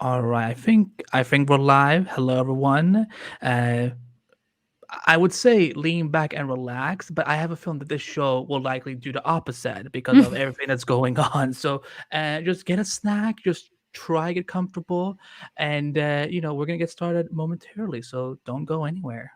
All right, I think we're live. Hello, everyone. Uh, I would say lean back and relax, but I have a feeling that this show will likely do the opposite because of everything that's going on. So, just get a snack, just try get comfortable, and we're gonna get started momentarily. So don't go anywhere.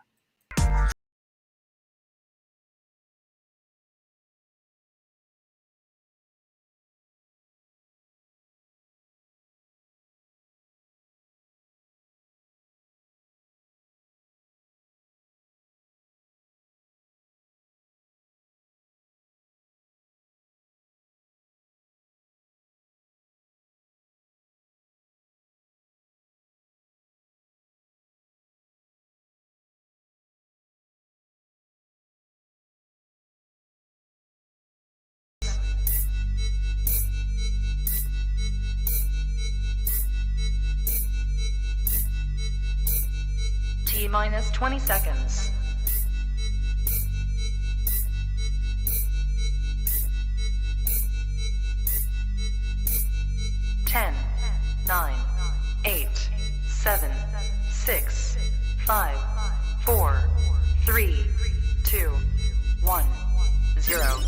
T minus 20 seconds. 10, 9, 8, 7, 6, 5, 4, 3, 2, 1, 0.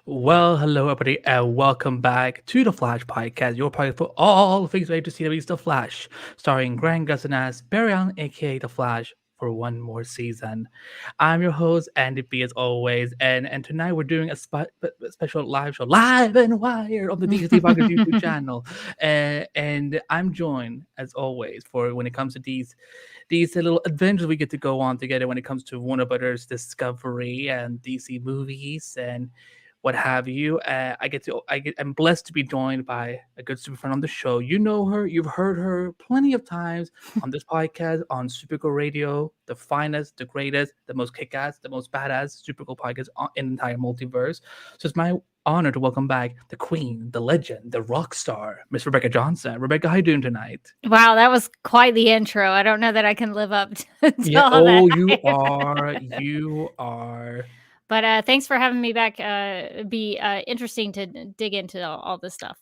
Well, hello everybody, and welcome back to the Flash Podcast, your podcast for all things related to CW's The Flash, starring Grant Gustin as Barry Allen, aka The Flash, for one more season. I'm your host, Andy B, as always, and tonight we're doing a special live show, live and wired, on the DC Podcast YouTube channel, and I'm joined, as always, for when it comes to these little adventures we get to go on together when it comes to Warner Brothers Discovery and DC movies and what have you. I'm blessed to be joined by a good super friend on the show. You know her, you've heard her plenty of times on this podcast, on Supergirl Radio, the finest, the greatest, the most kick-ass, the most badass Supergirl podcast in the entire multiverse. So it's my honor to welcome back the queen, the legend, the rock star, Miss Rebecca Johnson. Rebecca, how you doing tonight? Wow, that was quite the intro. I don't know that I can live up to Yeah. all Oh, that. you are. You are. But thanks for having me back. Be interesting to dig into all this stuff.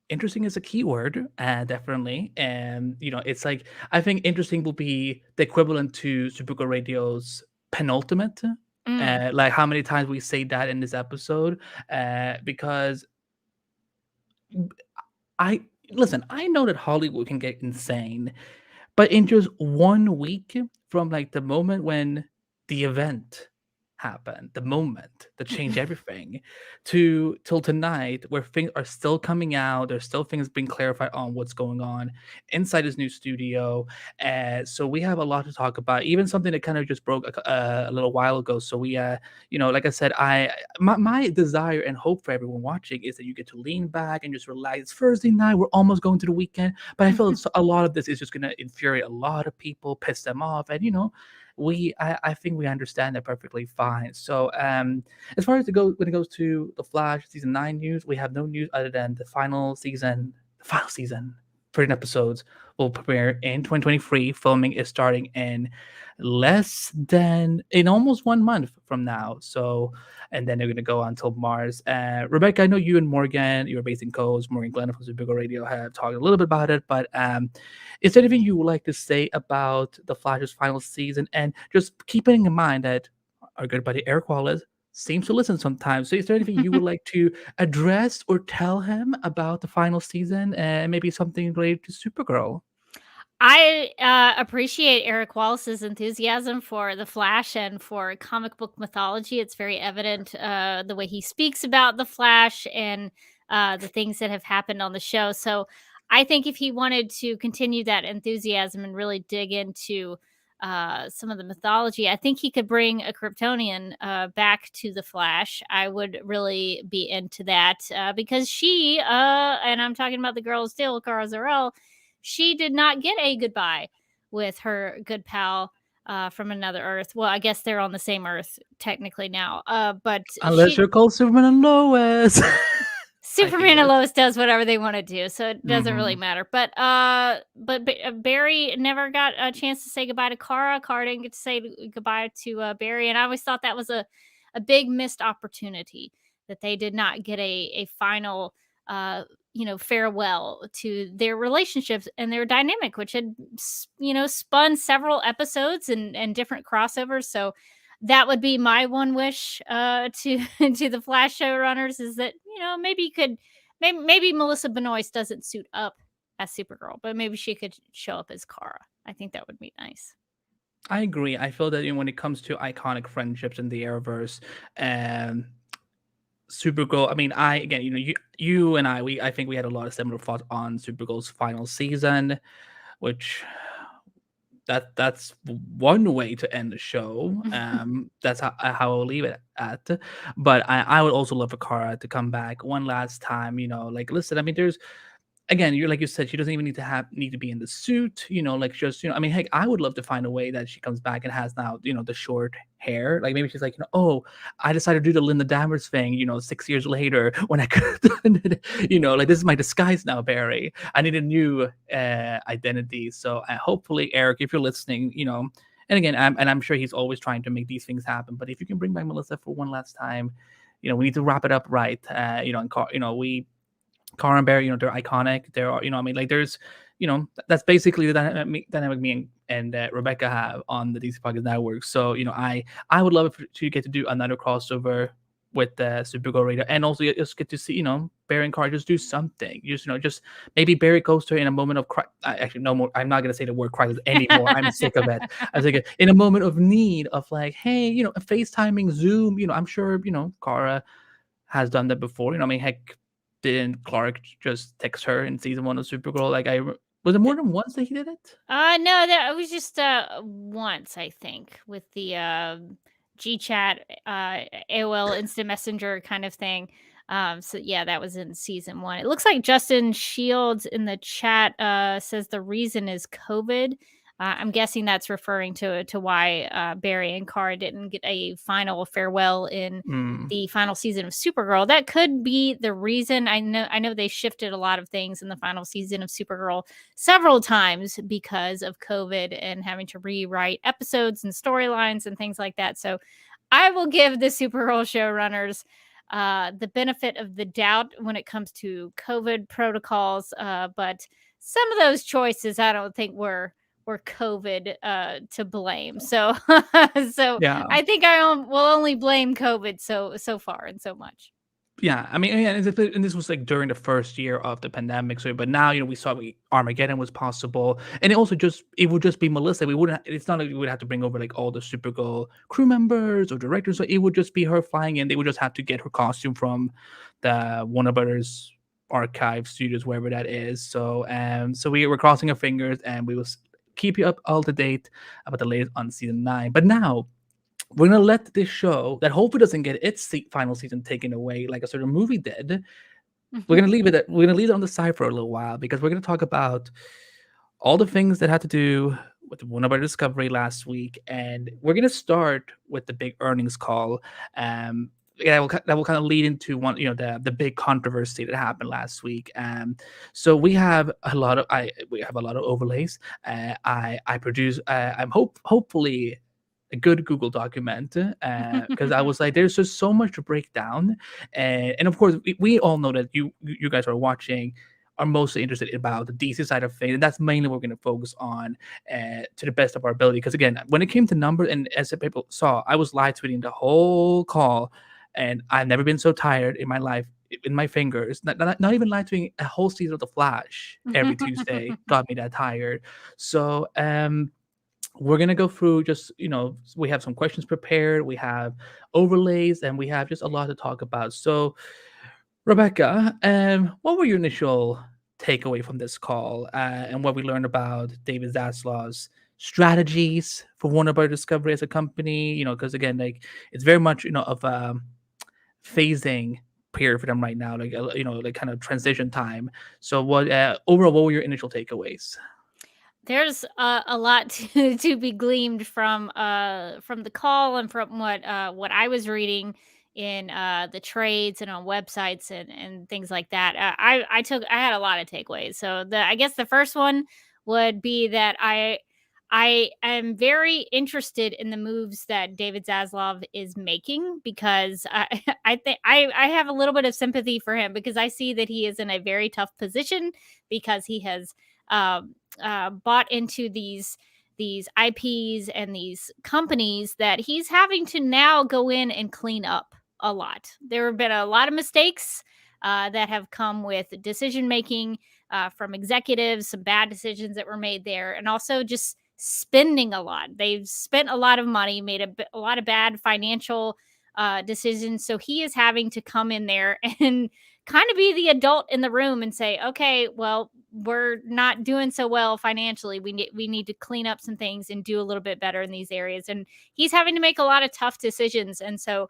Interesting is a keyword, definitely. And it's like I think interesting will be the equivalent to Supergirl Radio's penultimate. Mm. Like how many times we say that in this episode, because I listen. I know that Hollywood can get insane, but in just 1 week from like the moment when the event happened, the moment that changed everything, to till tonight, where things are still coming out, there's still things being clarified on what's going on inside this new studio. So we have a lot to talk about, even something that kind of just broke a little while ago. So like I said, my desire and hope for everyone watching is that you get to lean back and just relax. It's Thursday night, we're almost going to the weekend, but I feel a lot of this is just going to infuriate a lot of people, piss them off, and I think we understand that perfectly fine. So as far as when it goes to the Flash season 9 news, we have no news other than the final season 13 episodes will premiere in 2023. Filming is starting in almost 1 month from now. So, and then they're going to go until Mars. Rebecca, I know you and Morgan, you're based in Coast, Morgan Glenn from Supergirl Radio, have talked a little bit about it, but is there anything you would like to say about the Flash's final season? And just keeping in mind that our good buddy Eric Wallace seems to listen sometimes. So is there anything you would like to address or tell him about the final season and maybe something related to Supergirl? I appreciate Eric Wallace's enthusiasm for the Flash and for comic book mythology. It's very evident the way he speaks about the Flash and the things that have happened on the show. So I think if he wanted to continue that enthusiasm and really dig into some of the mythology. I think he could bring a Kryptonian back to the Flash. I would really be into that because she, and I'm talking about the Girl of Steel, Kara Zor-El, she did not get a goodbye with her good pal from another Earth. Well, I guess they're on the same Earth technically now. But Unless she you're called Superman and Lois. I hate Superman and it. Lois does whatever they want to do, so it doesn't really Mhm. matter. But Barry never got a chance to say goodbye to Kara. Kara didn't get to say goodbye to Barry, and I always thought that was a big missed opportunity that they did not get a final farewell to their relationships and their dynamic, which had spun several episodes and different crossovers. So that would be my one wish to to the Flash showrunners is that maybe you could maybe Melissa Benoist doesn't suit up as Supergirl, but maybe she could show up as Kara. I think that would be nice. I agree. I feel that when it comes to iconic friendships in the Arrowverse, and Supergirl. I mean, I again, you and I think we had a lot of similar thoughts on Supergirl's final season, which that's one way to end the show. That's how I'll leave it at. But I would also love for Kara to come back one last time. Like listen, I mean, there's again, you're like you said, she doesn't even need to be in the suit, like just, I mean, heck, I would love to find a way that she comes back and has now, the short hair. Like maybe she's like, oh, I decided to do the Linda Danvers thing, 6 years later when I could have done it, like this is my disguise now, Barry. I need a new identity. So hopefully, Eric, if you're listening, and again, I'm sure he's always trying to make these things happen. But if you can bring back Melissa for one last time, we need to wrap it up right. Car and Bear, they're iconic. There are, I mean, like there's, that's basically the dynamic me and Rebecca have on the DC Podcast Network. So, I would love to get to do another crossover with the Supergirl Radar, and also just get to see, Barry and Car just do something. Just maybe Barry goes to her in a moment of actually no more. I'm not gonna say the word crisis anymore. I'm sick of it. I think in a moment of need of like, hey, a FaceTiming Zoom. I'm sure Kara has done that before. I mean, heck, didn't Clark just text her in season 1 of Supergirl? Like, was it more than once that he did it? No, that was just once, I think, with the GChat, AOL Instant Messenger kind of thing. So yeah, that was in season 1. It looks like Justin Shields in the chat says the reason is COVID. I'm guessing that's referring to why Barry and Kara didn't get a final farewell in Mm. the final season of Supergirl. That could be the reason. I know they shifted a lot of things in the final season of Supergirl several times because of COVID and having to rewrite episodes and storylines and things like that. So I will give the Supergirl showrunners the benefit of the doubt when it comes to COVID protocols. But some of those choices I don't think were COVID to blame. So so Yeah. I think I will only blame COVID so far and so much. Yeah, I mean, and this was like during the first year of the pandemic. So, but now we saw Armageddon was possible, and it would just be Melissa. We wouldn't. It's not like we would have to bring over like all the Supergirl crew members or directors. So it would just be her flying in. They would just have to get her costume from the Warner Brothers archive studios, wherever that is. So we were crossing our fingers, and we will keep you up to date about the latest on season 9. But now we're gonna let this show that hopefully doesn't get its final season taken away like a certain movie did. We're gonna leave it on the side for a little while because we're gonna talk about all the things that had to do with the Warner Brothers Discovery last week, and we're gonna start with the big earnings call. Yeah, that will kind of lead into one, the big controversy that happened last week. So we have a lot of overlays. I produce. Hopefully a good Google document because I was like, there's just so much to break down, and of course we all know that you guys are watching are mostly interested about the DC side of things, and that's mainly what we're going to focus on to the best of our ability. Because again, when it came to numbers, and as people saw, I was live tweeting the whole call, and I've never been so tired in my life. In my fingers, not even live tweeting a whole season of The Flash every Tuesday got me that tired. So we're gonna go through just we have some questions prepared, we have overlays, and we have just a lot to talk about. So Rebecca, what were your initial takeaway from this call and what we learned about David Zaslaw's strategies for Warner Bros. Discovery as a company? Because again, like it's very much of phasing period for them right now, like like kind of transition time. So, what overall, what were your initial takeaways? There's a lot to be gleaned from the call and from what I was reading in the trades and on websites and things like that. I had a lot of takeaways. So I guess the first one would be that I am very interested in the moves that David Zaslav is making, because I think I have a little bit of sympathy for him, because I see that he is in a very tough position, because he has bought into these IPs and these companies that he's having to now go in and clean up a lot. There have been a lot of mistakes that have come with decision making from executives, some bad decisions that were made there, and also just spending a lot. They've spent a lot of money, made a lot of bad financial decisions. So he is having to come in there and kind of be the adult in the room and say, okay, well, we're not doing so well financially. We need to clean up some things and do a little bit better in these areas. And he's having to make a lot of tough decisions. And so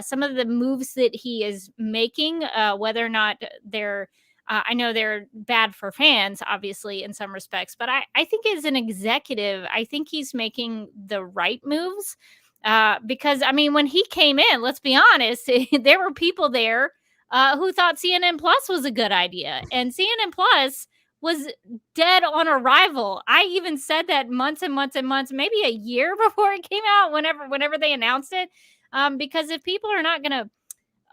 some of the moves that he is making, whether or not they're I know they're bad for fans, obviously, in some respects, but I think as an executive, I think he's making the right moves. Because, I mean, when he came in, let's be honest, there were people there who thought CNN Plus was a good idea. And CNN Plus was dead on arrival. I even said that months and months and months, maybe a year before it came out, whenever they announced it. Because if people are not going to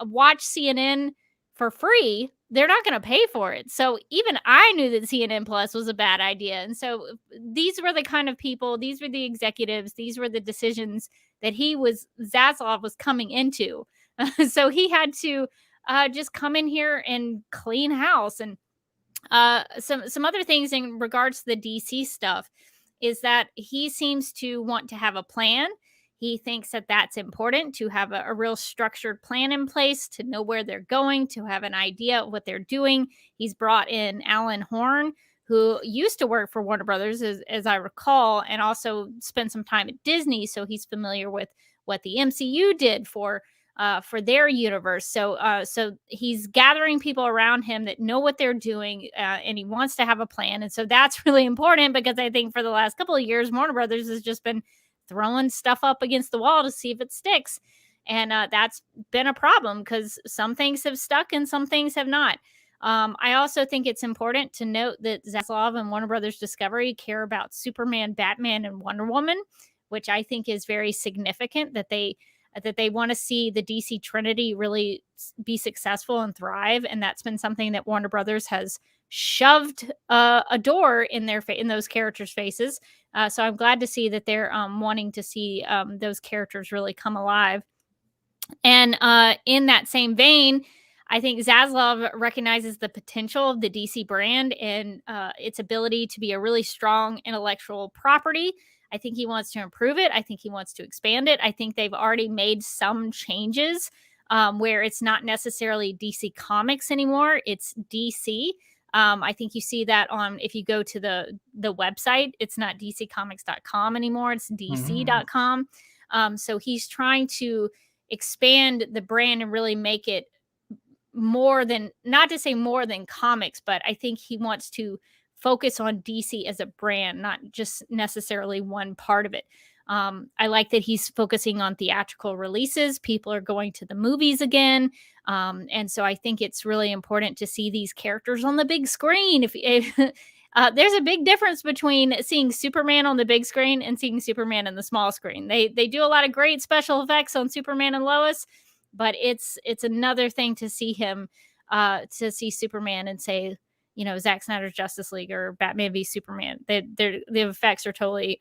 watch CNN for free, they're not going to pay for it. So even I knew that CNN Plus was a bad idea. And so these were the kind of people, these were the executives, these were the decisions that Zaslav was coming into. So he had to just come in here and clean house. And some other things in regards to the DC stuff is that he seems to want to have a plan. He thinks that that's important, to have a real structured plan in place, to know where they're going, to have an idea of what they're doing. He's brought in Alan Horn, who used to work for Warner Brothers, as I recall, and also spent some time at Disney. So he's familiar with what the MCU did for their universe. So he's gathering people around him that know what they're doing, and he wants to have a plan. And so that's really important, because I think for the last couple of years, Warner Brothers has just been throwing stuff up against the wall to see if it sticks. And that's been a problem, because some things have stuck and some things have not. I also think it's important to note that Zaslav and Warner Brothers Discovery care about Superman, Batman, and Wonder Woman, which I think is very significant, that they want to see the DC Trinity really be successful and thrive. And that's been something that Warner Brothers has shoved a door in those characters' faces. So I'm glad to see that they're wanting to see those characters really come alive. And in that same vein, I think Zaslav recognizes the potential of the DC brand and its ability to be a really strong intellectual property. I think he wants to improve it. I think he wants to expand it. I think they've already made some changes where it's not necessarily DC Comics anymore. It's DC. I think you see that if you go to the website, it's not dccomics.com anymore. It's dc.com. So he's trying to expand the brand and really make it not to say more than comics, but I think he wants to focus on DC as a brand, not just necessarily one part of it. I like that he's focusing on theatrical releases. People are going to the movies again. And so I think it's really important to see these characters on the big screen. If there's a big difference between seeing Superman on the big screen and seeing Superman in the small screen. They do a lot of great special effects on Superman and Lois, but it's another thing to see him, to see Superman and say, Zack Snyder's Justice League or Batman v Superman. The effects are totally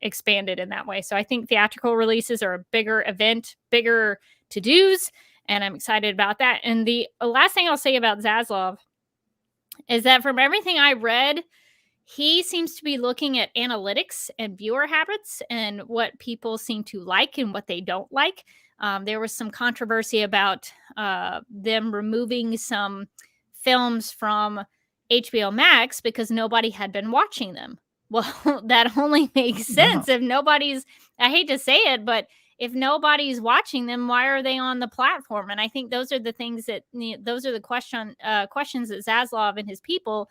expanded in that way. So I think theatrical releases are a bigger event, bigger to-dos, and I'm excited about that. And the last thing I'll say about Zaslav is that from everything I read, he seems to be looking at analytics and viewer habits and what people seem to like and what they don't like. There was some controversy about them removing some films from HBO Max because nobody had been watching them. Well, that only makes Yeah. sense if nobody's, I hate to say it, but if nobody's watching them, why are they on the platform? And I think those are the things that those are the questions that Zaslav and his people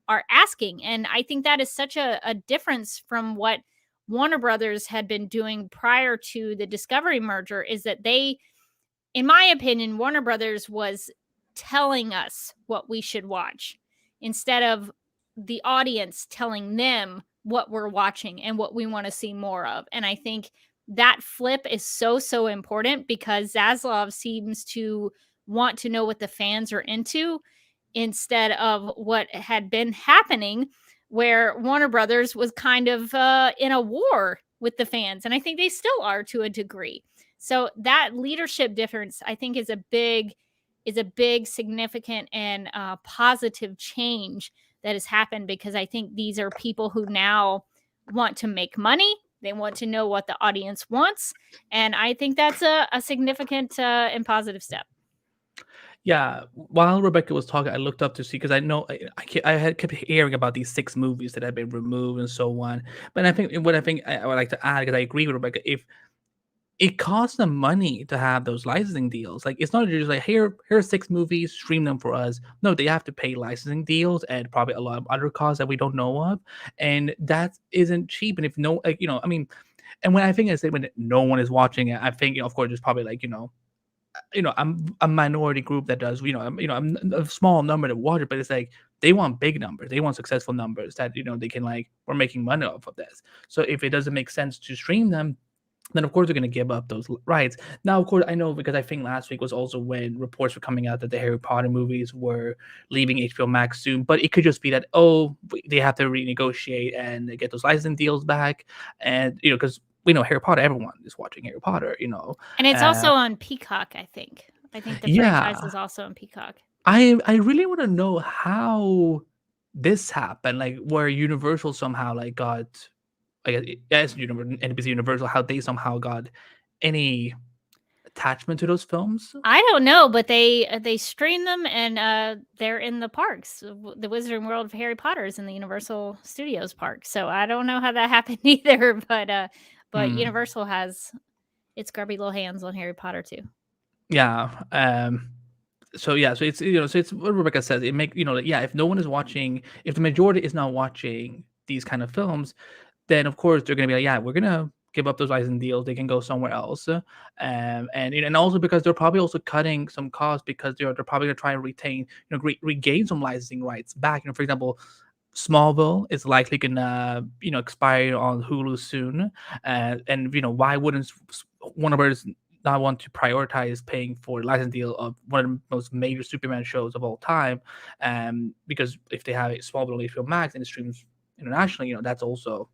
are asking. And I think that is such a difference from what Warner Brothers had been doing prior to the Discovery merger, is that they, in my opinion, Warner Brothers was telling us what we should watch instead of the audience telling them what we're watching and what we want to see more of. And I think that flip is so important because Zaslav seems to want to know what the fans are into instead of what had been happening, where Warner Brothers was kind of in a war with the fans. And I think they still are to a degree. So that leadership difference, I think, is a big, significant, and positive change that has happened, because I think these are people who now want to make money. They want to know what the audience wants, and I think that's a significant and positive step. Yeah, while Rebecca was talking, I looked up to see because I know I had kept hearing about these 6 movies that had been removed and so on. But I think what I think I would like to add, because I agree with Rebecca, if it costs them money to have those licensing deals. Like, it's not just like, here are 6 movies, stream them for us. No, they have to pay licensing deals and probably a lot of other costs that we don't know of, and that isn't cheap. And if no, like, I mean, and when I think I say when no one is watching it, I think, of course, there's probably like, I'm a minority group that does, I'm a small number that watch it, but it's like they want big numbers, they want successful numbers that they can like, we're making money off of this. So if it doesn't make sense to stream them, then of course they're going to give up those rights. Now, of course, I know because I think last week was also when reports were coming out that the Harry Potter movies were leaving HBO Max soon, but it could just be that, oh, they have to renegotiate and get those licensing deals back, and because we know Harry Potter, everyone is watching Harry Potter. And it's Uh, also on Peacock, I think. I think the franchise yeah, is also on Peacock. I really want to know how this happened, like where Universal somehow like got, I guess, as NBC Universal, how they somehow got any attachment to those films. I don't know, but they stream them, and they're in the parks. The Wizarding World of Harry Potter is in the Universal Studios park. So I don't know how that happened either, but Hmm. Universal has its grubby little hands on Harry Potter too. Yeah. So yeah, so it's what Rebecca says. It make like, yeah, if no one is watching, if the majority is not watching these kind of films, then of course they're gonna be like, yeah, we're gonna give up those licensing deals. They can go somewhere else, and also because they're probably also cutting some costs because they're probably gonna try and retain, regain some licensing rights back. For example, Smallville is likely gonna expire on Hulu soon, and why wouldn't Warner Bros. Not want to prioritize paying for a license deal of one of the most major Superman shows of all time, because if they have a Smallville on HBO Max and it streams internationally, that's also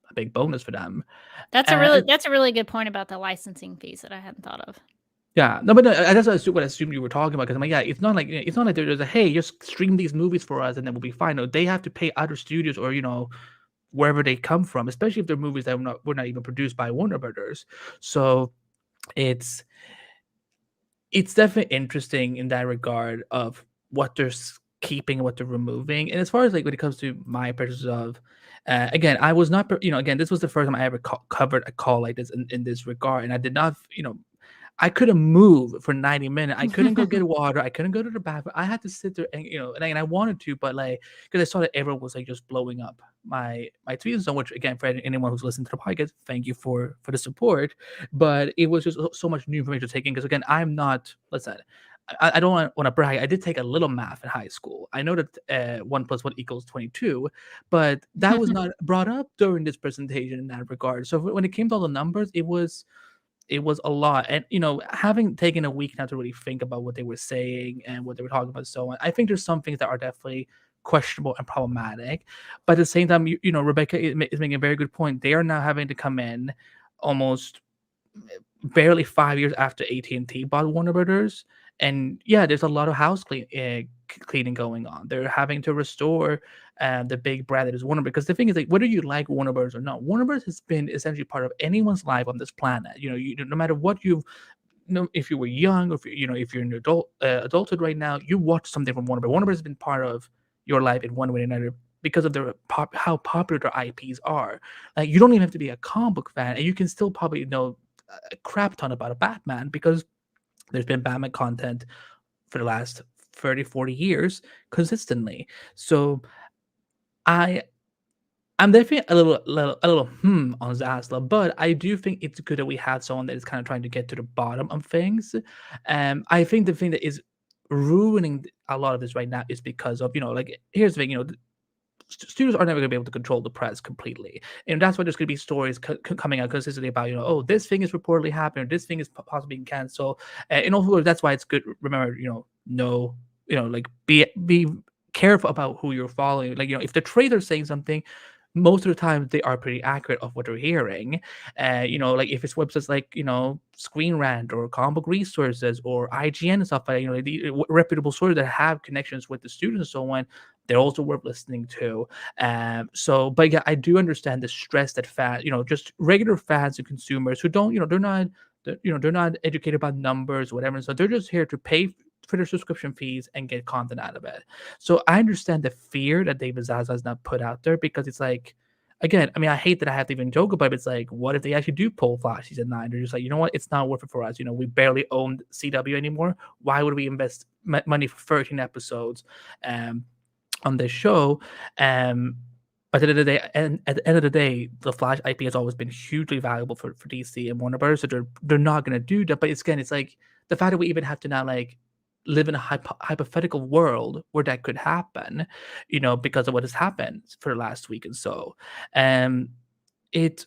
a big bonus for them. Uh, That's a really good point about the licensing fees that I hadn't thought of. yeah, no, but no, that's what I assumed you were talking about. Because I'm like, yeah, it's not like there's a, hey, just stream these movies for us and then we'll be fine. No, they have to pay other studios or wherever they come from, especially if they're movies that were not even produced by Warner Brothers. So it's it's definitely interesting in that regard of what they're keeping and what they're removing. And as far as like when it comes to my purchases of, again, I was not, again, this was the first time I ever covered a call like this in this regard, and I did not, I couldn't move for 90 minutes. I couldn't go get water. I couldn't go to the bathroom. I had to sit there and and I wanted to, but like because I saw that everyone was like just blowing up my tweets so much. Again, for anyone who's listening to the podcast, thank you for the support. But it was just so much new information to take in because again, I'm not. Listen, I don't want to brag. I did take a little math in high school. I know that 1 + 1 = 22, but that was not brought up during this presentation in that regard. So when it came to all the numbers, it was a lot. And having taken a week now to really think about what they were saying and what they were talking about and so on, I think there's some things that are definitely questionable and problematic. But at the same time, Rebecca is making a very good point. They are now having to come in almost barely 5 years after AT&T bought Warner Brothers. And yeah, there's a lot of cleaning going on. They're having to restore the big brand that is Warner. Because the thing is, like, whether you like Warner Brothers or not, Warner Brothers has been essentially part of anyone's life on this planet. No matter what you've, if you were young, or if you're in adulthood right now, you watch something from Warner Bros. Warner Bros. Has been part of your life in one way or another because of their how popular their IPs are. Like you don't even have to be a comic book fan, and you can still probably know a crap ton about a Batman because there's been Batman content for the last 30, 40 years consistently. So I I'm definitely a little on Zasla, but I do think it's good that we have someone that is kind of trying to get to the bottom of things. I think the thing that is ruining a lot of this right now is because of, like, here's the thing, studios are never going to be able to control the press completely, and that's why there's going to be stories coming out consistently about, oh, this thing is reportedly happening, or this thing is possibly being canceled, and also that's why it's good. Remember, know, like be careful about who you're following. Like, if the trailer's saying something, most of the time they are pretty accurate of what we're hearing. Like if it's websites like, Screen Rant or Comic Book Resources or IGN and stuff like, like the reputable sources that have connections with the students and so on, they're also worth listening to. But yeah, I do understand the stress that just regular fans and consumers who don't, they're not educated about numbers or whatever. So they're just here to pay for their subscription fees and get content out of it. So I understand the fear that David Zaza has not put out there, because it's like, again, I mean, I hate that I have to even joke about it. But it's like, what if they actually do pull Flash season 9? They're just like, you know what? It's not worth it for us. We barely own CW anymore. Why would we invest money for 13 episodes on this show? At the end of the day, the Flash IP has always been hugely valuable for DC and Warner Brothers. So they're not going to do that. But it's like the fact that we even have to now like live in a hypothetical world where that could happen, because of what has happened for the last week and so. It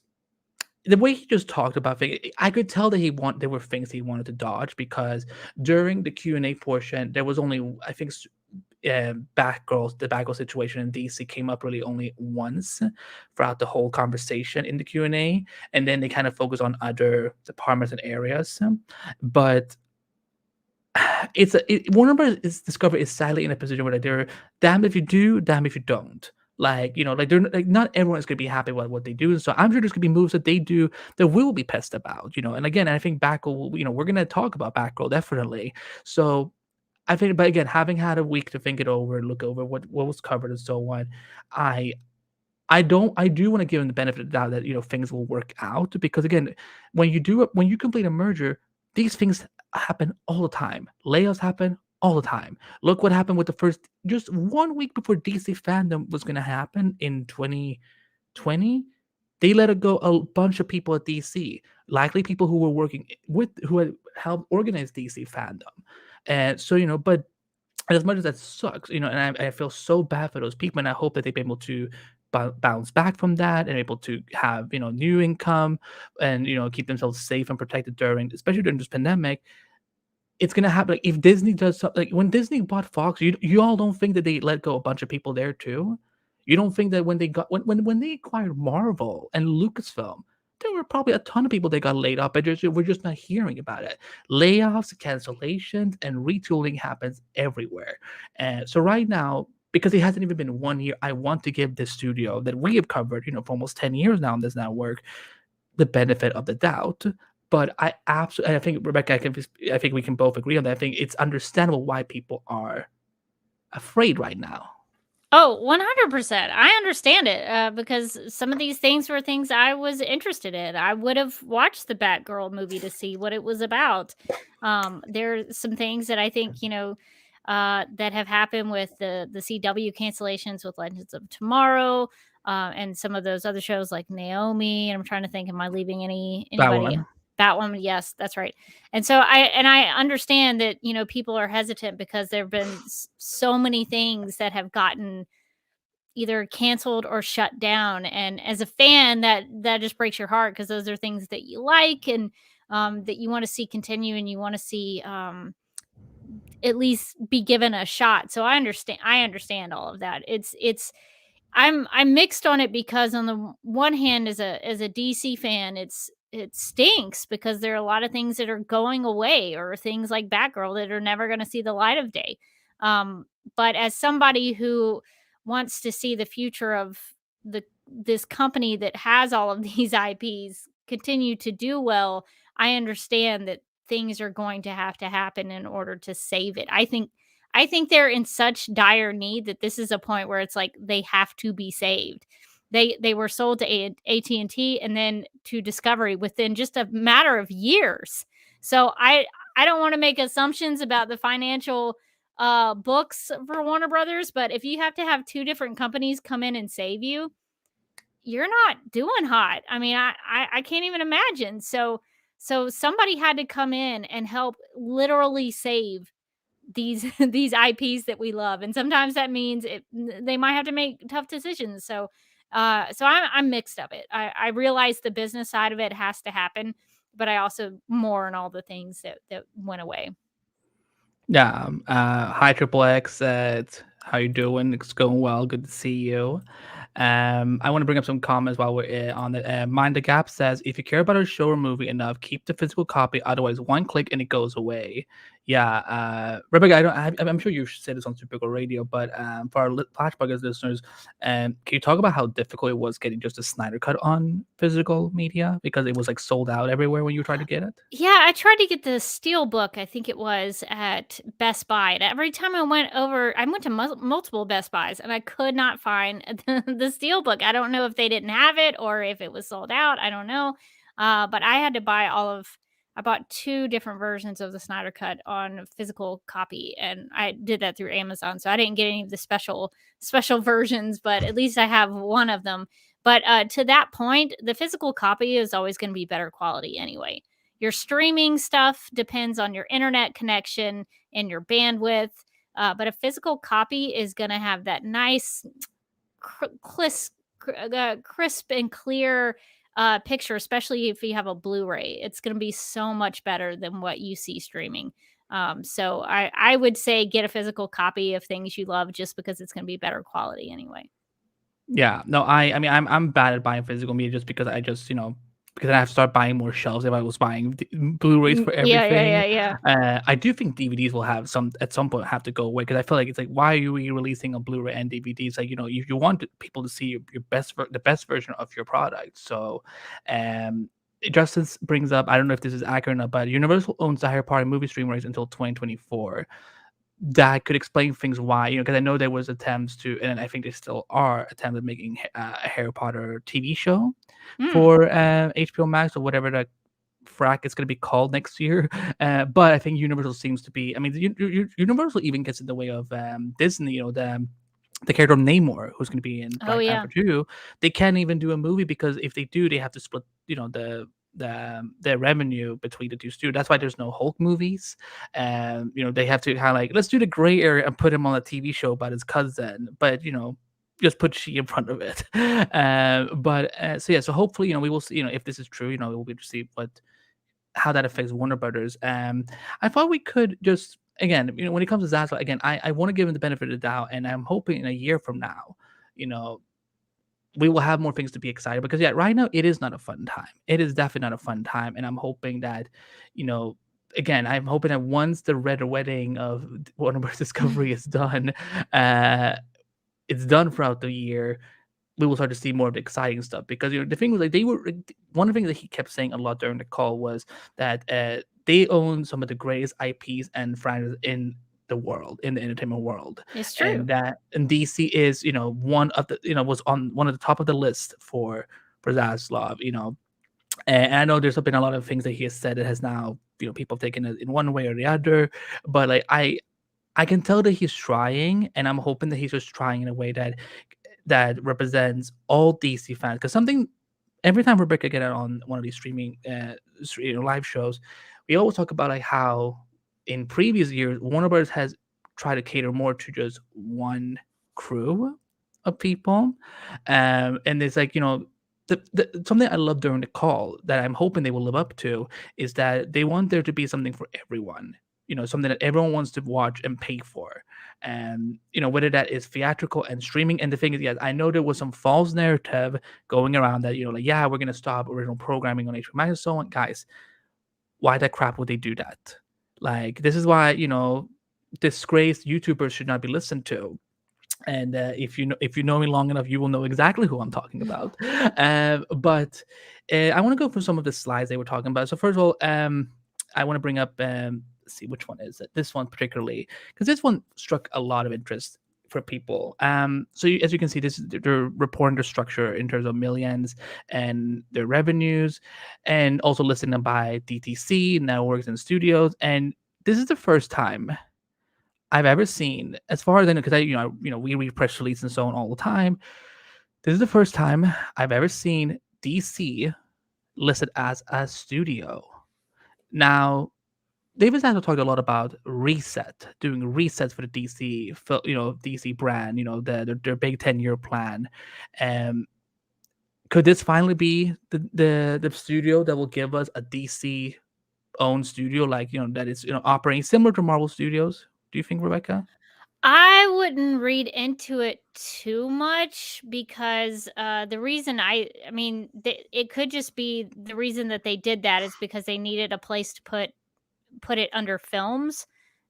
The way he just talked about things, I could tell that there were things he wanted to dodge, because during the Q&A portion, there was only, I think, the Batgirl situation in DC came up really only once throughout the whole conversation in the Q&A, and then they kind of focus on other departments and areas. But Warner Bros. Discovery is sadly in a position where they're damned if you do, damned if you don't. Like, like they're like, not everyone is gonna be happy about what they do. So I'm sure there's gonna be moves that they do that will be pissed about, And again, I think Batgirl, we're gonna talk about Batgirl definitely. So I think, but again, having had a week to think it over, look over what was covered and so on, I I do want to give him the benefit of the doubt that, things will work out, because again, when you complete a merger, these things happen all the time. Layoffs happen all the time. Look what happened with the first, just 1 week before DC Fandom was going to happen in 2020. They let it go a bunch of people at DC, likely people who were working who had helped organize DC Fandom. And so, but as much as that sucks, and I feel so bad for those people, and I hope that they've been able to bounce back from that and able to have, new income, and, keep themselves safe and protected especially during this pandemic. It's gonna happen. Like, if Disney does something, like when Disney bought Fox, you all don't think that they let go a bunch of people there too? You don't think that when they acquired Marvel and Lucasfilm, there were probably a ton of people that got laid off, but we're just not hearing about it. Layoffs, cancellations, and retooling happens everywhere. And so right now, because it hasn't even been 1 year, I want to give this studio that we have covered, for almost 10 years now on this network, the benefit of the doubt. But I think, Rebecca, I think we can both agree on that. I think it's understandable why people are afraid right now. Oh, 100%. I understand it, because some of these things were things I was interested in. I would have watched the Batgirl movie to see what it was about. There are some things that I think, that have happened with the CW cancellations with Legends of Tomorrow, and some of those other shows like Naomi. And I'm trying to think, am I leaving anybody? Batwoman. Batwoman, yes, that's right. And so I understand that, people are hesitant because there've been so many things that have gotten either canceled or shut down. And as a fan, that just breaks your heart, because those are things that you like, and that you want to see continue, and you want to see at least be given a shot. So I understand all of that. I'm mixed on it, because on the one hand, as a DC fan, it stinks because there are a lot of things that are going away, or things like Batgirl that are never going to see the light of day. But as somebody who wants to see the future of this company that has all of these IPs continue to do well, I understand that things are going to happen in order to save it. I think they're in such dire need that this is a point where it's like they have to be saved. They were sold to AT&T and then to Discovery within just a matter of years. So I don't want to make assumptions about the financial books for Warner Brothers, but if you have to have two different companies come in and save you, you're not doing hot. I mean, I can't even imagine. So somebody had to come in and help literally save these these IPs that we love, and sometimes that means they might have to make tough decisions. So I'm mixed of it. I realize the business side of it has to happen, but I also mourn all the things that went away. Yeah. Hi, Triple X. How you doing? It's going well. Good to see you. I want to bring up some comments while we're on it. Mind the Gap says, if you care about a show or movie enough, keep the physical copy. Otherwise, one click and it goes away. Yeah. Rebecca, I'm sure you said this on Supergirl Radio, but for our Flashbuggers listeners, can you talk about how difficult it was getting just a Snyder cut on physical media because it was like sold out everywhere when you tried to get it? Yeah, I tried to get the steel book, I think it was at Best Buy. And every time I went to multiple Best Buys and I could not find the steel book. I don't know if they didn't have it or if it was sold out. I don't know. But I had to buy I bought two different versions of the Snyder Cut on physical copy, and I did that through Amazon. So I didn't get any of the special versions, but at least I have one of them. But to that point, the physical copy is always going to be better quality anyway. Your streaming stuff depends on your internet connection and your bandwidth. But a physical copy is going to have that nice, crisp and clear picture, especially if you have a Blu-ray. It's going to be so much better than what you see streaming. So I would say get a physical copy of things you love just because it's going to be better quality anyway. Yeah, no, I mean, I'm bad at buying physical media just because I just, because I have to start buying more shelves if I was buying Blu-rays for Yeah, yeah, everything. yeah, yeah. I do think DVDs will have at some point have to go away because I feel like it's like, why are you releasing a Blu-ray and DVDs? Like, you want people to see your the best version of your product. So, Justin brings up, I don't know if this is accurate or not, but Universal owns the higher party movie stream rights until 2024. That could explain things why, because I know there was attempts to, and I think there still are attempts at making a Harry Potter TV show Mm. for HBO Max or whatever the frack it's going to be called next year. But I think Universal seems to be. I mean, Universal even gets in the way of Disney. The character of Namor, who's going to be in Oh Black yeah. Panther 2, they can't even do a movie because if they do, they have to split, the revenue between the two studios. That's why there's no Hulk movies. They have to kind of like, let's do the gray area and put him on a TV show about his cousin, but just put she in front of it. So hopefully, we will see, if this is true, we'll be able to see how that affects Warner Brothers. I thought we could just, again, when it comes to Zaslav, again, I want to give him the benefit of the doubt, and I'm hoping in a year from now, you know, we will have more things to be excited because yeah, right now it is not a fun time. It is definitely not a fun time, and I'm hoping that, you know, again, I'm hoping that once the Red Wedding of Warner Bros. Discovery is done, it's done throughout the year, we will start to see more of the exciting stuff because the thing was like one of the things that he kept saying a lot during the call was that they own some of the greatest IPs and franchises in the world, in the entertainment world, It's true. and that and DC is one of the was on one of the top of the list for Zaslav, and I know there's been a lot of things that he has said that has now people have taken it in one way or the other, but like I can tell that he's trying, and I'm hoping that he's just trying in a way that represents all DC fans. Because something every time Rebecca get out on one of these streaming live shows, we always talk about like how in previous years Warner Bros. Has tried to cater more to just one crew of people, and it's like something I love during the call that I'm hoping they will live up to is that they want there to be something for everyone. Something that everyone wants to watch and pay for. And whether that is theatrical and streaming. And the thing is, yes, I know there was some false narrative going around that, like, yeah, we're gonna stop original programming on HBO Max and so on. Guys, why the crap would they do that? Like, this is why, disgraced YouTubers should not be listened to. And if you know me long enough, you will know exactly who I'm talking about. But I want to go through some of the slides they were talking about. So first of all, I want to bring up let's see, which one is it? This one particularly, because this one struck a lot of interest for people. As you can see, this is they're reporting their structure in terms of millions and their revenues, and also listing them by DTC networks and studios. And this is the first time I've ever seen, as far as I know, because we read press releases and so on all the time. This is the first time I've ever seen DC listed as a studio. Now, Davis has talked a lot about doing resets for the DC brand, their big 10-year plan. Um, could this finally be the studio that will give us a DC owned studio, like that is operating similar to Marvel Studios? Do you think, Rebecca? I wouldn't read into it too much because the reason I mean, it could just be the reason that they did that is because they needed a place to put it under films,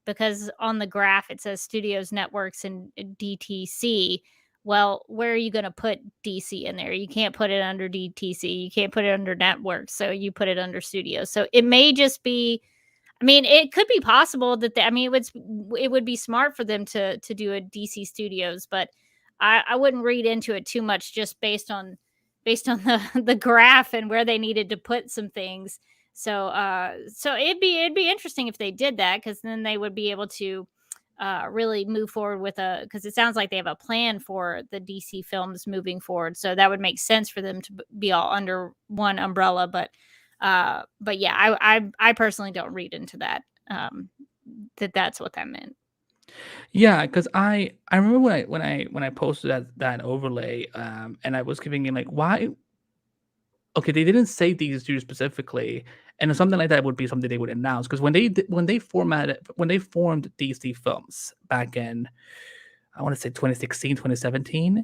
because on the graph it says studios, networks, and DTC. Well, where are you going to put DC in there? You can't put it under DTC. You can't put it under networks. So you put it under studios. So it may just be, I mean, it could be possible that it would be smart for them to do a DC Studios, but I wouldn't read into it too much just based on the graph and where they needed to put some things. So it'd be interesting if they did that, because then they would be able to really move forward with because it sounds like they have a plan for the DC films moving forward. So that would make sense for them to be all under one umbrella. But yeah, I personally don't read into that. That's what that meant. Yeah, because I remember when I posted that overlay, and I was giving him like, why? Okay, they didn't say these two specifically, and something like that would be something they would announce, because when they formed DC Films back in, I want to say 2016, 2017,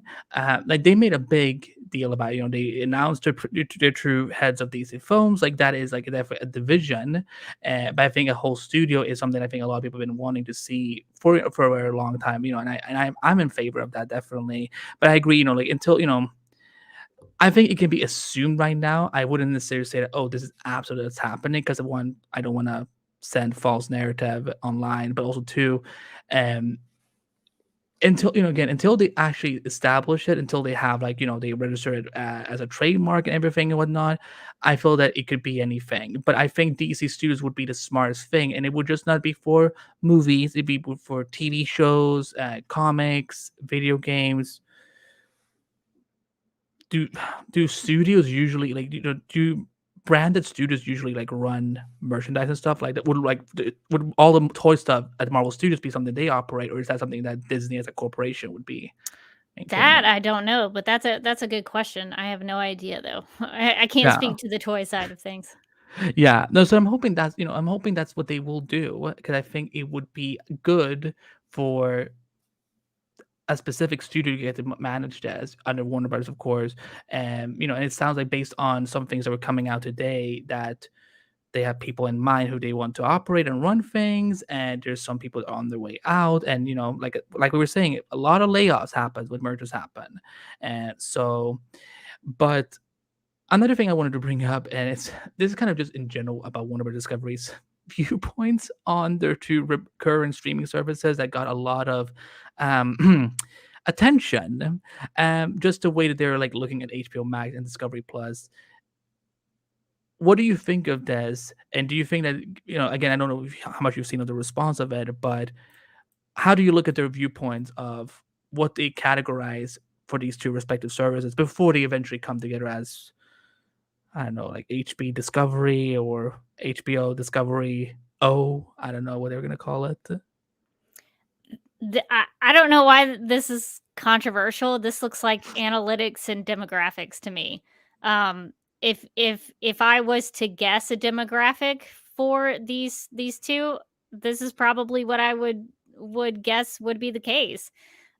like they made a big deal about it. They announced their true heads of DC Films, like that is like definitely a division. But I think a whole studio is something I think a lot of people have been wanting to see for a very long time. I'm in favor of that, definitely. But I agree. Like until I think it can be assumed right now. I wouldn't necessarily say that, oh, this is absolutely what's happening, because one, I don't want to send false narrative online, but also two, um, until they actually establish it, until they have like they register it as a trademark and everything and whatnot, I feel that it could be anything. But I think DC Studios would be the smartest thing, and it would just not be for movies. It'd be for TV shows, comics, video games. do do studios usually like do branded studios usually like run merchandise and stuff like that? Would all the toy stuff at Marvel Studios be something they operate, or is that something that Disney as a corporation would be That maintaining? I don't know, but that's a good question. I have no idea though. I can't Yeah. speak to the toy side of things. Yeah. No, so I'm hoping that's what they will do, because I think it would be good for a specific studio to get managed as under Warner Brothers, of course. And and it sounds like, based on some things that were coming out today, that they have people in mind who they want to operate and run things, and there's some people on their way out. And like we were saying, a lot of layoffs happen when mergers happen. And so, but another thing I wanted to bring up, and this is kind of just in general about Warner Bros. Discovery's viewpoints on their two recurrent streaming services that got a lot of attention. Just the way that they're like looking at HBO Max and Discovery Plus. What do you think of this? And do you think that, again, I don't know how much you've seen of the response of it, but how do you look at their viewpoints of what they categorize for these two respective services before they eventually come together as, I don't know, like HB Discovery or HBO Discovery O? I don't know what they're going to call it. I don't know why this is controversial. This looks like analytics and demographics to me. Um, if I was to guess a demographic for these two, this is probably what I would guess would be the case.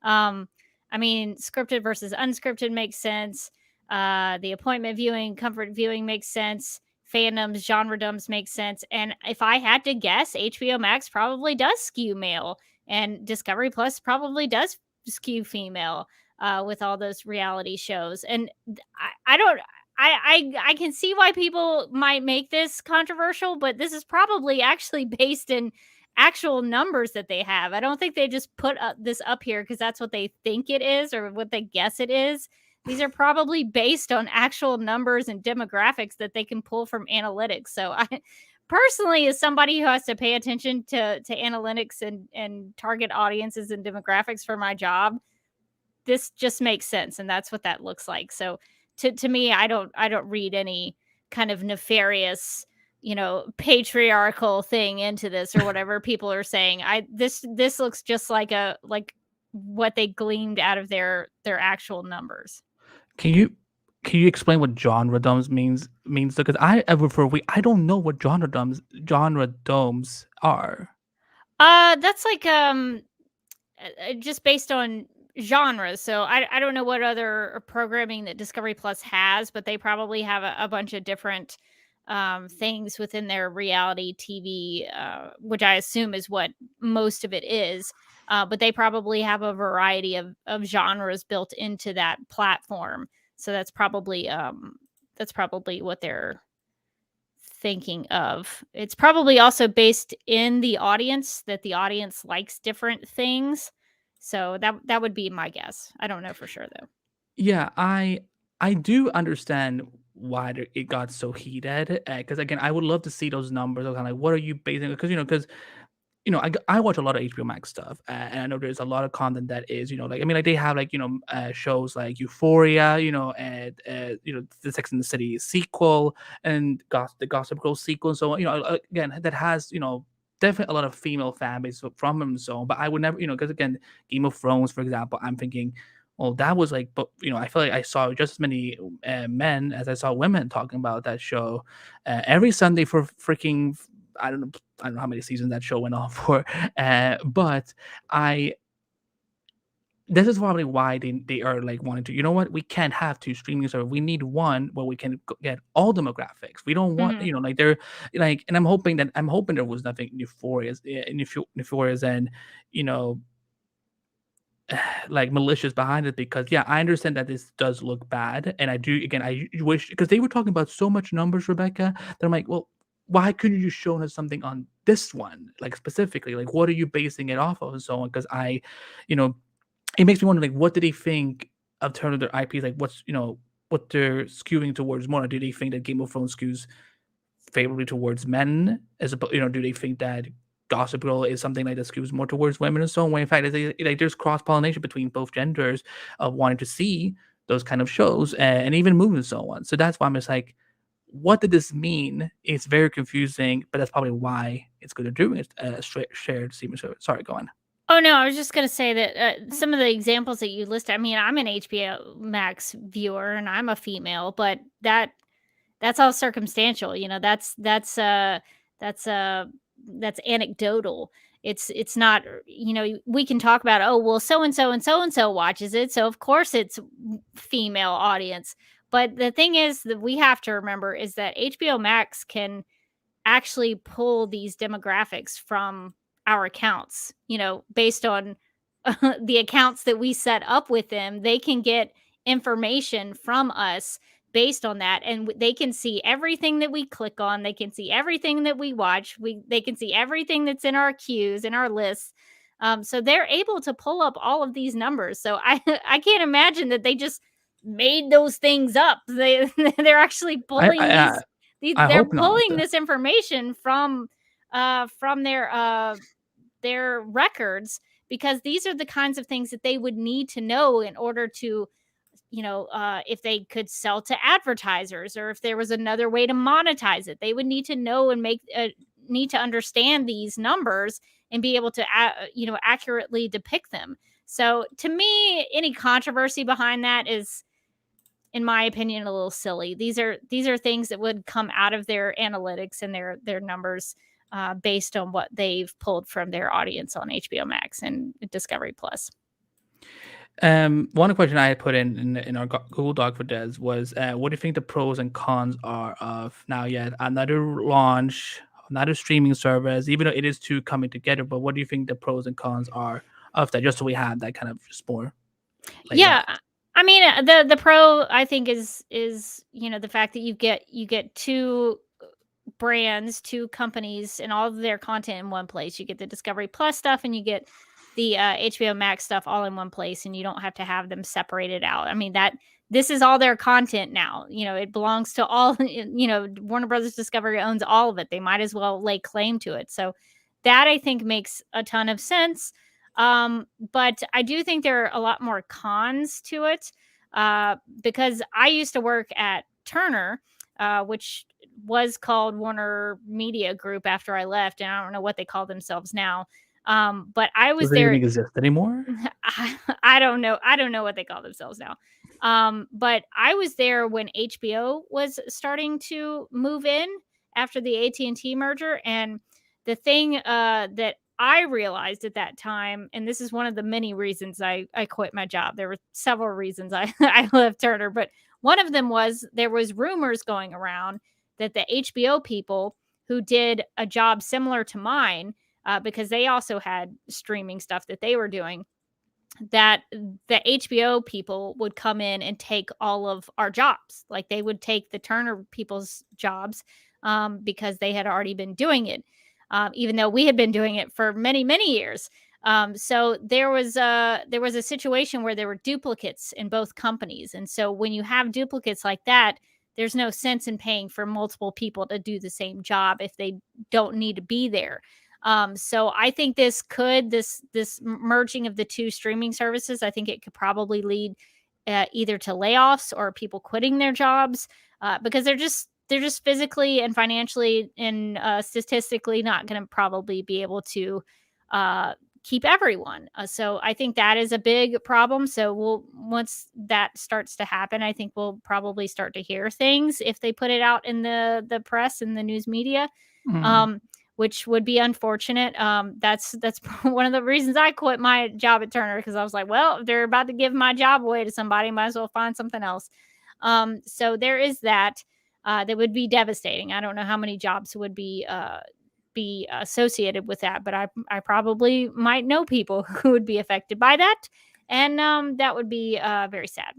Um, I mean, scripted versus unscripted makes sense. The appointment viewing, comfort viewing makes sense. Fandoms, genre domes make sense. And if I had to guess, HBO Max probably does skew male, and Discovery Plus probably does skew female with all those reality shows. And I don't. I can see why people might make this controversial, but this is probably actually based in actual numbers that they have. I don't think they just put this up here because that's what they think it is or what they guess it is. These are probably based on actual numbers and demographics that they can pull from analytics. So I personally, as somebody who has to pay attention to analytics and target audiences and demographics for my job, this just makes sense, and that's what that looks like. So to me, I don't read any kind of nefarious, patriarchal thing into this or whatever people are saying. This looks just like what they gleaned out of their actual numbers. Can you explain what genre domes means? Because I don't know what genre domes are. That's like just based on genres. So I don't know what other programming that Discovery Plus has, but they probably have a bunch of different things within their reality TV, which I assume is what most of it is. But they probably have a variety of genres built into that platform. So that's probably what they're thinking of. It's probably also based in the audience, that the audience likes different things. So that would be my guess. I don't know for sure though. Yeah, I do understand why it got so heated. Because again, I would love to see those numbers. Kind of like, what are you basing? Because I watch a lot of HBO Max stuff, and I know there's a lot of content that is, like, I mean, like, they have, like, shows like Euphoria, and, the Sex and the City sequel, and the Gossip Girl sequel, and so on, again, that has, definitely a lot of female fan base from them, so on. But I would never, because again, Game of Thrones, for example, I'm thinking, well, that was like, but I feel like I saw just as many men as I saw women talking about that show every Sunday for freaking, I don't know how many seasons that show went on for, but I this is probably why they are like wanting to. You know what? We can't have two streaming services. We need one where we can get all demographics. We don't want, Mhm. like, they're like, and I'm hoping there was nothing nefarious and, you know like, malicious behind it, because yeah, I understand that this does look bad, and I do, again, I wish, because they were talking about so much numbers, Rebecca, that I'm like, well, why couldn't you shown us something on this one, like, specifically, like, what are you basing it off of, and so on? Because you know it makes me wonder, like, what do they think of terms of their IPs, like, what they're skewing towards more. Do they think that Game of Thrones skews favorably towards men, as opposed, do they think that Gossip Girl is something like that skews more towards women, and so on? When in fact, like, there's cross pollination between both genders of wanting to see those kind of shows, and even movies and so on. So that's why I'm just like, what did this mean? It's very confusing, but that's probably why it's good to do it, shared streaming service. Sorry, go on. Oh no, I was just gonna say that some of the examples that you listed. I mean, I'm an HBO Max viewer and I'm a female, but that's all circumstantial. That's that's anecdotal. It's not, we can talk about, oh, well, so and so and so and so watches it, so of course it's female audience. But the thing is that we have to remember is that HBO Max can actually pull these demographics from our accounts, based on the accounts that we set up with them. They can get information from us based on that, and they can see everything that we click on. They can see everything that we watch. They can see everything that's in our queues, in our lists. So they're able to pull up all of these numbers. So I I can't imagine that they just made those things up. They're actually I pulling I these I, I they're hope not. pulling this information from their records, because these are the kinds of things that they would need to know in order to, if they could sell to advertisers, or if there was another way to monetize it. They would need to know and need to understand these numbers and be able to accurately depict them. So to me, any controversy behind that is, in my opinion, a little silly. These are things that would come out of their analytics and their numbers, based on what they've pulled from their audience on HBO Max and Discovery Plus. One question I had put in our Google Doc for Des was, what do you think the pros and cons are of now yet another launch, another streaming service, even though it is two coming together? But what do you think the pros and cons are of that, just so we have that kind of just more laid Yeah, out? I mean, the pro I think is the fact that you get two brands, two companies, and all of their content in one place. You get the Discovery Plus stuff, and you get the HBO Max stuff all in one place, and you don't have to have them separated out. I mean that this is all their content now. It belongs to all. Warner Brothers Discovery owns all of it. They might as well lay claim to it. So that I think makes a ton of sense. But I do think there are a lot more cons to it because I used to work at Turner, which was called Warner Media Group after I left, and I don't know what they call themselves now. But I was Does it even there. exist anymore? I don't know. I don't know what they call themselves now. But I was there when HBO was starting to move in after the AT&T merger, and the thing that I realized at that time, and this is one of the many reasons I quit my job. There were several reasons I I left Turner, but one of them was there was rumors going around that the HBO people who did a job similar to mine, because they also had streaming stuff that they were doing, that the HBO people would come in and take all of our jobs. Like they would take the Turner people's jobs because they had already been doing it, even though we had been doing it for many, many years. So there was a situation where there were duplicates in both companies, and so when you have duplicates like that, there's no sense in paying for multiple people to do the same job if they don't need to be there. So I think this merging of the two streaming services, I think it could probably lead either to layoffs or people quitting their jobs because they're just physically and financially and statistically not going to probably be able to uh, keep everyone. So I think that is a big problem. So once that starts to happen, I think we'll probably start to hear things if they put it out in the press and the news media, Mm. um, which would be unfortunate. That's one of the reasons I quit my job at Turner because I was like, well, if they're about to give my job away to somebody, might as well find something else. So there is that. That would be devastating. I don't know how many jobs would be associated with that, but I probably might know people who would be affected by that, and that would be very sad.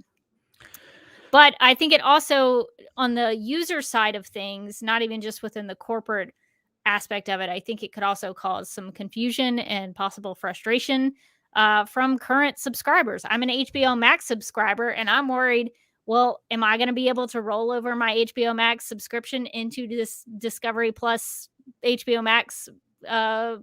But I think it also, on the user side of things, not even just within the corporate aspect of it, I think it could also cause some confusion and possible frustration from current subscribers. I'm an HBO Max subscriber, and I'm worried. Well, am I going to be able to roll over my HBO Max subscription into this Discovery Plus HBO Max uh,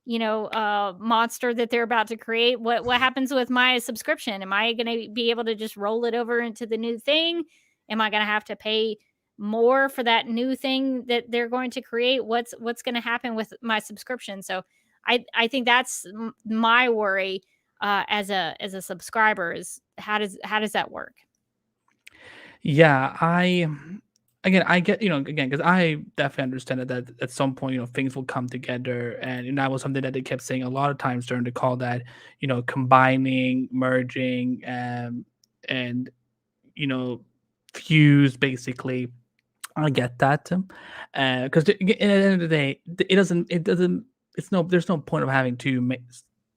monster that they're about to create? What happens with my subscription? Am I going to be able to just roll it over into the new thing? Am I going to have to pay more for that new thing that they're going to create? What's going to happen with my subscription? So I think that's my worry as a subscriber is how does that work? Yeah, I get, again, because I definitely understand that at some point, things will come together, and that was something that they kept saying a lot of times during the call, that combining, merging, and you know fuse, basically. I get that, because at the end of the day, it doesn't. There's no point of having two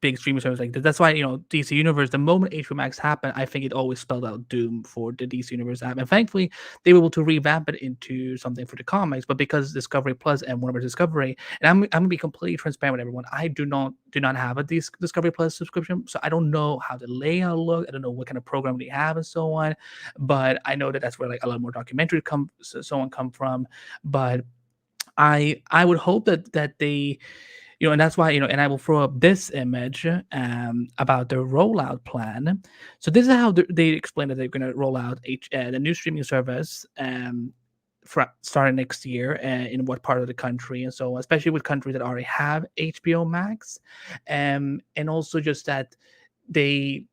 big streaming services like that. That's why DC Universe. The moment HBO Max happened, I think it always spelled out doom for the DC Universe app, and thankfully they were able to revamp it into something for the comics. But because Discovery Plus and Warner Bros. Discovery, and I'm gonna be completely transparent with everyone. I do not have a Discovery Plus subscription, so I don't know how the layout look. I don't know what kind of program they have and so on. But I know that that's where like a lot more documentaries come from. But I would hope that they, and that's why, and I will throw up this image about the rollout plan. So this is how they explain that they're going to roll out the new streaming service starting next year, in what part of the country and so on, especially with countries that already have HBO Max, and also just that they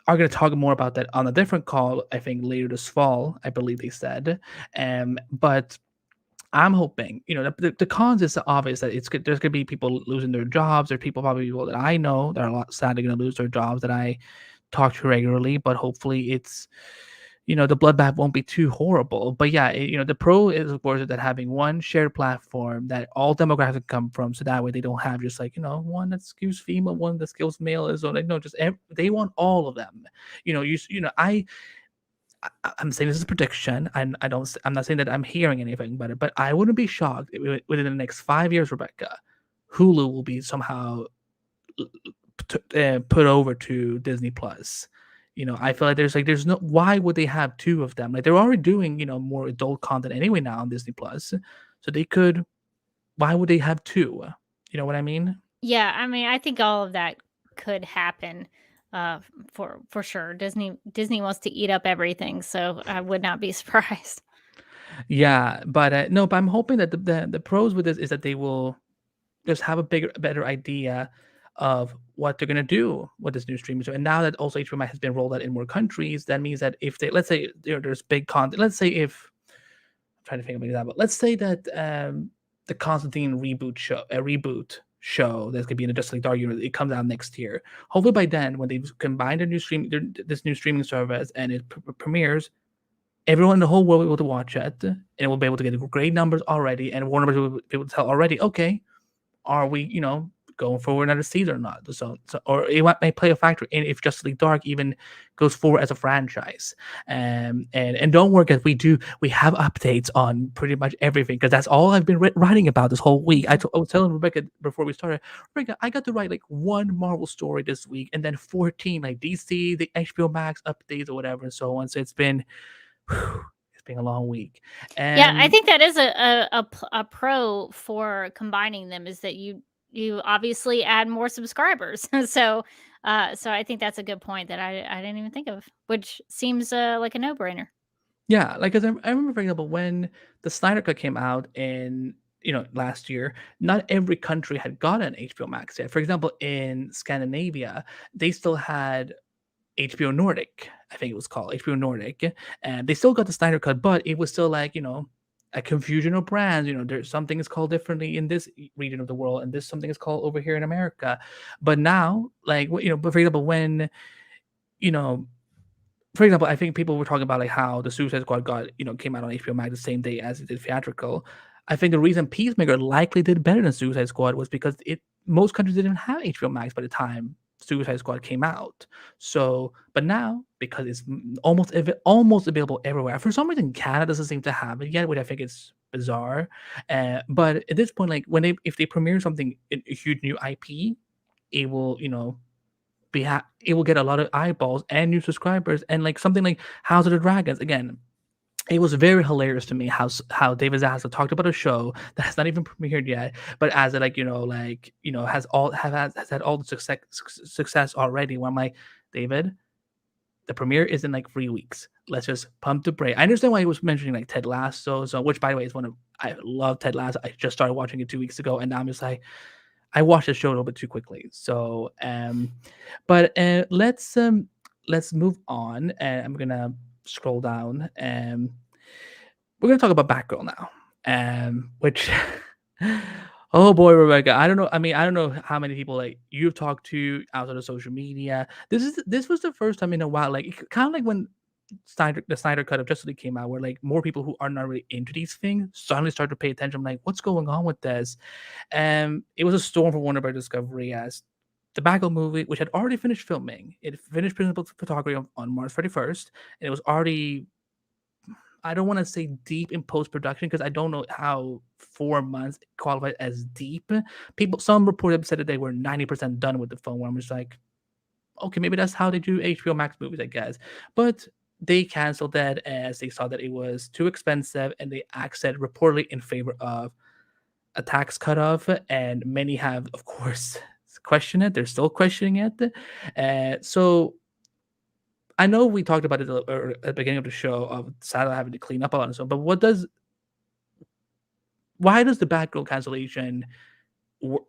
are going to talk more about that on a different call, I think later this fall, I believe they said. But I'm hoping, the cons is obvious that there's gonna be people losing their jobs. There's people that I know that are a lot sadly gonna lose their jobs that I talk to regularly. But hopefully, it's the bloodbath won't be too horrible. But yeah, the pro is of course that having one shared platform that all demographics come from, so that way they don't have just like one that skews female, one that skews male, is like no, just they want all of them. I'm saying this is a prediction. I don't. I'm not saying that I'm hearing anything about it, but I wouldn't be shocked if within the next 5 years, Rebecca, Hulu will be somehow put over to Disney Plus. I feel like there's no, why would they have two of them? Like they're already doing more adult content anyway now on Disney Plus, so they could. Why would they have two? You know what I mean? Yeah, I mean, I think all of that could happen, for sure. Disney wants to eat up everything, so I would not be surprised. Yeah, but no, but I'm hoping that the pros with this is that they will just have a better idea of what they're gonna do with this new streaming. So, and now that also HBO Max has been rolled out in more countries, that means that if they, let's say there's big content, let's say if I'm trying to think of an example, let's say that the Constantine reboot show that's gonna be in the Justice League Dark Universe, it comes out next year. Hopefully by then, when they've combined this new streaming service and it premieres, everyone in the whole world will be able to watch it, and it will be able to get great numbers already, and Warner Bros. Will be able to tell already, okay, are we, going forward another season or not? So or it may play a factor in if Justice League Dark even goes forward as a franchise. And don't worry, guys, we have updates on pretty much everything because that's all I've been writing about this whole week. I was telling Rebecca before we started, Rebecca, I got to write like one Marvel story this week and then 14 like DC, the HBO Max updates or whatever and so on. So it's been a long week. Yeah, I And think that is a pro for combining them, is that you obviously add more subscribers. So I think that's a good point that I didn't even think of, which seems like a no-brainer. yeah, like, 'cause I remember, for example, when the Snyder Cut came out in, last year, not every country had gotten HBO Max yet. For example, in Scandinavia, they still had HBO Nordic, I think it was called HBO Nordic, and they still got the Snyder Cut, but it was still like, a confusion of brands. There's something is called differently in this region of the world, and this something is called over here in America. But now, like, but for example, when you know for example, I think people were talking about like how the Suicide Squad came out on HBO Max the same day as it did theatrical. I think the reason Peacemaker likely did better than Suicide Squad was because most countries didn't have HBO Max by the time Suicide Squad came out. So, but now because it's almost available everywhere. For some reason, Canada doesn't seem to have it yet, which I think is bizarre. But at this point, like if they premiere something a huge new IP, it will it will get a lot of eyeballs and new subscribers, and like something like House of the Dragons again. It was very hilarious to me how David Zaslav talked about a show that has not even premiered yet, but as it has had all the success already. Where I'm like, David, the premiere is in like 3 weeks. Let's just pump the brake. I understand why he was mentioning like Ted Lasso, which by the way is I love Ted Lasso. I just started watching it 2 weeks ago, and now I'm just like, I watched the show a little bit too quickly. So, but let's move on. And I'm gonna scroll down. We're gonna talk about Batgirl now. Which, oh boy, Rebecca, I don't know. I mean, I don't know how many people like you've talked to outside of social media. This was the first time in a while, like kind of like when the Snyder Cut of Justice League came out, where like more people who are not really into these things suddenly start to pay attention. I'm like, what's going on with this? It was a storm for Warner Bros. Discovery as the Batgirl movie, which had already finished filming, it finished principal photography on March 31st, and it was already, I don't want to say deep in post production because I don't know how 4 months qualified as deep. Some reports have said that they were 90% done with the film. Where I'm just like, okay, maybe that's how they do HBO Max movies, I guess. But they canceled that as they saw that it was too expensive, and they acted reportedly in favor of a tax cutoff. And many have, of course, questioned it. They're still questioning it. So I know we talked about it at the beginning of the show of Saturday having to clean up a lot and so, but why does the Batgirl cancellation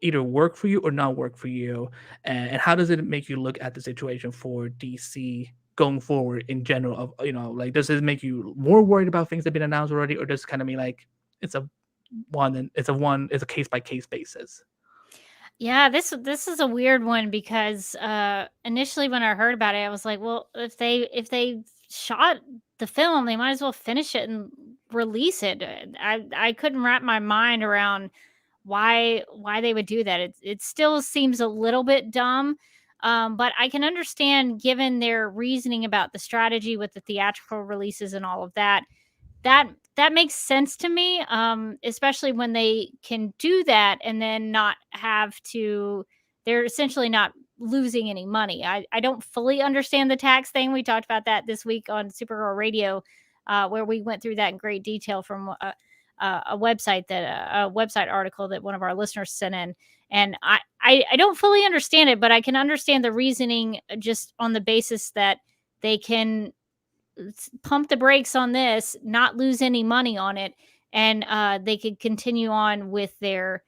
either work for you or not work for you, and how does it make you look at the situation for DC going forward in general? Of like, does it make you more worried about things that have been announced already, or does it kind of mean like it's a case by case basis? Yeah, this is a weird one because initially when I heard about it, I was like, well, if they shot the film, they might as well finish it and release it. I couldn't wrap my mind around why they would do that. It still seems a little bit dumb, but I can understand given their reasoning about the strategy with the theatrical releases and all of that. That that makes sense to me, especially when they can do that and then not have to. They're essentially not losing any money. I don't fully understand the tax thing. We talked about that this week on Supergirl Radio, where we went through that in great detail from a website article that one of our listeners sent in. And I don't fully understand it, but I can understand the reasoning just on the basis that they can pump the brakes on this, not lose any money on it, and they could continue on with their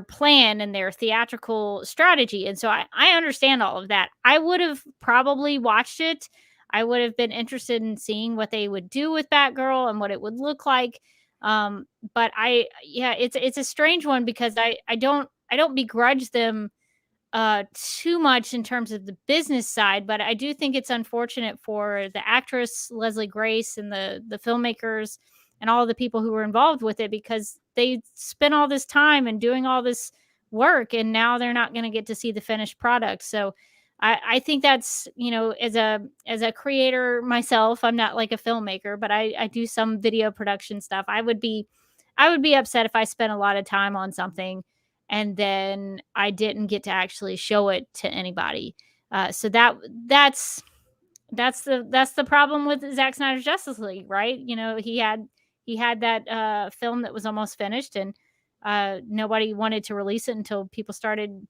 plan and their theatrical strategy. And so I understand all of that. I would have probably watched it. I would have been interested in seeing what they would do with Batgirl and what it would look like. But yeah, it's a strange one because I don't begrudge them too much in terms of the business side, but I do think it's unfortunate for the actress Leslie Grace and the filmmakers and all the people who were involved with it because they spent all this time and doing all this work and now they're not going to get to see the finished product. So I think that's, as a creator myself, I'm not like a filmmaker, but I do some video production stuff. I would be upset if I spent a lot of time on something and then I didn't get to actually show it to anybody. So that's the problem with Zack Snyder's Justice League, right? He had that film that was almost finished, and nobody wanted to release it until people started,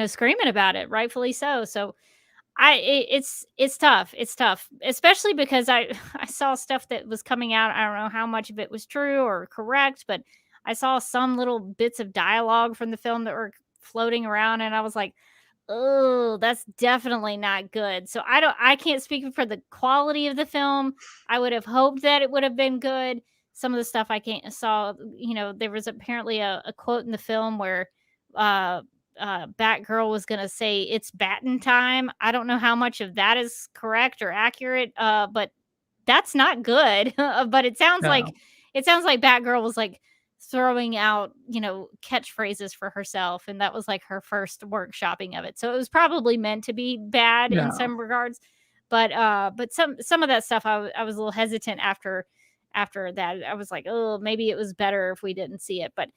screaming about it, rightfully so. So it's tough. It's tough, especially because I saw stuff that was coming out. I don't know how much of it was true or correct, but I saw some little bits of dialogue from the film that were floating around, and I was like, "Oh, that's definitely not good." So I can't speak for the quality of the film. I would have hoped that it would have been good. Some of the stuff I can't saw, there was apparently a quote in the film where uh Batgirl was gonna say it's batting time. I don't know how much of that is correct or accurate, but that's not good. But No. it sounds like Batgirl was like throwing out, catchphrases for herself, and that was like her first workshopping of it. So it was probably meant to be bad in No. some regards, but some of that stuff I was a little hesitant after that. I was like, oh, maybe it was better if we didn't see it, but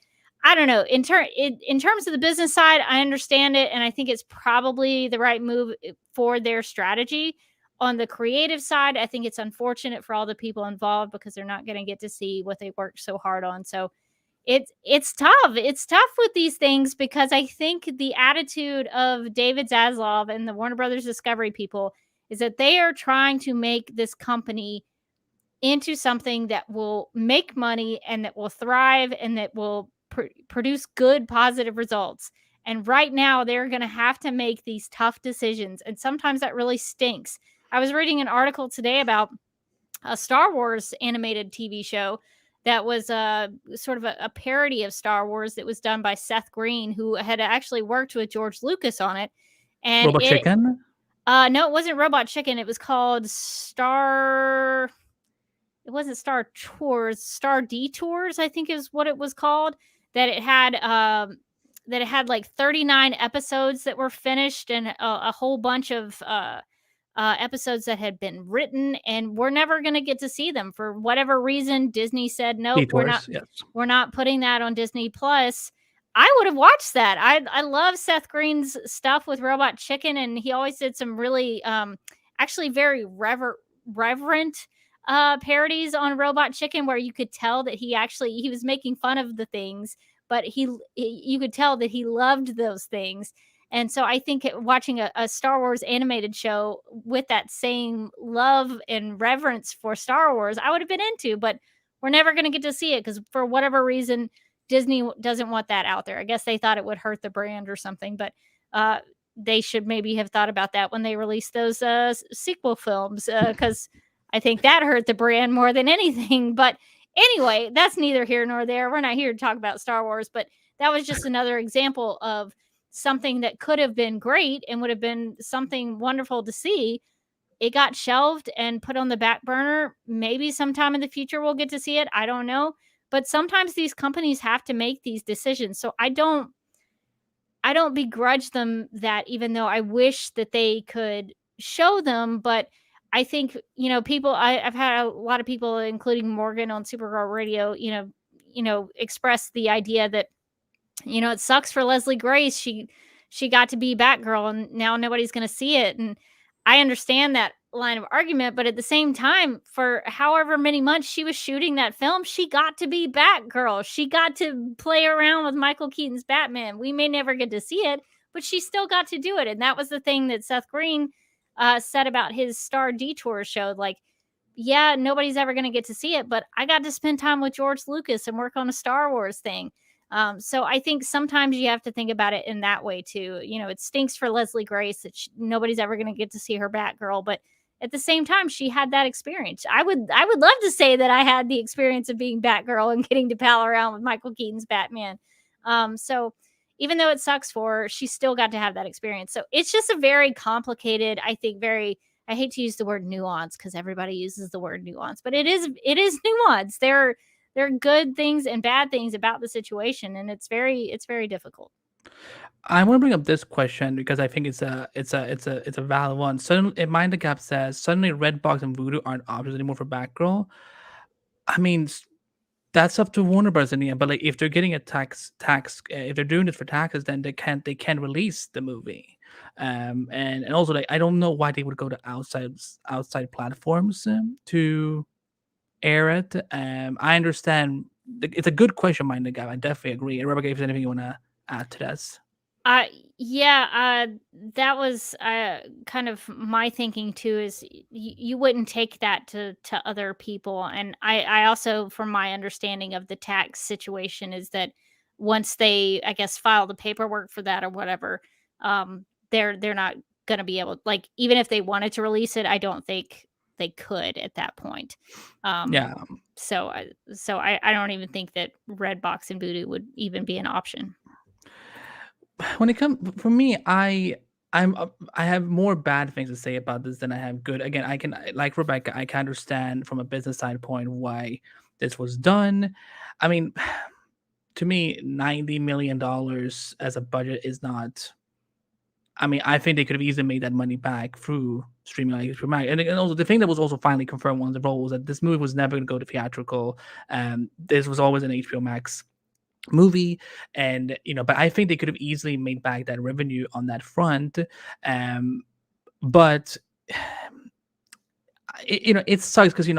I don't know. In terms of the business side, I understand it, and I think it's probably the right move for their strategy. On the creative side, I think it's unfortunate for all the people involved because they're not going to get to see what they worked so hard on. So it's tough. It's tough with these things because I think the attitude of David Zaslav and the Warner Brothers Discovery people is that they are trying to make this company into something that will make money and that will thrive and that will produce good positive results. And right now they're going to have to make these tough decisions, and sometimes that really stinks. I was reading an article today about a Star Wars animated TV show that was sort of a parody of Star Wars that was done by Seth Green, who had actually worked with George Lucas on it. And Robot Chicken? no, it wasn't Robot Chicken. It was called Star. It wasn't Star Tours, Star Detours, I think is what it was called. That it had like 39 episodes that were finished and a whole bunch of episodes that had been written, and we're never going to get to see them for whatever reason. Disney said nope, Detours, yes. we're not putting that on Disney Plus. I would have watched that. I love Seth Green's stuff with Robot Chicken, and he always did some really actually very reverent parodies on Robot Chicken where you could tell that he was making fun of the things, but you could tell that he loved those things. And so I think watching a Star Wars animated show with that same love and reverence for Star Wars, I would have been into, but we're never going to get to see it because for whatever reason, Disney doesn't want that out there. I guess they thought it would hurt the brand or something, but they should maybe have thought about that when they released those sequel films because I think that hurt the brand more than anything. But anyway, that's neither here nor there. We're not here to talk about Star Wars, but that was just another example of something that could have been great and would have been something wonderful to see it got shelved and put on the back burner. Maybe sometime in the future we'll get to see it. I don't know. But sometimes these companies have to make these decisions. So I don't begrudge them that, even though I wish that they could show them. But I think, people, I've had a lot of people, including Morgan on Supergirl Radio, express the idea that, it sucks for Leslie Grace. She got to be Batgirl and now nobody's going to see it. And I understand that line of argument, but at the same time, for however many months she was shooting that film, she got to be Batgirl. She got to play around with Michael Keaton's Batman. We may never get to see it, but she still got to do it. And that was the thing that Seth Green said about his Star Detour show. Like, yeah, nobody's ever going to get to see it, but I got to spend time with George Lucas and work on a Star Wars thing. So I think sometimes you have to think about it in that way too. It stinks for Leslie Grace that nobody's ever going to get to see her Batgirl, but at the same time, she had that experience. I would love to say that I had the experience of being Batgirl and getting to pal around with Michael Keaton's Batman. So even though it sucks for her, she still got to have that experience. So it's just a very complicated, I think, I hate to use the word nuance because everybody uses the word nuance, but it is nuance. There are good things and bad things about the situation, and it's very difficult. I want to bring up this question because I think it's a valid one. Suddenly, Mind the Gap says suddenly Redbox and Voodoo aren't options anymore for Batgirl. I mean, that's up to Warner Bros. In the end. But like, if they're getting a if they're doing it for taxes, then they can't release the movie. And also like I don't know why they would go to outside platforms to air it. I understand. It's a good question, Mind the Gap. I definitely agree. And Rebecca, if there's anything you want to add to this. Yeah, that was kind of my thinking too. Is you wouldn't take that to other people, and I also, from my understanding of the tax situation, is that once they, I guess, file the paperwork for that or whatever, they're not gonna be able, like, even if they wanted to release it, I don't think they could at that point. Um, Yeah. so I don't even think that Redbox and Voodoo would even be an option. When it comes for me, I have more bad things to say about this than I have good. Again, like Rebecca, I can understand from a business side point why this was done. I mean, to me, $90 million as a budget is not. I mean, I think they could have easily made that money back through streaming like HBO Max. And also the thing that was also finally confirmed once the role was that this movie was never going to go to theatrical. This was always an HBO Max movie, and but I think they could have easily made back that revenue on that front. But it sucks because I'm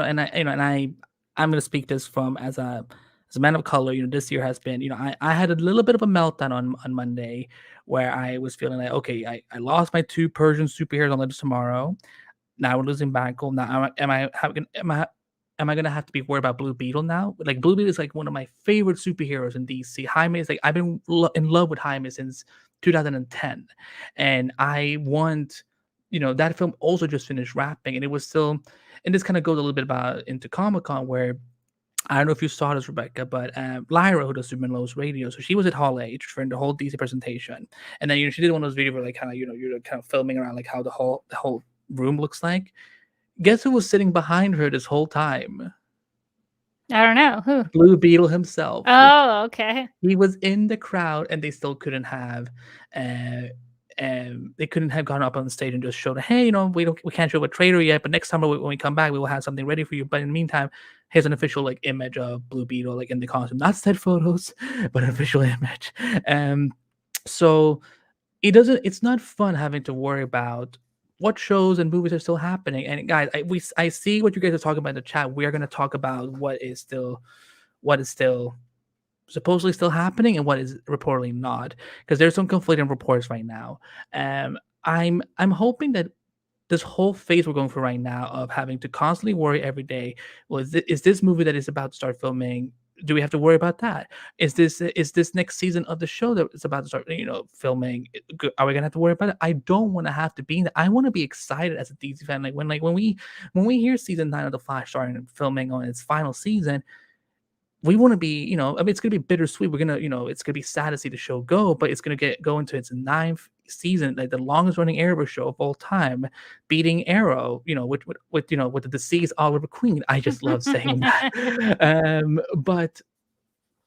going to speak this from as a man of color. This year has been, I had a little bit of a meltdown on Monday where I was feeling like, okay, I lost my two Persian superheroes on Legends tomorrow. Now we're losing Batgirl. Now am I gonna have to be worried about Blue Beetle now? Like Blue Beetle is like one of my favorite superheroes in DC. Jaime is like I've been in love with Jaime since 2010, and I want that film also just finished wrapping, and it was still. And this kind of goes a little bit about into Comic Con where I don't know if you saw this, Rebecca, but Lyra, who does Superman Lowe's Radio, so she was at Hall H for the whole DC presentation, and then she did one of those videos where like kind of you're kind of filming around like how the whole room looks like. Guess who was sitting behind her this whole time? I don't know who. Blue Beetle himself. Oh, okay. He was in the crowd, and they still couldn't have. They couldn't have gone up on the stage and just showed, hey, we can't show a trailer yet, but next summer when we come back, we will have something ready for you. But in the meantime, here's an official like image of Blue Beetle like in the costume, not set photos, but an official image. So it's not fun having to worry about what shows and movies are still happening. And guys, I see what you guys are talking about in the chat. We are going to talk about what is still supposedly still happening and what is reportedly not, because there's some conflicting reports right now. I'm hoping that this whole phase we're going through right now of having to constantly worry every day, well, is this movie that is about to start filming, do we have to worry about that? Is this next season of the show that is about to start filming, are we gonna have to worry about it? I don't want to have to be in that. I want to be excited as a DC fan, when we hear season 9 of The Flash starting and filming on its final season. we want to be, I mean, it's gonna be bittersweet. We're gonna, it's gonna be sad to see the show go, but it's gonna go into its ninth season, like the longest running Arrow show of all time, beating Arrow, with the deceased Oliver Queen. I just love saying that. But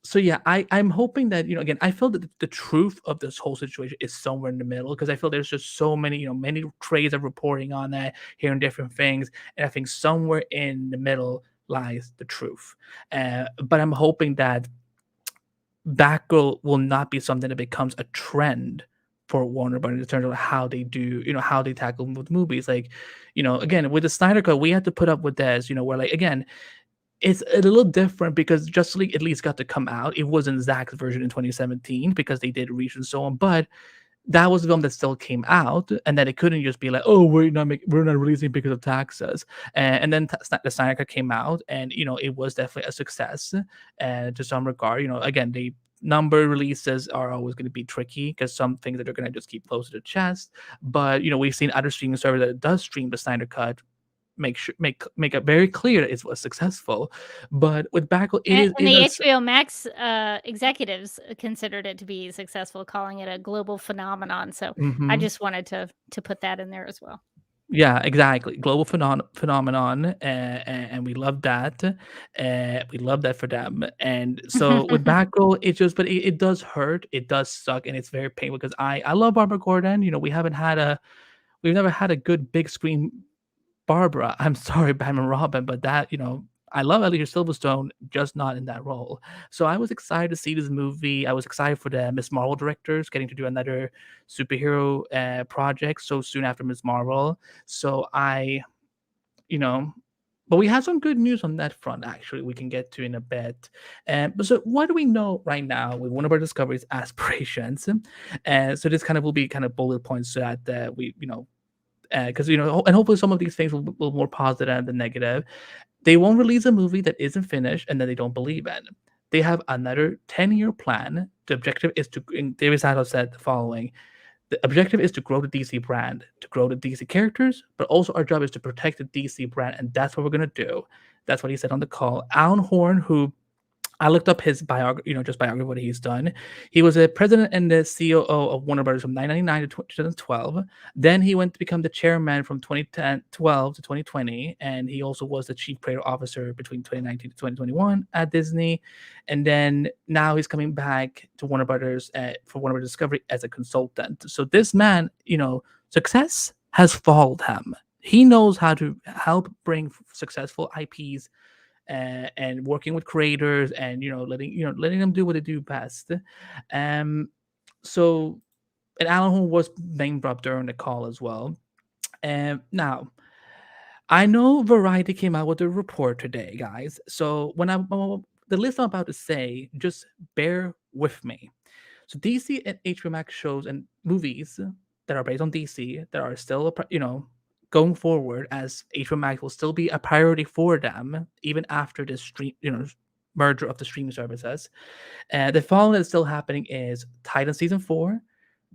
so yeah, I'm hoping that, again, I feel that the truth of this whole situation is somewhere in the middle, because I feel there's just so many, many trades are reporting on that, hearing different things, and I think somewhere in the middle lies the truth. But I'm hoping that Batgirl will not be something that becomes a trend for Warner Brothers in terms of how they do, how they tackle with movies. Like, again, with the Snyder Cut, we had to put up with this, where, like, again, it's a little different because Justice League at least got to come out. It wasn't Zack's version in 2017 because they did reach and so on, but that was the film that still came out, and that it couldn't just be like, oh, we're not releasing because of taxes. And then the Snyder Cut came out, and it was definitely a success, to some regard. Again, the number releases are always going to be tricky because some things that are going to just keep close to the chest. But we've seen other streaming service that does stream the Snyder Cut make it very clear that it was successful. But with Batgirl, And the HBO Max executives considered it to be successful, calling it a global phenomenon. So I just wanted to put that in there as well. Yeah, exactly. Global phenomenon, and we love that. We love that for them. And so with Batgirl, it does hurt. It does suck, and it's very painful because I love Barbara Gordon. We've never had a good big screen Barbara. I'm sorry, Batman Robin, but that, I love Alicia Silverstone, just not in that role. So I was excited to see this movie. I was excited for the Miss Marvel directors getting to do another superhero project so soon after Miss Marvel. So but we have some good news on that front, actually, we can get to in a bit. But so what do we know right now with one of our Discovery's aspirations? So this kind of will be kind of bullet points so that we, because and hopefully some of these things will be more positive than negative. They won't release a movie that isn't finished and that they don't believe in. They have another 10-year plan. The objective is to, and David Sattler said the following: the objective is to grow the DC brand, to grow the DC characters, but also our job is to protect the DC brand, and that's what we're gonna do. That's what he said on the call. Alan Horn, who I looked up his biography, just biography, what he's done. He was a president and the COO of Warner Brothers from 1999 to 2012. Then he went to become the chairman from 2012 to 2020. And he also was the chief creative officer between 2019 to 2021 at Disney. And then now he's coming back to Warner Brothers for Warner Brothers Discovery as a consultant. So this man, success has followed him. He knows how to help bring successful IPs and working with creators and letting them do what they do best. So, and Alan Horn was name dropped during the call as well. Now, I know Variety came out with a report today, guys. So the list I'm about to say, just bear with me. So DC and HBO Max shows and movies that are based on DC that are still going forward, as HBO Max will still be a priority for them even after this merger of the streaming services. The following that's still happening is Titan season 4,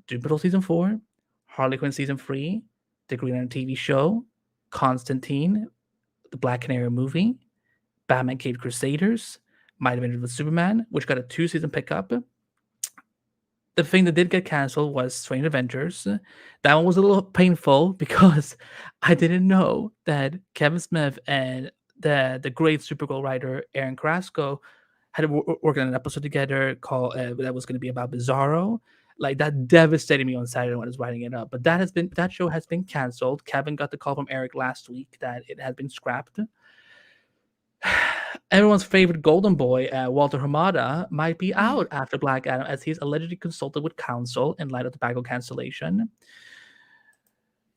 Doom Patrol season 4, Harley Quinn season 3, the Green Lantern TV show, Constantine, the Black Canary movie, Batman Cave Crusaders, Might Have Been with Superman, which got a 2-season pickup. The thing that did get canceled was Strange Adventures. That one was a little painful because I didn't know that Kevin Smith and the great Supergirl writer Aaron Carrasco had worked on an episode together called that was going to be about Bizarro. Like, that devastated me on Saturday when I was writing it up. But that show has been canceled. Kevin got the call from Eric last week that it had been scrapped. Everyone's favorite golden boy, Walter Hamada, might be out after Black Adam, as he's allegedly consulted with counsel in light of the Batgirl cancellation.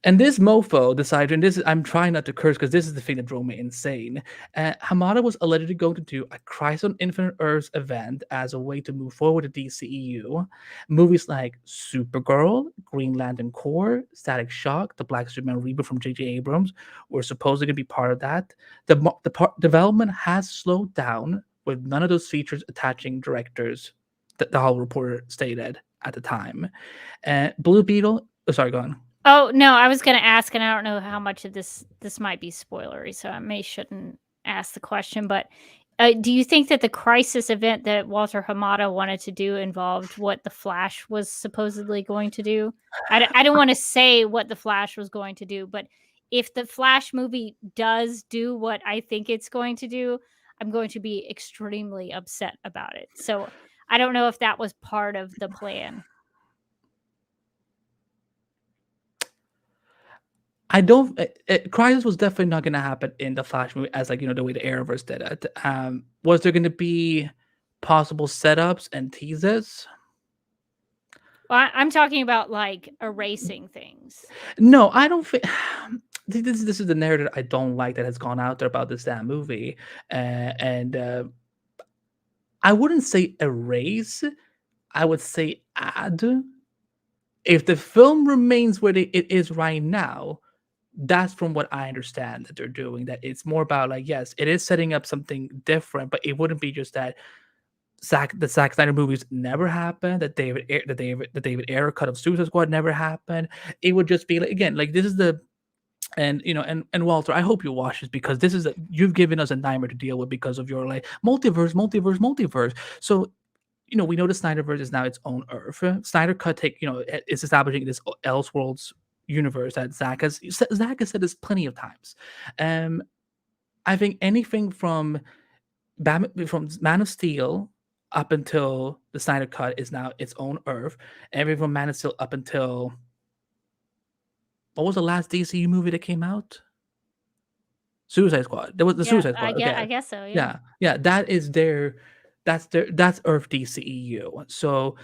And this mofo decided, and I'm trying not to curse because this is the thing that drove me insane. Hamada was allegedly going to do a Crisis on Infinite Earths event as a way to move forward the DCEU. Movies like Supergirl, Green Lantern Corps, Static Shock, the Black Superman reboot from J.J. Abrams were supposedly going to be part of that. The development has slowed down, with none of those features attaching directors, the Hall reporter stated at the time. Blue Beetle, sorry, go on. Oh, no, I was going to ask, and I don't know how much of this might be spoilery, so I shouldn't ask the question, but Do you think that the crisis event that Walter Hamada wanted to do involved what the Flash was supposedly going to do? I don't want to say what the Flash was going to do, but if the Flash movie does do what I think it's going to do, I'm going to be extremely upset about it. So I don't know if that was part of the plan. I don't. Crisis was definitely not going to happen in the Flash movie, as like the way the Arrowverse did it. Was there going to be possible setups and teases? Well, I'm talking about like erasing things. No, I don't think. This is the narrative I don't like that has gone out there about this damn movie, and I wouldn't say erase. I would say add. If the film remains where it is right now, that's from what I understand that they're doing. That it's more about like, yes, it is setting up something different, but it wouldn't be just that the Zack Snyder movies never happened. That David Ayer cut of Suicide Squad never happened. It would just be like, again, like this is the and and Walter, I hope you watch this because this is you've given us a nightmare to deal with because of your like multiverse. So we know the Snyderverse is now its own Earth. Snyder Cut is establishing this Elseworlds universe that Zach has said this plenty of times. Um, I think anything from from Man of Steel up until the Snyder Cut is now its own Earth. Everything from Man of Steel up until what was the last DCU movie that came out? Suicide Squad. There was the Yeah, Suicide Squad. I Okay, guess so. Yeah. yeah. That is that's Earth DCEU. So,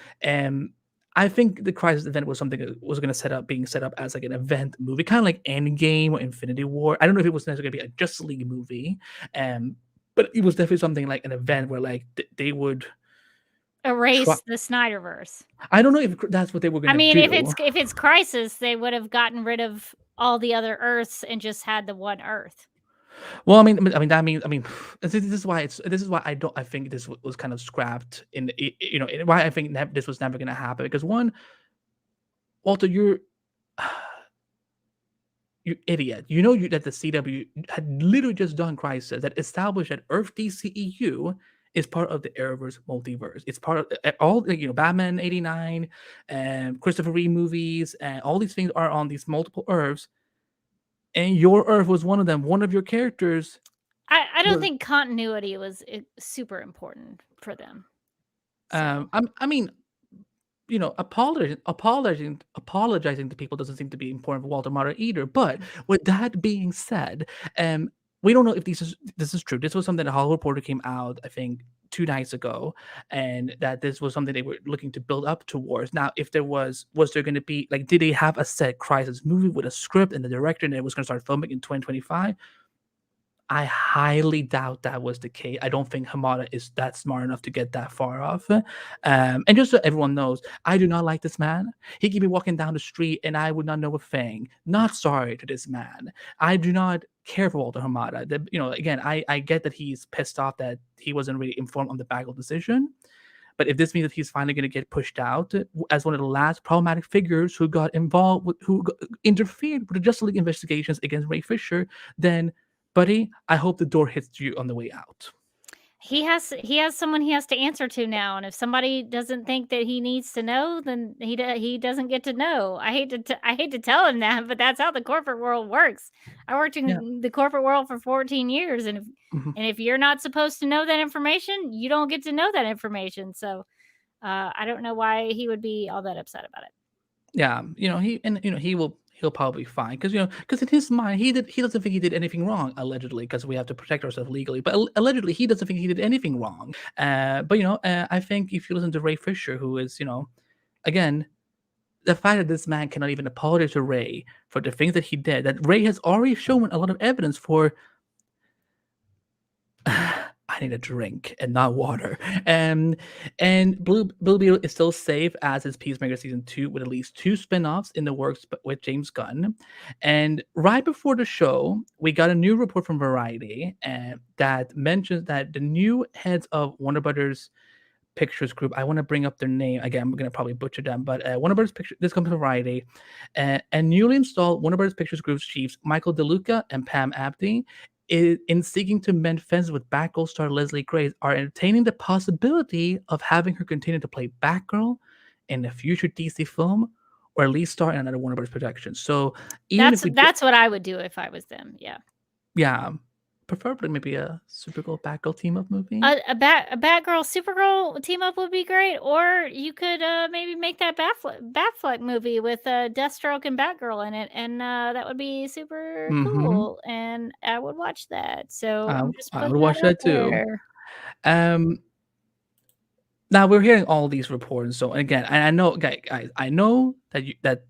I think the Crisis event was something that was going to being set up as like an event movie, kind of like Endgame or Infinity War. I don't know if it was necessarily going to be a Justice League movie, but it was definitely something like an event where like they would try. Erase the Snyderverse. I don't know if that's what they were I going to mean, do. if it's Crisis, they would have gotten rid of all the other Earths and just had the one Earth. Well, that means, this is why I think this was kind of scrapped why I think this was never going to happen because one, Walter, you idiot. That the CW had literally just done Crisis that established that Earth DCEU is part of the Arrowverse multiverse. It's part of all Batman 89 and Christopher Reeve movies and all these things are on these multiple Earths. And your Earth was one of them. One of your characters. I don't think continuity was super important for them. So. I mean, apologizing to people doesn't seem to be important for Walter Mata either. But with that being said, we don't know if this is true. This was something that Hollywood Reporter came out, I think, 2 nights ago, and that this was something they were looking to build up towards. Now, if there was there going to be like, did they have a set Crisis movie with a script and the director, and it was going to start filming in 2025? I highly doubt that was the case. I don't think Hamada is that smart enough to get that far off. And just so everyone knows, I do not like this man. He could be walking down the street and I would not know a thing. Not sorry to this man. I do not care for Walter Hamada. Again, I get that he's pissed off that he wasn't really informed on the Bagel decision. But if this means that he's finally going to get pushed out as one of the last problematic figures who got involved who interfered with the Justice League investigations against Ray Fisher, then buddy, I hope the door hits you on the way out. He has someone he has to answer to now, and if somebody doesn't think that he needs to know, then he doesn't get to know. I hate to tell him that, but that's how the corporate world works. I worked in the corporate world for 14 years, and if you're not supposed to know that information, you don't get to know that information. So I don't know why he would be all that upset about it. Yeah, he'll probably be fine because in his mind he doesn't think he did anything wrong, allegedly, because we have to protect ourselves legally, but allegedly he doesn't think he did anything wrong. But I think if you listen to Ray Fisher, who is again, the fact that this man cannot even apologize to Ray for the things that he did, that Ray has already shown a lot of evidence for. I need a drink and not water. And Blue Beetle is still safe as is Peacemaker season 2 with at least 2 spin-offs in the works with James Gunn. And right before the show, we got a new report from Variety that mentions that the new heads of Warner Brothers Pictures Group, I want to bring up their name again. I'm going to probably butcher them, but Warner Brothers Pictures. This comes from Variety, and newly installed Warner Brothers Pictures Group's chiefs Michael DeLuca and Pam Abdi in seeking to mend fences with Batgirl star Leslie Grace, are entertaining the possibility of having her continue to play Batgirl in a future DC film, or at least star in another Warner Bros. Production. So even if we That's what I would do if I was them. Yeah. yeah, preferably maybe a Supergirl Batgirl team up movie. A Batgirl Supergirl team up would be great, or you could maybe make that Batfleck movie with Deathstroke and Batgirl in it, and that would be super Mm-hmm. cool, and I would watch that. So I'm just I putting would watch that out that too. there. Um, Now we're hearing all these reports. So again, and I know, guys, I know that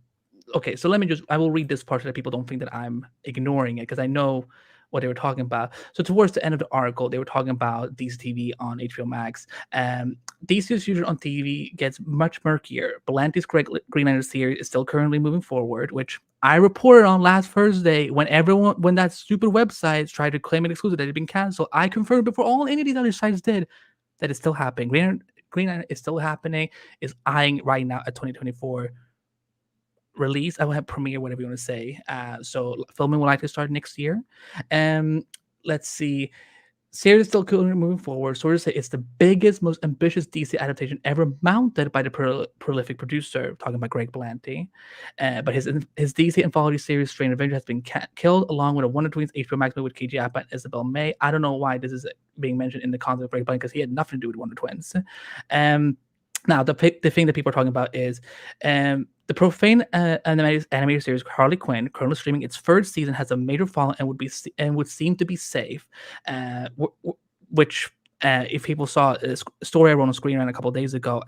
okay, so let me just, I will read this part so that people don't think that I'm ignoring it, because I know what they were talking about. So towards the end of the article, they were talking about DC TV on HBO Max. DC's future on TV gets much murkier. Belanti's Green Lantern series is still currently moving forward, which I reported on last Thursday when that stupid website tried to claim an exclusive that had been canceled. I confirmed before all any of these other sites did that it's still happening. Green Lantern is still happening, is eyeing right now a 2024 release. I will have premiere, whatever you want to say. So filming will likely start next year. Let's see. Series is still moving forward. Sources say it's the biggest, most ambitious DC adaptation ever mounted by the prolific producer, talking about Greg Berlanti. But his DC anthology series, Strange Adventure, has been killed, along with a Wonder Twins HBO Max movie with KG Apa and Isabel May. I don't know why this is being mentioned in the content of Greg Berlanti, because he had nothing to do with Wonder Twins. Now, the thing that people are talking about is the profane animated series Harley Quinn, currently streaming its third season, has a major following and would seem to be safe, which if people saw a story I wrote on screen a couple of days ago,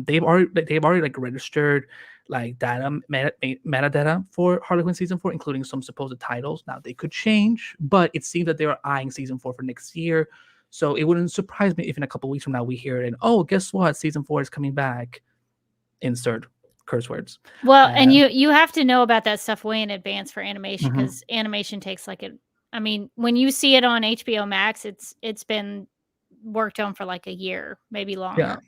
they've already like registered like metadata for Harley Quinn season 4, including some supposed titles. Now they could change, but it seems that they are eyeing season 4 for next year. So it wouldn't surprise me if in a couple of weeks from now we hear it and, oh, guess what? Season 4 is coming back. Insert curse words. Well, and you have to know about that stuff way in advance for animation, Mhm. because animation takes like I mean, when you see it on HBO Max, it's been worked on for like a year, maybe longer,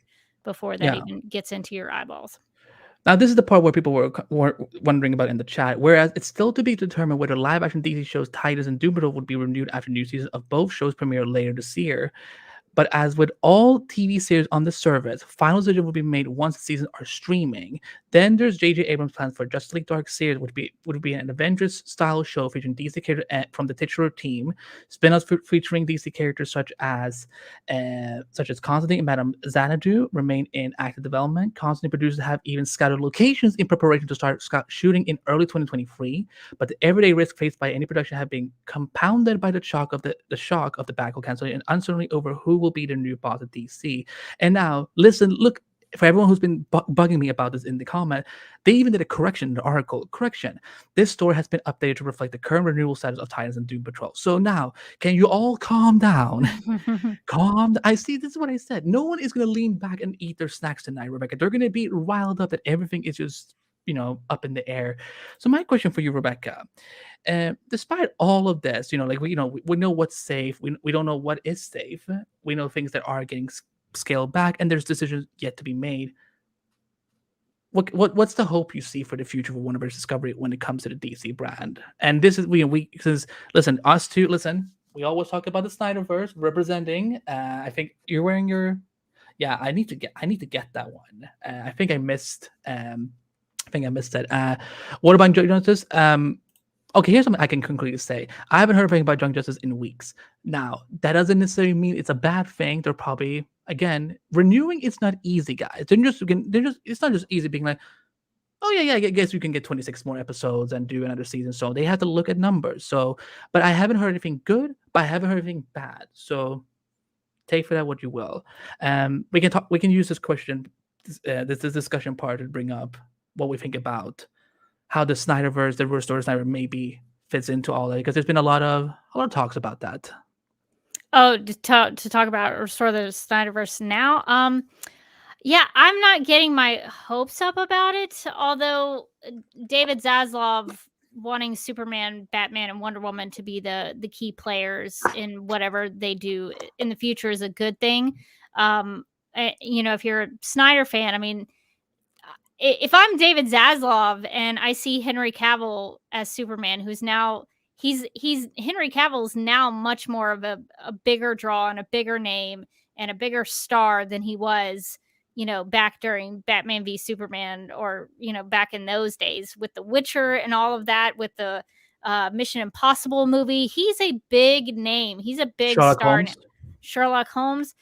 before that Yeah. even gets into your eyeballs. Now, this is the part where people were wondering about in the chat. Whereas it's still to be determined whether live-action DC shows Titus and Doom Patrol would be renewed after new seasons of both shows premiere later this year. But as with all TV series on the service, final decision will be made once the seasons are streaming. Then there's J.J. Abrams' plans for Justice League Dark series, would be an Avengers-style show featuring DC characters from the titular team, spin-offs featuring DC characters such as Constantine and Madame Xanadu remain in active development. Constantine producers have even scouted locations in preparation to start shooting in early 2023. But the everyday risk faced by any production have been compounded by the shock of the Batgirl cancellation and uncertainty over who will be the new boss at DC. And now, look, for everyone who's been bugging me about this in the comment, they even did a correction in the article. Correction. This story has been updated to reflect the current renewal status of Titans and Doom Patrol. So now, can you all calm down? I see, this is what I said. No one is going to lean back and eat their snacks tonight, Rebecca. They're going to be riled up that everything is just, up in the air. So my question for you, Rebecca, despite all of this, we know what's safe. We don't know what is safe. We know things that are getting scaled back, and there's decisions yet to be made. What's the hope you see for the future of Warner Bros. Discovery when it comes to the DC brand? And this is because us two, we always talk about the Snyderverse representing. I think you're wearing your. Yeah, I need to get that one. I think I missed. That. What about Young Justice? Okay, here's something I can concretely say. I haven't heard anything about Young Justice in weeks. Now, that doesn't necessarily mean it's a bad thing. They're probably, again, renewing is not easy, guys. It's not just easy being like, oh yeah, I guess you can get 26 more episodes and do another season. So they have to look at numbers. So, but I haven't heard anything good, but I haven't heard anything bad. So take for that what you will. We can use this question, this discussion part to bring up what we think about how the Snyderverse, the Restore Snyder maybe fits into all that, because there's been a lot of talks about that. Oh, to talk about Restore the Snyderverse now. Yeah, I'm not getting my hopes up about it. Although David Zaslav wanting Superman, Batman, and Wonder Woman to be the key players in whatever they do in the future is a good thing. If you're a Snyder fan, I mean, if I'm David Zaslav and I see Henry Cavill as Superman, who's now he's Henry Cavill's now much more of a bigger draw and a bigger name and a bigger star than he was, back during Batman v Superman, or back in those days with The Witcher and all of that, with the Mission Impossible movie. He's a big name. He's a big Sherlock star now. Holmes. Sherlock Holmes.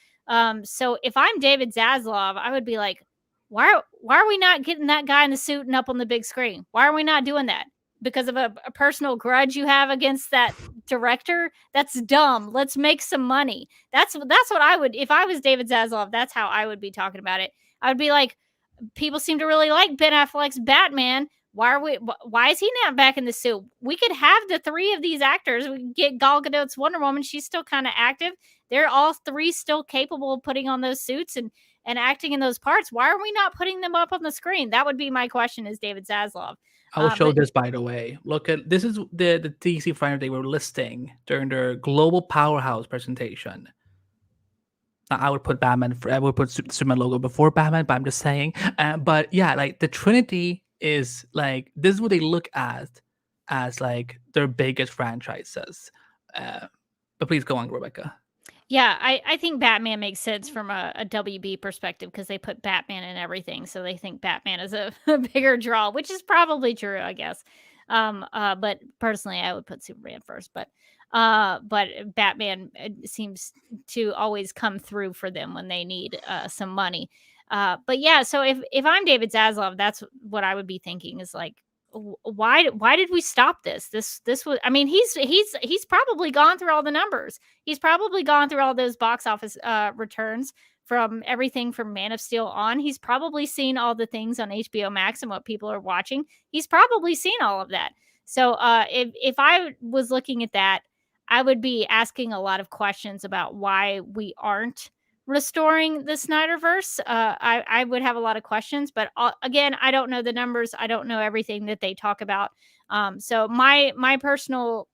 So if I'm David Zaslav, I would be like, why are we not getting that guy in the suit and up on the big screen? Why are we not doing that? Because of a personal grudge you have against that director? That's dumb. Let's make some money. That's what I would, if I was David Zaslav. That's how I would be talking about it. I would be like, people seem to really like Ben Affleck's Batman. Why is he not back in the suit? We could have the three of these actors. We could get Gal Gadot's Wonder Woman. She's still kind of active. They're all three still capable of putting on those suits and acting in those parts. Why are we not putting them up on the screen? That would be my question as David Zaslav. I will show this, by the way. Look at this is the DC finder they were listing during their Global Powerhouse presentation. Now, I would put I would put Superman logo before Batman, but I'm just saying. But yeah, like the Trinity is like, this is what they look at as like their biggest franchises. But please go on, Rebecca. Yeah, I think Batman makes sense from a WB perspective because they put Batman in everything. So they think Batman is a bigger draw, which is probably true, I guess. But personally, I would put Superman first. But Batman seems to always come through for them when they need some money. But yeah, so if I'm David Zaslav, that's what I would be thinking is like, why did we stop this? This was, I mean, he's probably gone through all the numbers. He's probably gone through all those box office returns from everything from Man of Steel on. He's probably seen all the things on HBO Max and what people are watching. He's probably seen all of that. So if I was looking at that, I would be asking a lot of questions about why we aren't restoring the Snyderverse. I would have a lot of questions, but again, I don't know the numbers. I don't know everything that they talk about. So my personal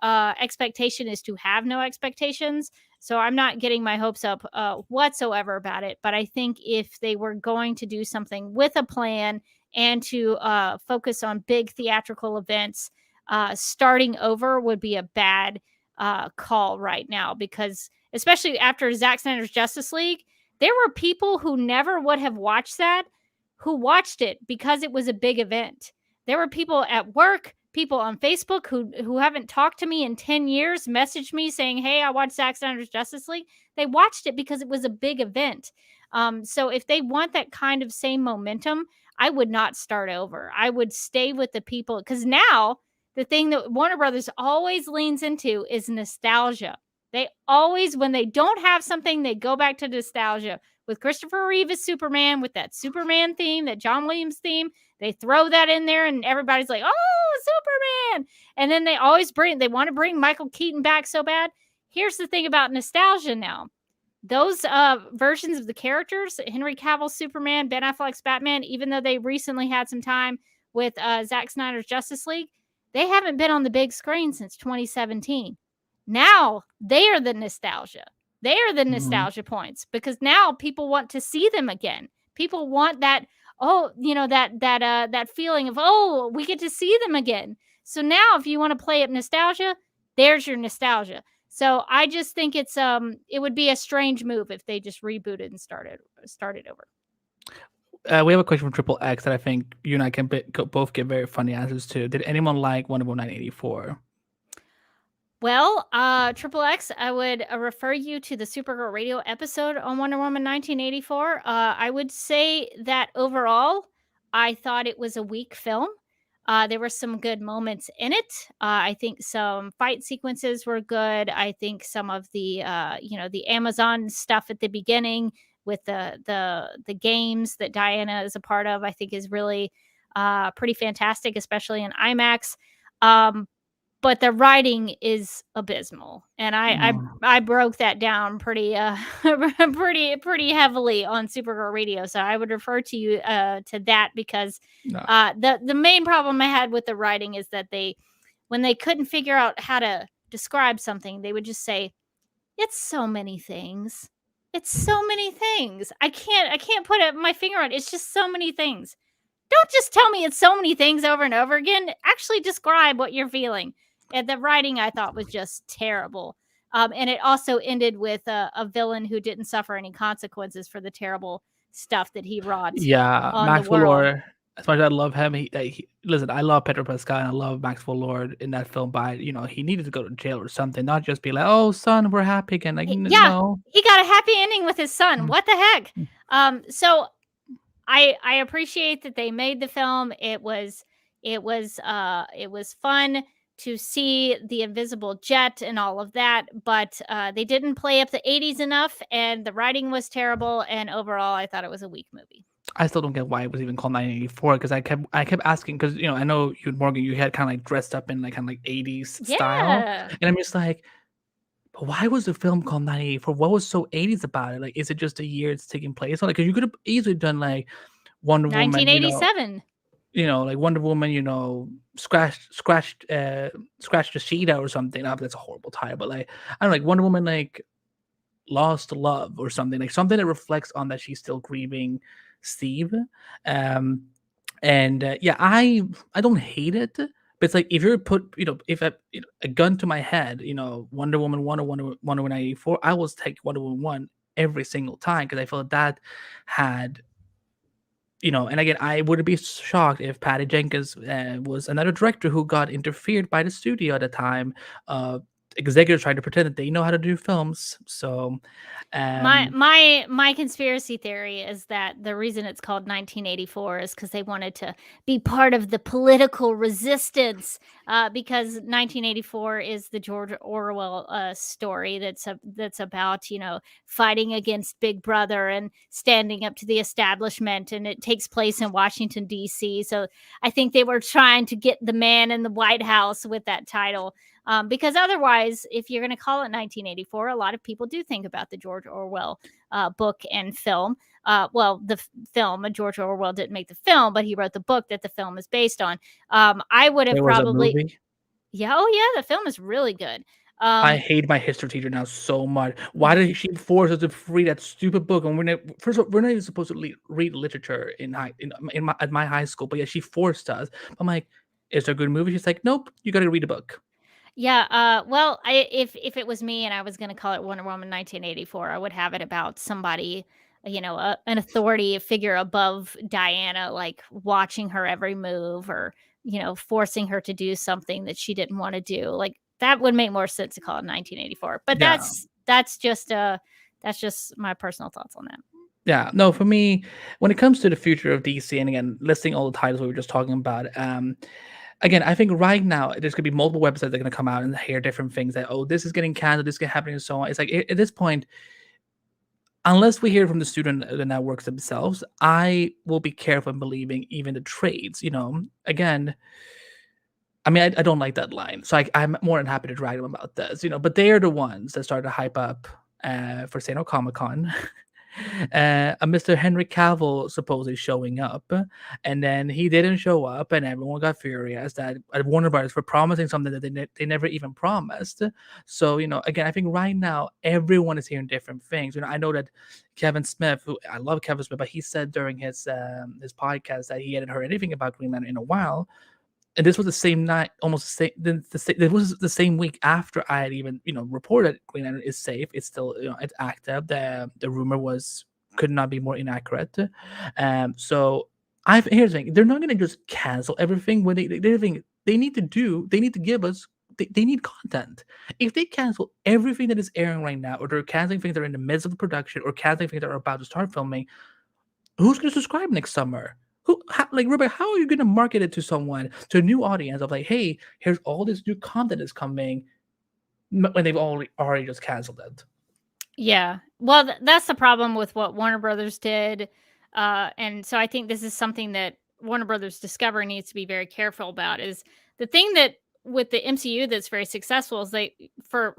expectation is to have no expectations. So I'm not getting my hopes up whatsoever about it. But I think if they were going to do something with a plan and to focus on big theatrical events, starting over would be a bad call right now, because especially after Zack Snyder's Justice League, there were people who never would have watched that who watched it because it was a big event. There were people at work, people on Facebook who haven't talked to me in 10 years, messaged me saying, hey, I watched Zack Snyder's Justice League. They watched it because it was a big event. So if they want that kind of same momentum, I would not start over. I would stay with the people, because now the thing that Warner Brothers always leans into is nostalgia. They always, when they don't have something, they go back to nostalgia. With Christopher Reeve as Superman, with that Superman theme, that John Williams theme, they throw that in there and everybody's like, oh, Superman. And then they want to bring Michael Keaton back so bad. Here's the thing about nostalgia now. Those versions of the characters, Henry Cavill's Superman, Ben Affleck's Batman, even though they recently had some time with Zack Snyder's Justice League, they haven't been on the big screen since 2017. Now they are the nostalgia. They are the nostalgia points, because now people want to see them again. People want that, that feeling of, we get to see them again. So now if you want to play up nostalgia, there's your nostalgia. So I just think it would be a strange move if they just rebooted and started over. We have a question from Triple X that I think you and I can both give very funny answers to. Did anyone like Wonder Woman 1984? Well, Triple X, I would refer you to the Supergirl radio episode on Wonder Woman 1984. I would say that overall, I thought it was a weak film. There were some good moments in it. I think some fight sequences were good. I think some of the the Amazon stuff at the beginning with the games that Diana is a part of, I think is really pretty fantastic, especially in IMAX. But the writing is abysmal, and I broke that down pretty pretty heavily on Supergirl Radio. So I would refer to you to that, because the main problem I had with the writing is that when they couldn't figure out how to describe something, they would just say, "It's so many things. It's so many things. I can't put my finger on it. It's just so many things." Don't just tell me it's so many things over and over again. Actually describe what you're feeling. And the writing I thought was just terrible. And it also ended with a villain who didn't suffer any consequences for the terrible stuff that he wrought Yeah, on the Max world. Lord. As much as I love him, listen. I love Pedro Pascal and I love Max Lord in that film, but he needed to go to jail or something, not just be like, "Oh, son, we're happy again." Like, Yeah, no. he got a happy ending with his son. Mm. What the heck? So I appreciate that they made the film. It was fun to see the invisible jet and all of that, but they didn't play up the 80s enough, and the writing was terrible, and overall I thought it was a weak movie. I still don't get why it was even called 1984 because I kept asking because I know you and Morgan, you had kind of like dressed up in like kind of like 80s style, Yeah. and I'm just like, but why was the film called 1984? What was so 80s about it? Like, is it just the year it's taking place? Or like, because you could have easily done like Wonder Woman, 1987. like Wonder Woman, scratched the sheet out or something. That's a horrible title, but like I don't know, like Wonder Woman, like lost love or something that reflects on that she's still grieving Steve. Um, and yeah, I don't hate it, but it's like if you're put, if a gun to my head, Wonder Woman 1 or Wonder Woman 84, I will take Wonder Woman 1 every single time because I feel that had and again, I wouldn't be shocked if Patty Jenkins was another director who got interfered by the studio at the time. Executives trying to pretend that they know how to do films. So, My um, my my conspiracy theory is that the reason it's called 1984 is because they wanted to be part of the political resistance. Because 1984 is the George Orwell story that's about fighting against Big Brother and standing up to the establishment, and it takes place in Washington D.C. So I think they were trying to get the man in the White House with that title. Because otherwise, if you're going to call it 1984, a lot of people do think about the George Orwell book and film. Well, the film, George Orwell didn't make the film, but he wrote the book that the film is based on. I would have there was a probably, movie. yeah, oh yeah, the film is really good. I Um, hate my history teacher now so much. Why did she force us to read that stupid book? And first of all, we're not even supposed to read literature at my high school, but yeah, she forced us. I'm like, is there a good movie? She's like, nope, you got to read a book. Yeah, well, if it was me and I was gonna call it Wonder Woman 1984, I would have it about somebody, an authority figure above Diana, like watching her every move, or forcing her to do something that she didn't want to do. Like that would make more sense to call it 1984. But Yeah. that's just my personal thoughts on that. Yeah, no, for me, when it comes to the future of DC, and again, listing all the titles we were just talking about, again, I think right now there's gonna be multiple websites that are gonna come out and hear different things that, oh, this is getting canceled, this is happening, and so on. It's like at this point, unless we hear from the networks themselves, I will be careful in believing even the trades. Again, I mean, I don't like that line, so I'm more than happy to drag them about this. But they are the ones that started to hype up for San Diego Comic Con. A Mr. Henry Cavill supposedly showing up, and then he didn't show up, and everyone got furious that at Warner Brothers for promising something that they never even promised. So again, I think right now everyone is hearing different things. I know that Kevin Smith, who I love Kevin Smith, but he said during his podcast that he hadn't heard anything about Green Lantern in a while. And this was the same night, almost the same. It was the same week after I had even reported Green Lantern is safe. It's still it's active. The rumor could not be more inaccurate. So here's the thing: they're not going to just cancel everything when they need to give us. They need content. If they cancel everything that is airing right now, or they're canceling things that are in the midst of the production, or canceling things that are about to start filming, who's going to subscribe next summer? Robert, how are you going to market it to someone, to a new audience of like, hey, here's all this new content is coming when they've already just canceled it? Yeah. Well, that's the problem with what Warner Brothers did. And so I think this is something that Warner Brothers Discovery needs to be very careful about. Is the thing that with the MCU that's very successful is they, for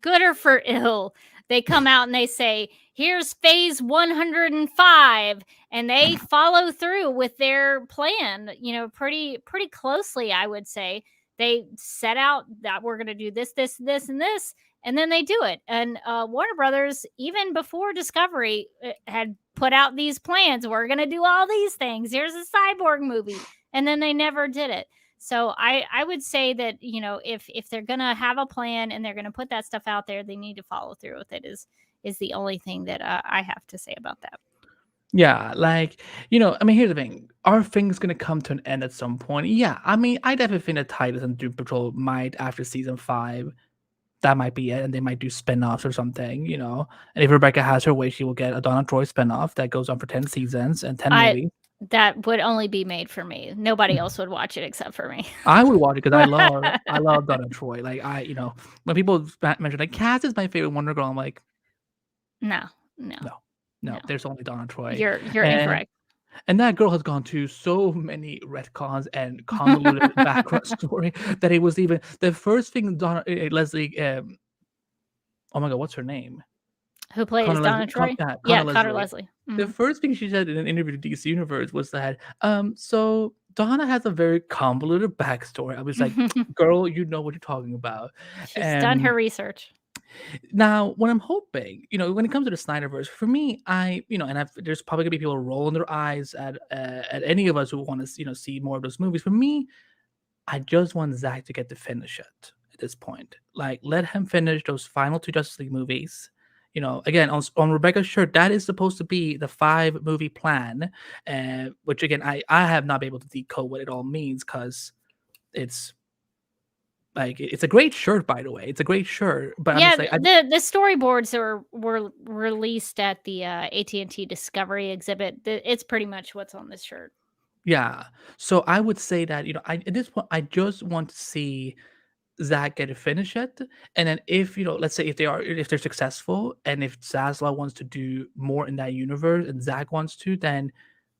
good or for ill, they come out and they say, here's phase 105, and they follow through with their plan, pretty closely, I would say. They set out that we're going to do this, this, this, and this, and then they do it. And Warner Brothers, even before Discovery, had put out these plans. We're going to do all these things. Here's a cyborg movie. And then they never did it. So I would say that, if they're gonna have a plan and they're gonna put that stuff out there, they need to follow through with it. Is the only thing that I have to say about that. Yeah, like, I mean, here's the thing. Are things gonna come to an end at some point? Yeah, I mean, I definitely think that Titus and Doom Patrol might, after season 5, that might be it, and they might do spin-offs or something. And if Rebecca has her way, she will get a Donna Troy spin-off that goes on for 10 seasons and 10 I movies. That would only be made for me. Nobody else would watch it except for me. I would watch it because I love Donna Troy. Like, when people mention like Cass is my favorite Wonder Girl, I'm like, No, no, no, no, no. there's only Donna Troy. You're And incorrect. and that girl has gone to so many retcons and convoluted background story that it was even the first thing Donna Leslie oh my god, what's her name? Who plays Connor Donna Leslie, Troy? Connor Yeah, Connor Leslie. Leslie. The Mhm. first thing she said in an interview to DC Universe was that, so Donna has a very convoluted backstory. I was like, girl, you know what you're talking about. She's done her Um, research. Now, what I'm hoping, when it comes to the Snyderverse, for me, there's probably gonna be people rolling their eyes at any of us who want to, see more of those movies. For me, I just want Zack to get to finish it at this point. Like, let him finish those final 2 Justice League movies. Again, on Rebecca's shirt, that is supposed to be the 5-movie plan, which again, I have not been able to decode what it all means because it's like it's a great shirt, by the way. It's a great shirt, but I'm Yeah, just like, I the storyboards were released at the AT&T Discovery exhibit. It's pretty much what's on this shirt. yeah. So I would say that at this point, I just want to see Zach get to finish it. And then if, let's say if they're successful and if Zaslav wants to do more in that universe and Zach wants to, then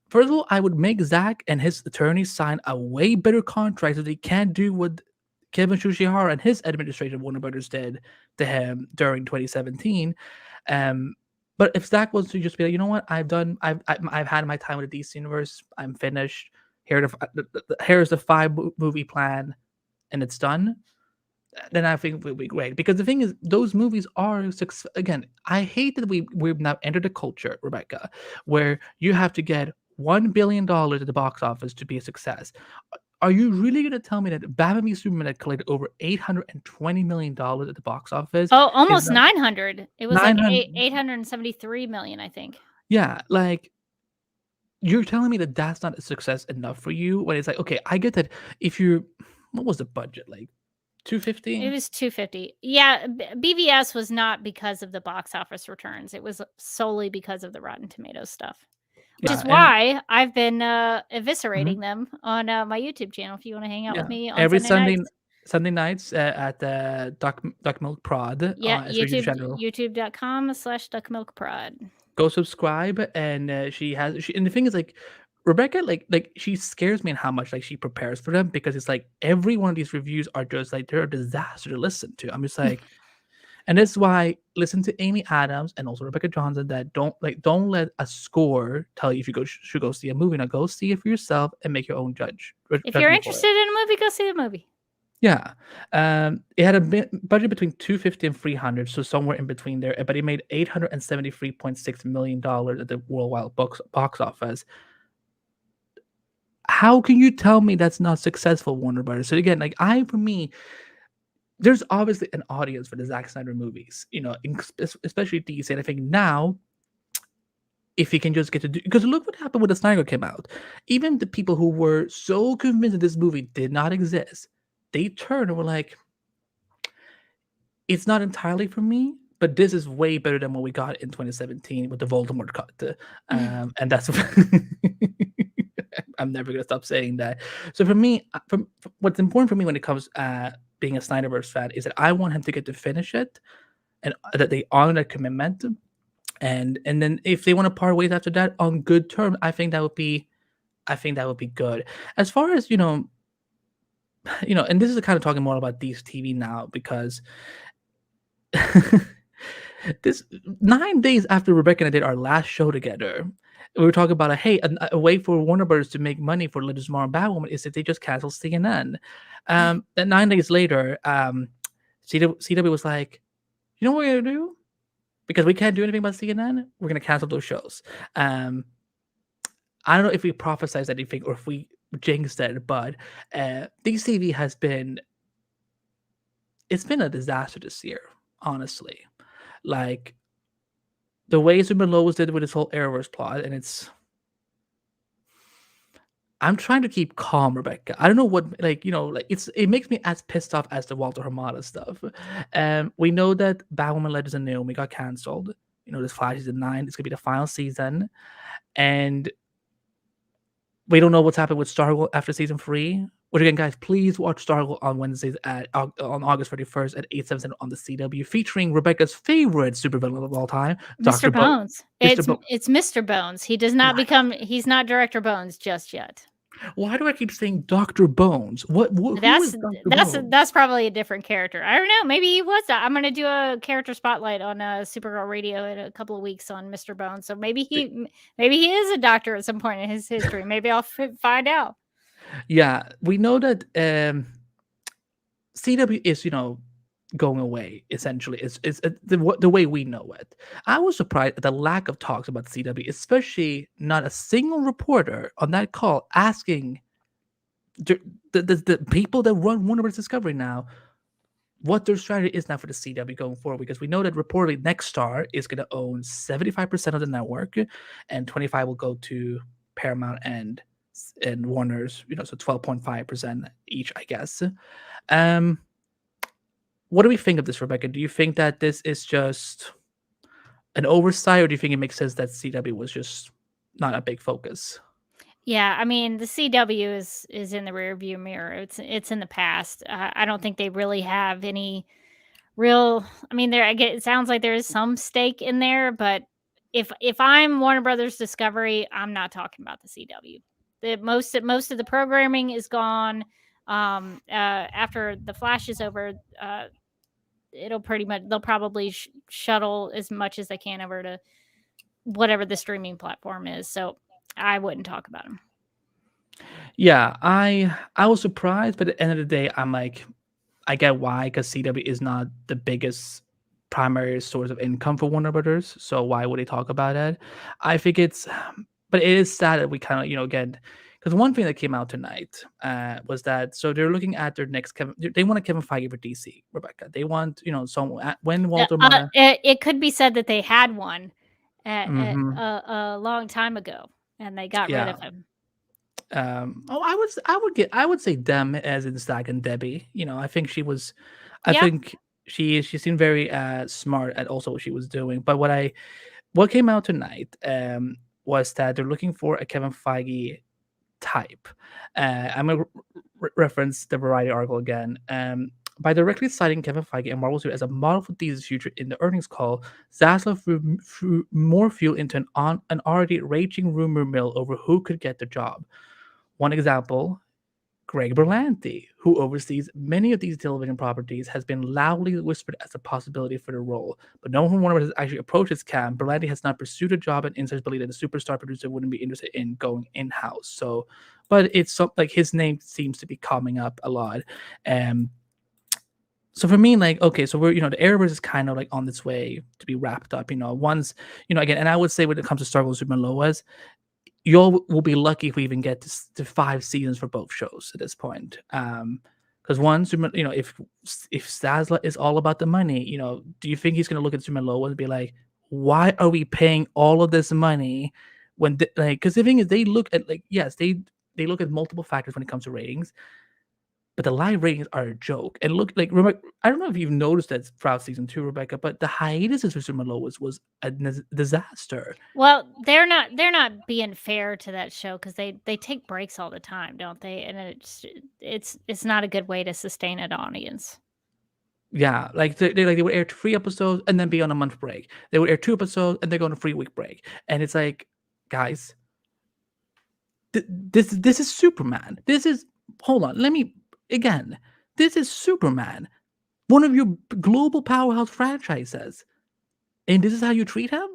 first of all, I would make Zach and his attorney sign a way better contract so they can't do what Kevin Shushihara and his administration of Warner Brothers did to him during 2017. Um, but if Zach wants to just be like, you know what, I've had my time with the DC universe, I'm finished. Here's the 5-movie plan, and it's done, then I think it would be great. Because the thing is, those movies are again. I hate that we've now entered a culture, Rebecca, where you have to get $1 billion at the box office to be a success. Are you really gonna tell me that Batman v Superman that collected over $820 million at the box office Oh, is almost not 900. It was like 900? 873 million, I think. Yeah, like you're telling me that that's not a success enough for you when it's like, okay, I get that if you, what was the budget like, It 250? was 250. Yeah, BVS was not because of the box office returns. It was solely because of the Rotten Tomatoes stuff, which Yeah, is and why I've been mhm. eviscerating them on my YouTube channel. If you want to hang out with Yeah, me on every Sunday nights, Sunday nights at the Duck Milk Prod yeah, as her YouTube channel. youtube.com/duckmilkprod. Go subscribe, and and the thing is like Rebecca, like she scares me in how much like she prepares for them because it's like every one of these reviews are just like they're a disaster to listen to. I'm just like, and that's why listen to Amy Adams and also Rebecca Johnson that don't let a score tell you if you should go see a movie. Now go see it for yourself and make your own If you're judgment for it. interested in a movie, go see the movie. Yeah. It had a budget between 250 and 300, so somewhere in between there, but it made $873.6 million at the worldwide box office. How can you tell me that's not successful, Warner Brothers? So again, like for me, there's obviously an audience for the Zack Snyder movies, especially DC. And I think now, if he can just get to do, because look what happened when the Snyder came out. Even the people who were so convinced that this movie did not exist, they turned and were like, it's not entirely for me, but this is way better than what we got in 2017 with the Voldemort cut. And that's I'm never gonna stop saying that. So for me, what's important for me when it comes being a Snyderverse fan is that I want him to get to finish it, and that they honor that commitment. And then if they want to part ways after that on good terms, I think that would be good. As far as and this is kind of talking more about these TV now because this 9 days after Rebecca and I did our last show together, we were talking about a way for Warner Brothers to make money for Legends of Tomorrow and Batwoman is if they just cancel CNN. Then 9 days later, CW was like, you know what we're gonna do? Because we can't do anything about CNN, we're gonna cancel those shows. I don't know if we prophesized anything or if we jinxed it, but DCV has been it's been a disaster this year, honestly. Like the way Super Lois did with his whole Arrowverse plot, and it's I'm trying to keep calm, Rebecca. I don't know what like like it makes me as pissed off as the Walter Hamada stuff. We know that Batwoman Legends and Naomi got cancelled. This Flash season 9 is gonna be the final season, and we don't know what's happened with Stargirl after season 3. Which again, guys, please watch Stargirl on Wednesdays on August 31st at 8/7 on the CW, featuring Rebecca's favorite supervillain of all time, Mr. Doctor Bones. Mr. It's Mr. Bones. He does not become. He's not Director Bones just yet. Why do I keep saying Doctor Bones? Who is Dr. Bones? That's probably a different character. I don't know. Maybe he was that. I'm gonna do a character spotlight on Supergirl Radio in a couple of weeks on Mr. Bones. So maybe he is a doctor at some point in his history. Maybe I'll find out. Yeah, we know that CW is going away. Essentially, it's the way we know it. I was surprised at the lack of talks about CW, especially not a single reporter on that call asking the people that run Warner Bros. Discovery now what their strategy is now for the CW going forward, because we know that reportedly Nexstar is going to own 75% of the network, and 25 will go to Paramount and Warner's, so 12.5% each, I guess. What do we think of this, Rebecca? Do you think that this is just an oversight, or do you think it makes sense that CW was just not a big focus? Yeah, I mean the CW is in the rearview mirror. It's in the past. I don't think they really have any real. I mean, it sounds like there is some stake in there, but if I'm Warner Brothers Discovery, I'm not talking about the CW. Most of the programming is gone. After the Flash is over, it'll pretty much they'll probably shuttle as much as they can over to whatever the streaming platform is. So I wouldn't talk about them. Yeah, I was surprised, but at the end of the day, I'm like, I get why, because CW is not the biggest primary source of income for Warner Brothers. So why would they talk about it? I think but it is sad that we kind of again, because one thing that came out tonight was that so they're looking at their next they want a Kevin Feige for DC, Rebecca. They want someone when Walter Hamada. It could be said that they had one Mhm. a long time ago, and they got rid of him. I would say them as in Stag and Debbie. I think she was, I think she seemed very smart at also what she was doing. But what came out tonight was that they're looking for a Kevin Feige type. I'm gonna reference the Variety article again. By directly citing Kevin Feige and Marvel Studios as a model for DC's future in the earnings call, Zaslav threw more fuel into an already raging rumor mill over who could get the job. One example, Greg Berlanti, who oversees many of these television properties, has been loudly whispered as a possibility for the role. But no one from Warner has actually approached his camp. Berlanti has not pursued a job, and insiders believe that the superstar producer wouldn't be interested in going in-house. So, but it's like his name seems to be coming up a lot. So for me, like, okay, so we're, the Arrowverse is kind of like on its way to be wrapped up, once, again, and I would say when it comes to Stargirl, Superman, Lois, you will be lucky if we even get to 5 seasons for both shows at this point. Because one, if Sazla is all about the money, do you think he's going to look at Superman Lois and be like, why are we paying all of this money when, because the thing is, they look at, like, yes, they look at multiple factors when it comes to ratings, but the live ratings are a joke. And look, like, I don't know if you've noticed that throughout season 2, Rebecca, but the hiatus of Superman Lois was a disaster. Well, they're not being fair to that show because they take breaks all the time, don't they? And it's not a good way to sustain an audience. Yeah, like they would air 3 episodes and then be on a month break. They would air 2 episodes and they go on a 3-week break. And it's like, guys, this is Superman. Hold on, this is Superman, one of your global powerhouse franchises, and this is how you treat him?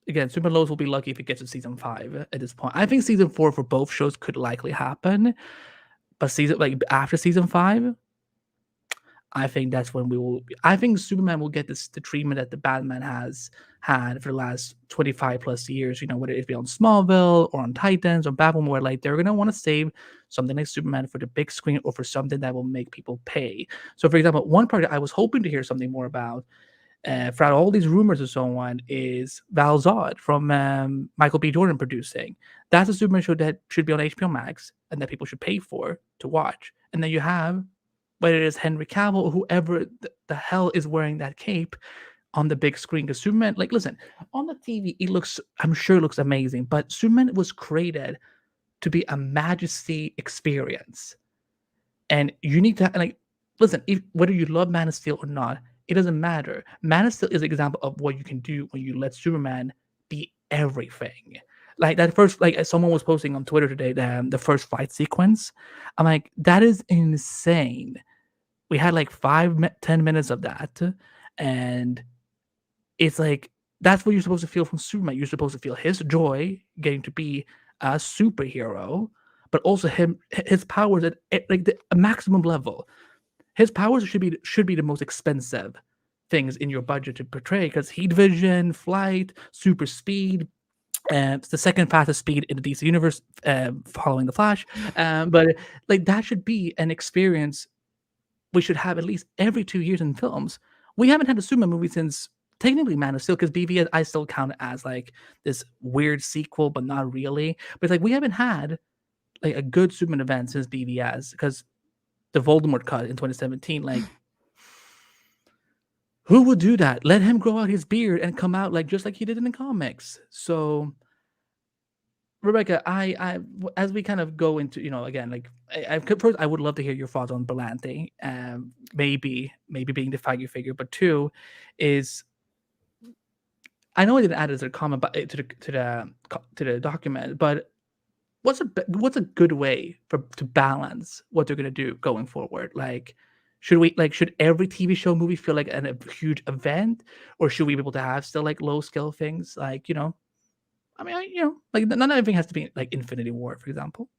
Again, Superman Lois will be lucky if it gets to season 5 at this point. I think season 4 for both shows could likely happen, but after season 5, I think that's when we will. I think Superman will get the treatment that the Batman has had for the last 25 plus years. Whether it be on Smallville or on Titans or Batwoman, where like they're gonna want to save something like Superman for the big screen or for something that will make people pay. So, for example, one project I was hoping to hear something more about, throughout all these rumors and so on, is Val Zod from Michael B. Jordan producing. That's a Superman show that should be on HBO Max and that people should pay for to watch. And then you have, whether it is Henry Cavill or whoever the hell is wearing that cape on the big screen. Because Superman, like, listen, on the TV, I'm sure it looks amazing, but Superman was created to be a majesty experience. And you need to, like, listen, whether you love Man of Steel or not, it doesn't matter. Man of Steel is an example of what you can do when you let Superman be everything. Like that first, like someone was posting on Twitter today, the first fight sequence. I'm like, that is insane. We had like 10 minutes of that, and it's like that's what you're supposed to feel from Superman. You're supposed to feel his joy getting to be a superhero, but also his powers at like the maximum level. His powers should be the most expensive things in your budget to portray, because heat vision, flight, super speed. It's the second fastest speed in the DC universe, following the Flash. But like that should be an experience we should have at least every 2 years in films. We haven't had a Superman movie since technically Man of Steel, because BVS I still count it as like this weird sequel, but not really. But it's like we haven't had like a good Superman event since BVS, because the Voldemort cut in 2017, like who would do that? Let him grow out his beard and come out like just like he did in the comics. So Rebecca, as we kind of go into, again, like first, I would love to hear your thoughts on Berlanti. Maybe being the faggy figure, but two is, I know I didn't add it as a comment, but to the document, but what's a good way to balance what they're gonna do going forward? Like, should every TV show movie feel like a huge event, or should we be able to have still like low scale things, like I mean, like not everything has to be like Infinity War, for example.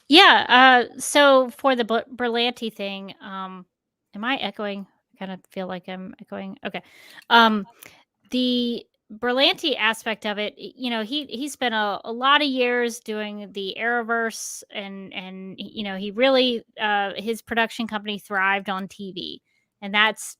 Yeah. So for the Berlanti thing, am I echoing? I kind of feel like I'm echoing. Okay. The Berlanti aspect of it, he spent a lot of years doing the Arrowverse, and he really his production company thrived on TV, and that's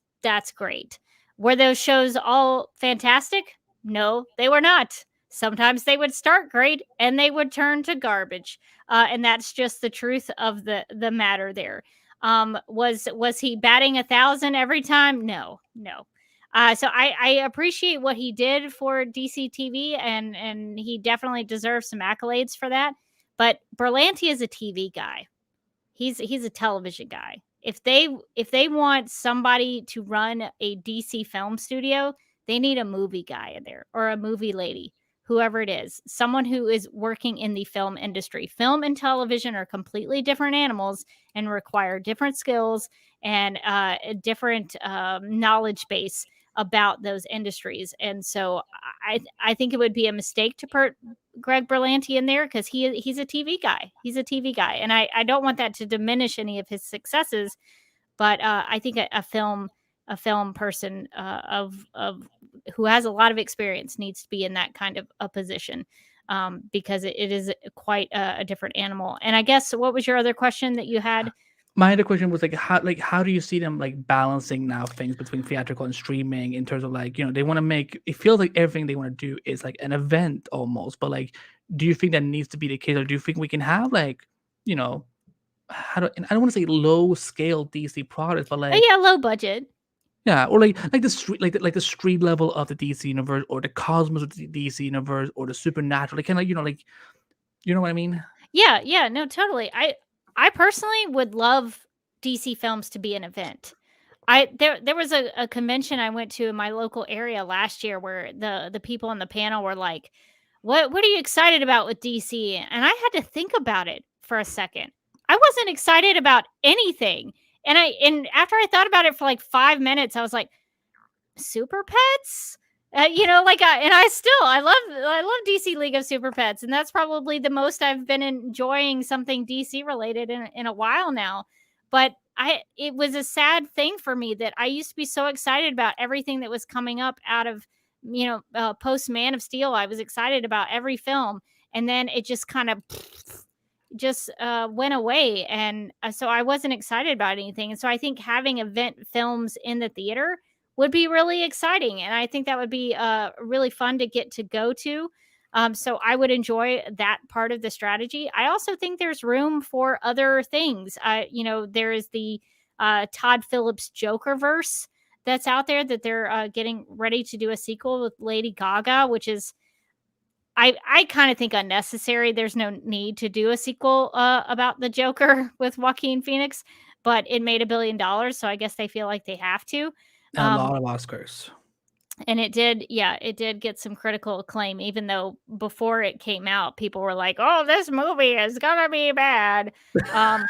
great. Were those shows all fantastic? No, they were not. Sometimes they would start great and they would turn to garbage, and that's just the truth of the matter there. Was he batting 1,000 every time? No, no. So I appreciate what he did for DC TV, and he definitely deserves some accolades for that. But Berlanti is a TV guy. He's a television guy. If they want somebody to run a DC film studio, they need a movie guy in there, or a movie lady, whoever it is, someone who is working in the film industry. Film and television are completely different animals and require different skills and a different knowledge base about those industries. And so I think it would be a mistake to put Greg Berlanti in there, because he's a TV guy. He's a TV guy, and I don't want that to diminish any of his successes. But I think a film person of who has a lot of experience needs to be in that kind of a position, because it is quite a different animal. And I guess, what was your other question that you had? My other question was how do you see them like balancing now things between theatrical and streaming, in terms of like, they want to make it feels like everything they want to do is like an event almost, but like, do you think that needs to be the case, or do you think we can have like, I don't want to say low scale DC products, but like, Yeah, low budget. yeah, or like the street, like the street level of the DC universe, or the cosmos of the DC universe, or the supernatural, like kind of like, you know what I mean? Yeah, no, totally. I personally would love DC films to be an event. There was a convention I went to in my local area last year, where the people on the panel were like, what are you excited about with DC? And I had to think about it for a second. I wasn't excited about anything. And after I thought about it for like 5 minutes, I was like, Super Pets? And I love DC League of Super Pets, and that's probably the most I've been enjoying something DC related in a while now. But it was a sad thing for me that I used to be so excited about everything that was coming up out of, post Man of Steel. I was excited about every film, and then it just kind of just went away, and so I wasn't excited about anything. And so I think having event films in the theater would be really exciting, and I think that would be really fun to get to go to. So I would enjoy that part of the strategy. I also think there's room for other things. There is the Todd Phillips Joker verse that's out there that they're getting ready to do a sequel with Lady Gaga, which is I kind of think unnecessary. There's no need to do a sequel about the Joker with Joaquin Phoenix, but it made $1 billion, so I guess they feel like they have to. A Um, lot of Oscars. and it did, yeah, it did get some critical acclaim, even though before it came out, people were like, "Oh, this movie is gonna be bad." Um,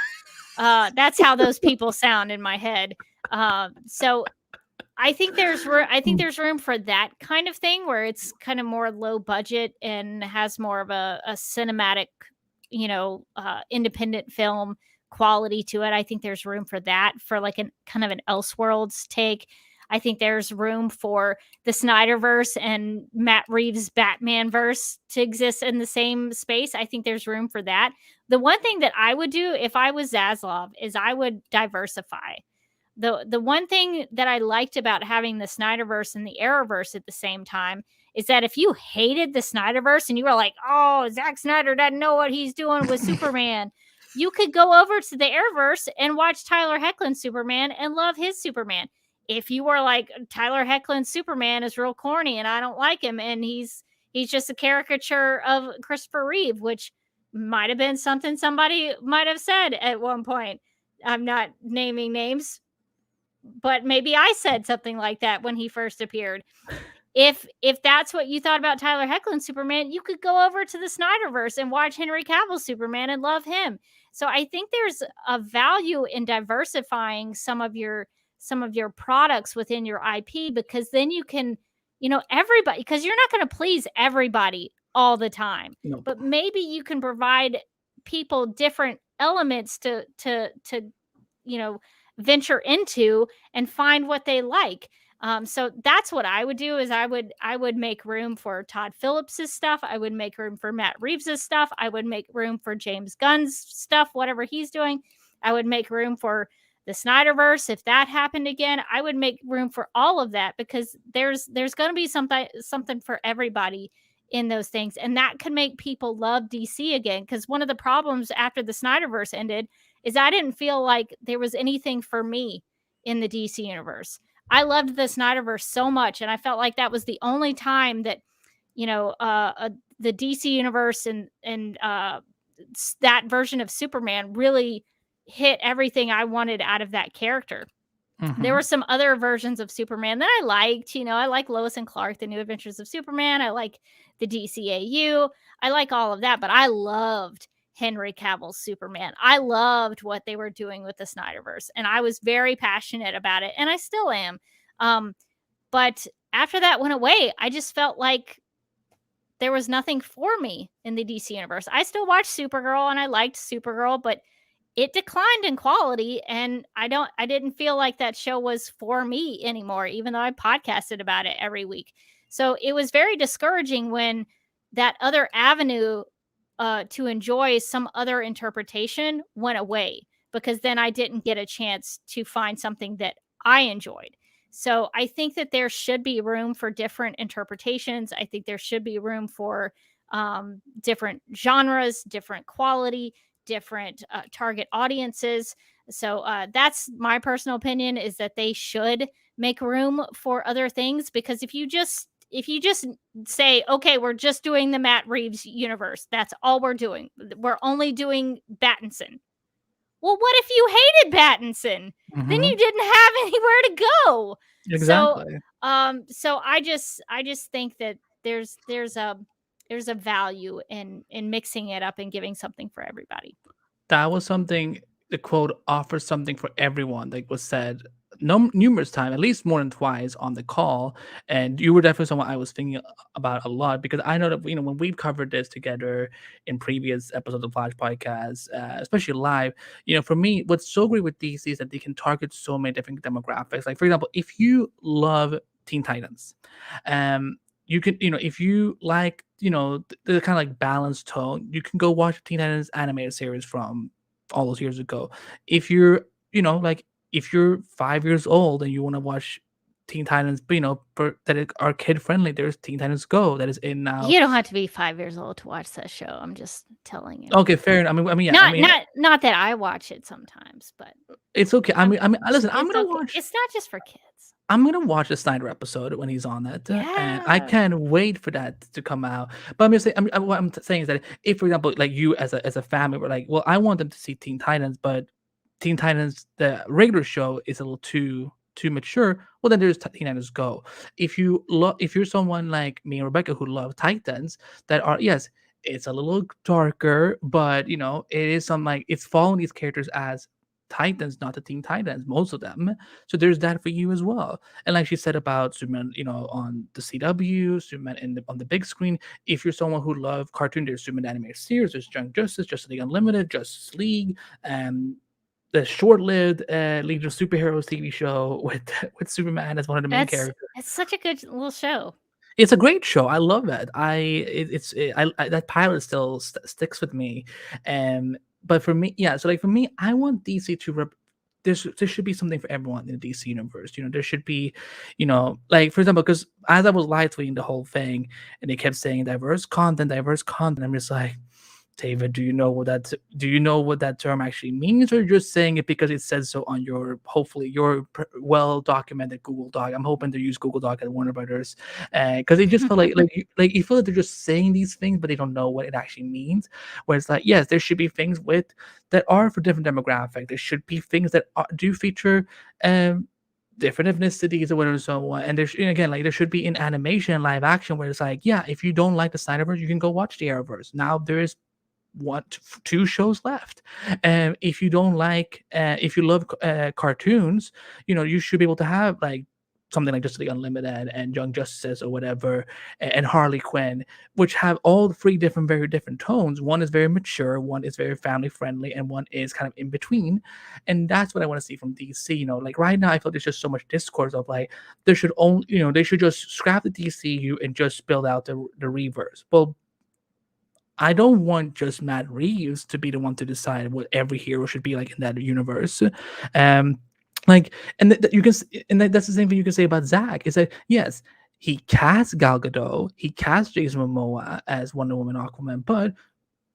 that's how those people sound in my head. So I think there's room for that kind of thing where it's kind of more low budget and has more of a cinematic, independent film quality to it. I think there's room for that, for like an kind of an Elseworlds take. I think there's room for the Snyderverse and Matt Reeves' Batman verse to exist in the same space. I think there's room for that. The one thing that I would do if I was Zaslav is I would diversify. The one thing that I liked about having the Snyderverse and the Arrowverse at the same time is that if you hated the Snyderverse and you were like, "Oh, Zack Snyder doesn't know what he's doing with Superman," you could go over to the Arrowverse and watch Tyler Hoechlin's Superman and love his Superman. If you were like, Tyler Hoechlin's Superman is real corny and I don't like him, and he's just a caricature of Christopher Reeve, which might have been something somebody might have said at one point. I'm not naming names, but maybe I said something like that when he first appeared. If that's what you thought about Tyler Hoechlin's Superman, you could go over to the Snyderverse and watch Henry Cavill's Superman and love him. So I think there's a value in diversifying some of your products within your IP, because then you can, everybody, because you're not going to please everybody all the time. Nope. But maybe you can provide people different elements to venture into and find what they like. So that's what I would do is I would make room for Todd Phillips's stuff. I would make room for Matt Reeves's stuff. I would make room for James Gunn's stuff, whatever he's doing. I would make room for the Snyderverse if that happened again. I would make room for all of that, because there's going to be something for everybody in those things, and that could make people love DC again. Because one of the problems after the Snyderverse ended is I didn't feel like there was anything for me in the DC universe. I loved the Snyderverse so much, and I felt like that was the only time that the DC universe and that version of Superman really hit everything I wanted out of that character. There were some other versions of Superman that I liked. I like Lois and Clark, The New Adventures of Superman. I like the DCAU. I like all of that, but I loved Henry Cavill's Superman. I loved what they were doing with the Snyderverse, and I was very passionate about it, and I still am. But after that went away, I just felt like there was nothing for me in the DC universe. I still watched Supergirl, and I liked Supergirl, but it declined in quality, and I didn't feel like that show was for me anymore, even though I podcasted about it every week. So it was very discouraging when that other avenue to enjoy some other interpretation went away, because then I didn't get a chance to find something that I enjoyed. So I think that there should be room for different interpretations. I think there should be room for different genres, different quality, different target audiences. So that's my personal opinion, is that they should make room for other things, because if you just say, okay, we're just doing the Matt Reeves universe, that's all we're doing, we're only doing Battinson. Well, what if you hated Battinson? Then you didn't have anywhere to go. Exactly. So I just think that there's a value in mixing it up and giving something for everybody. That was something, the quote, offers something for everyone, like was said numerous times, at least more than twice on the call, and you were definitely someone I was thinking about a lot because I know that when we've covered this together in previous episodes of Flash podcast, especially live. For me, what's so great with DC is that they can target so many different demographics. Like for example, if you love Teen Titans, um, you can if you like the kind of like balanced tone, you can go watch Teen Titans animated series from all those years ago. If you're like if you're 5 years old and you want to watch Teen Titans, but are kid friendly, there's Teen Titans Go that is in now. You don't have to be 5 years old to watch that show. I'm just telling you. Okay, fair enough. I mean, yeah, Not that I watch it sometimes, but it's okay. Listen, it's okay. It's not just for kids. I'm gonna watch the Snyder episode when he's on it, and I Yeah. can't wait for that to come out. But I'm just saying, what I'm saying is that if, for example, like you as a family were like, well, I want them to see Teen Titans, but Teen Titans, the regular show, is a little too mature. Well, then there's Teen Titans Go. If you're someone like me and Rebecca who love Titans, that are yes, it's a little darker, but it is some like it's following these characters as Titans, not the Teen Titans, most of them. So there's that for you as well. And like she said about Superman, on the CW, Superman on the big screen. If you're someone who love cartoon, there's Superman animated series, there's Young Justice, Justice League Unlimited, Justice League, the short-lived Legion of Superheroes TV show with with Superman as one of the main characters. It's such a good little show. It's a great show. I love it. That pilot still sticks with me. But for me, yeah. So like for me, I want DC to there should be something for everyone in the DC universe. There should be, like for example, because as I was live tweeting the whole thing, and they kept saying diverse content, diverse content. I'm just like, David, do you know what that term actually means, or you're just saying it because it says so on your hopefully your well documented Google Doc? I'm hoping to use Google Doc at Warner Brothers, because it just felt like you feel like they're just saying these things, but they don't know what it actually means. Where it's like, yes, there should be things that are for different demographic. There should be things that do feature different ethnicities or whatever and so on. And again, like there should be in animation, live action, where it's like, yeah, if you don't like the Snyderverse, you can go watch the Arrowverse. Now there is two shows left. If you don't like, if you love cartoons, you should be able to have like something like Justice League Unlimited and Young Justice or whatever, and Harley Quinn, which have all three very different tones. One is very mature, one is very family friendly, and one is kind of in between. And that's what I want to see from DC. Like right now, I feel there's just so much discourse of like there should only, they should just scrap the DCU and just build out the reverse. Well, I don't want just Matt Reeves to be the one to decide what every hero should be like in that universe. Um, like, and you can, and that's the same thing you can say about Zack. Is that yes, he cast Gal Gadot, he cast Jason Momoa as Wonder Woman, Aquaman, but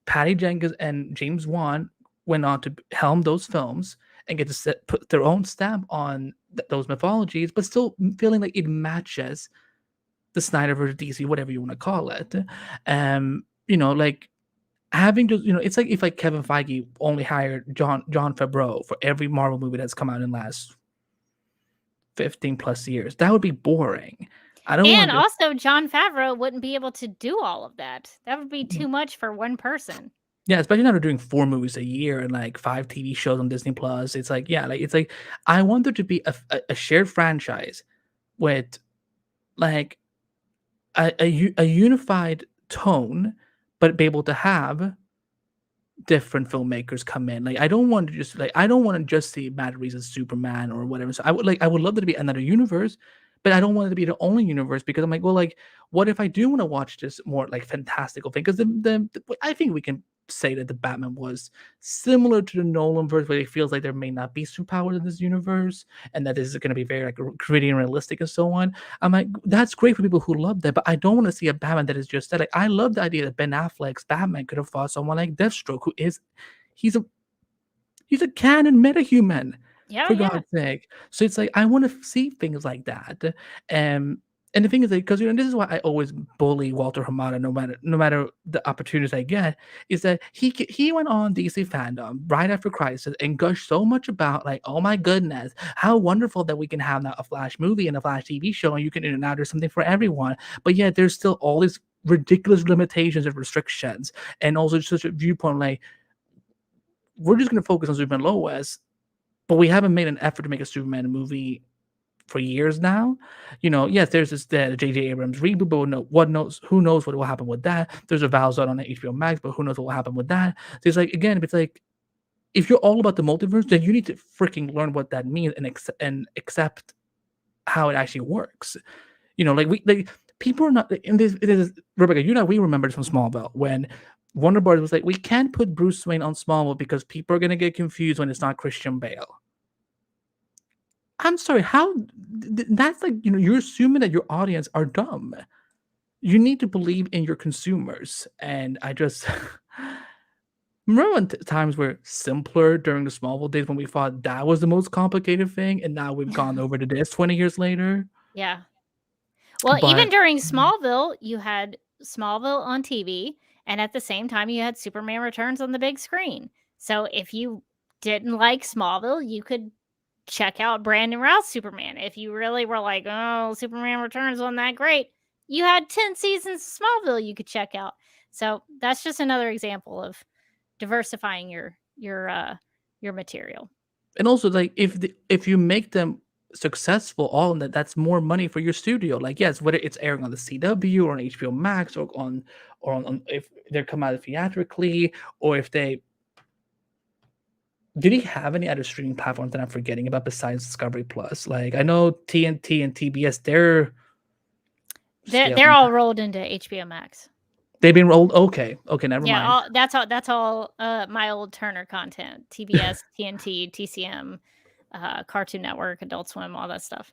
Patty Jenkins and James Wan went on to helm those films and get to put their own stamp on those mythologies, but still feeling like it matches the Snyderverse, DC, whatever you want to call it. Like having to, it's like if like Kevin Feige only hired John Favreau for every Marvel movie that's come out in the last 15 plus years. That would be boring. I don't And want also, Jon Favreau wouldn't be able to do all of that. That would be too much for one person. Yeah, especially now they're doing 4 movies a year and like 5 TV shows on Disney Plus. It's like, yeah, like it's like I want there to be a shared franchise with like a unified tone, but be able to have different filmmakers come in. Like I don't want to just see Matt Reeves as Superman or whatever. So I would love there to be another universe, but I don't want it to be the only universe because I'm like, well, like what if I do want to watch this more like fantastical thing? Because I think we can say that the Batman was similar to the Nolan verse, where it feels like there may not be superpowers in this universe, and that this is going to be very like gritty and realistic and so on. I'm like, that's great for people who love that, but I don't want to see a Batman that is just that. Like, I love the idea that Ben Affleck's Batman could have fought someone like Deathstroke, who is he's a canon metahuman, Yeah, for yeah. God's sake. So it's like I want to see things like that. And the thing is that because this is why I always bully Walter Hamada, no matter the opportunities I get, is that he went on DC fandom right after Crisis and gushed so much about like, oh my goodness, how wonderful that we can have now a Flash movie and a Flash TV show, and you can now there's something for everyone. But yet there's still all these ridiculous limitations and restrictions, and also such a viewpoint like we're just going to focus on Superman Lois. but we haven't made an effort to make a Superman movie for years now. Yes, there's this the J.J. Abrams reboot, but who knows what will happen with that? There's a Valzone on HBO Max, but who knows what will happen with that? So it's like, again, it's like, if you're all about the multiverse, then you need to freaking learn what that means and accept how it actually works. People are not in this. It is Rebecca. We remember this from Smallville when Warner Bros. Was like, we can't put Bruce Wayne on Smallville because people are gonna get confused when it's not Christian Bale. I'm sorry, how that's like, you're assuming that your audience are dumb. You need to believe in your consumers. And I just remember when times were simpler during the Smallville days when we thought that was the most complicated thing, and now we've gone over to this 20 years later. Yeah. Well, even But during Smallville, you had Smallville on TV, and at the same time, you had Superman Returns on the big screen. So if you didn't like Smallville, you could check out Brandon Routh's Superman. If you really were like, oh, Superman Returns wasn't that great, you had 10 seasons of Smallville you could check out. So that's just another example of diversifying your material. and also, like, if you make them successful, all in that's more money for your studio. Like, yes, whether it's airing on the CW or on HBO Max or on if they come out theatrically, or if they do they have any other streaming platforms that I'm forgetting about besides Discovery Plus? Like, I know TNT and TBS, they're They're all rolled into HBO Max. they've been rolled. Okay, never mind. That's all my old Turner content. TBS, TNT, TCM, Cartoon Network, Adult Swim, all that stuff.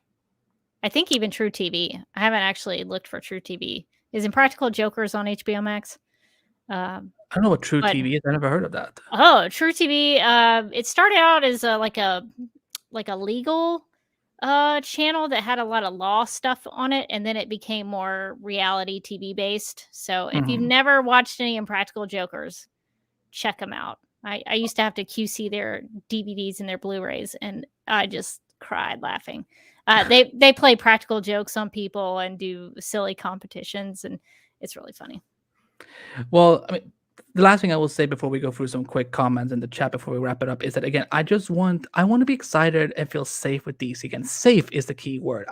I think even True TV. I haven't actually looked for True TV. Is Impractical Jokers on HBO Max? I don't know what True TV is. I never heard of that. Oh, True TV. It started out as like a legal channel that had a lot of law stuff on it, and then it became more reality TV based. So if you've never watched any Impractical Jokers, check them out. I used to have to QC their DVDs and their Blu-rays, and I just cried laughing. They play practical jokes on people and do silly competitions, and it's really funny. Well, I mean, the last thing I will say before we go through some quick comments in the chat before we wrap it up is that, again, I want to be excited and feel safe with DC. Again, safe is the key word.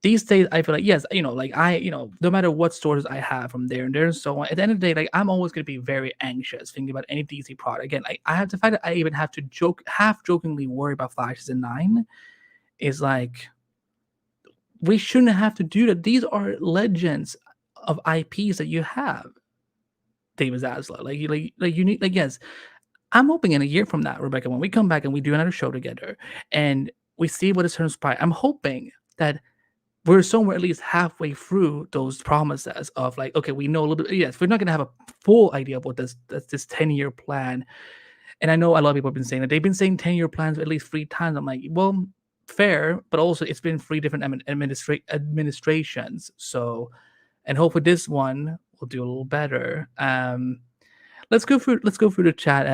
These days I feel like, yes, no matter what stores I have from there and there and so on, at the end of the day, like, I'm always going to be very anxious thinking about any DC product. Again, I have the fact that I even have to half jokingly worry about Flash Season 9 is like, we shouldn't have to do that. These are legends of IPs that you have, David Zaslav. Yes, I'm hoping in a year from now, Rebecca, when we come back and we do another show together and we see what is transpired, I'm hoping that we're somewhere at least halfway through those promises of, like, okay, we know a little bit. Yes, we're not going to have a full idea of what this 10-year plan. And I know a lot of people have been saying that. They've been saying 10-year plans at least 3 times. I'm like, well, fair, but also it's been 3 different administrations. So, and hopefully this one will do a little better. Let's go through the chat.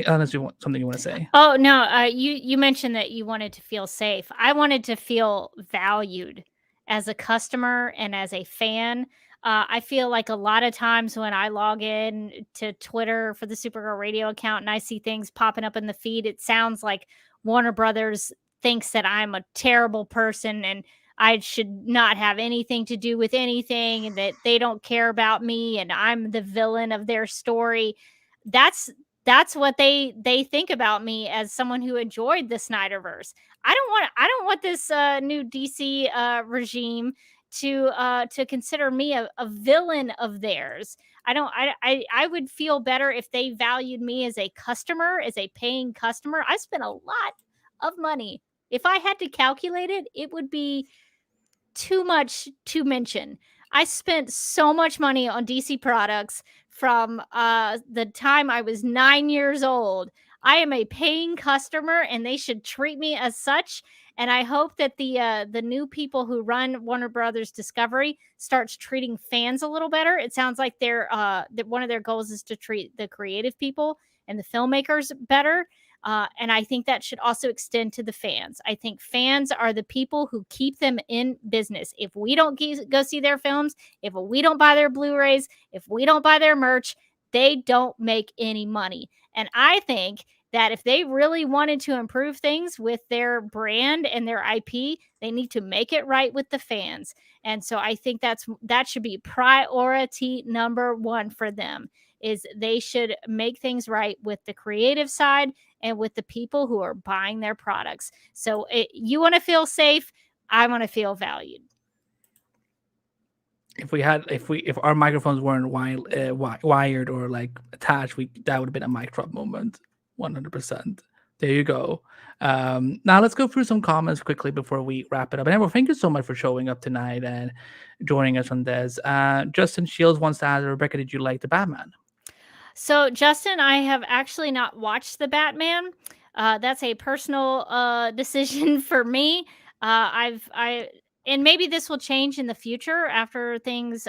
Unless you want something you want to say. Oh no, you mentioned that you wanted to feel safe. I wanted to feel valued as a customer and as a fan. I feel like a lot of times when I log in to Twitter for the Supergirl radio account and I see things popping up in the feed, it sounds like Warner Brothers thinks that I'm a terrible person and I should not have anything to do with anything, and that they don't care about me and I'm the villain of their story. That's what they think about me as someone who enjoyed the Snyderverse. I don't want this new DC regime to consider me a villain of theirs. I would feel better if they valued me as a customer, as a paying customer. I spent a lot of money. If I had to calculate it, it would be too much to mention. I spent so much money on DC products from the time I was 9 years old. I am a paying customer, and they should treat me as such. And I hope that the new people who run Warner Brothers Discovery starts treating fans a little better. It sounds like that one of their goals is to treat the creative people and the filmmakers better. And I think that should also extend to the fans. I think fans are the people who keep them in business. If we don't go see their films, if we don't buy their Blu-rays, if we don't buy their merch, they don't make any money. And I think that if they really wanted to improve things with their brand and their IP, they need to make it right with the fans. And so I think that should be priority number one for them, is they should make things right with the creative side and with the people who are buying their products. So you want to feel safe, I want to feel valued. If our microphones weren't wired or like attached, that would have been a mic drop moment, 100%. There you go. Now let's go through some comments quickly before we wrap it up. And everyone, thank you so much for showing up tonight and joining us on this. Justin Shields wants to ask Rebecca, did you like the Batman? So, Justin, I have actually not watched the Batman. That's a personal decision for me. And maybe this will change in the future after things,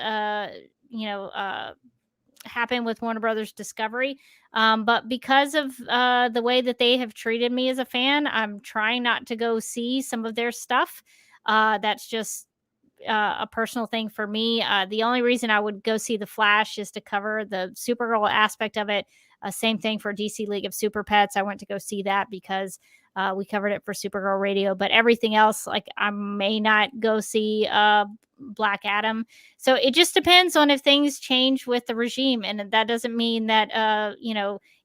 happen with Warner Brothers Discovery. But because of the way that they have treated me as a fan, I'm trying not to go see some of their stuff. That's just a personal thing for me. The only reason I would go see The Flash is to cover the Supergirl aspect of it. Same thing for DC League of Super Pets. I went to go see that because we covered it for Supergirl Radio. But everything else, like, I may not go see Black Adam. So it just depends on if things change with the regime. And that doesn't mean that,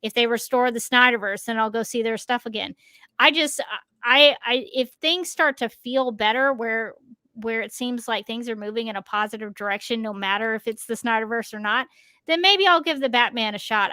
if they restore the Snyderverse, then I'll go see their stuff again. If things start to feel better where it seems like things are moving in a positive direction, no matter if it's the Snyderverse or not, then maybe I'll give the Batman a shot.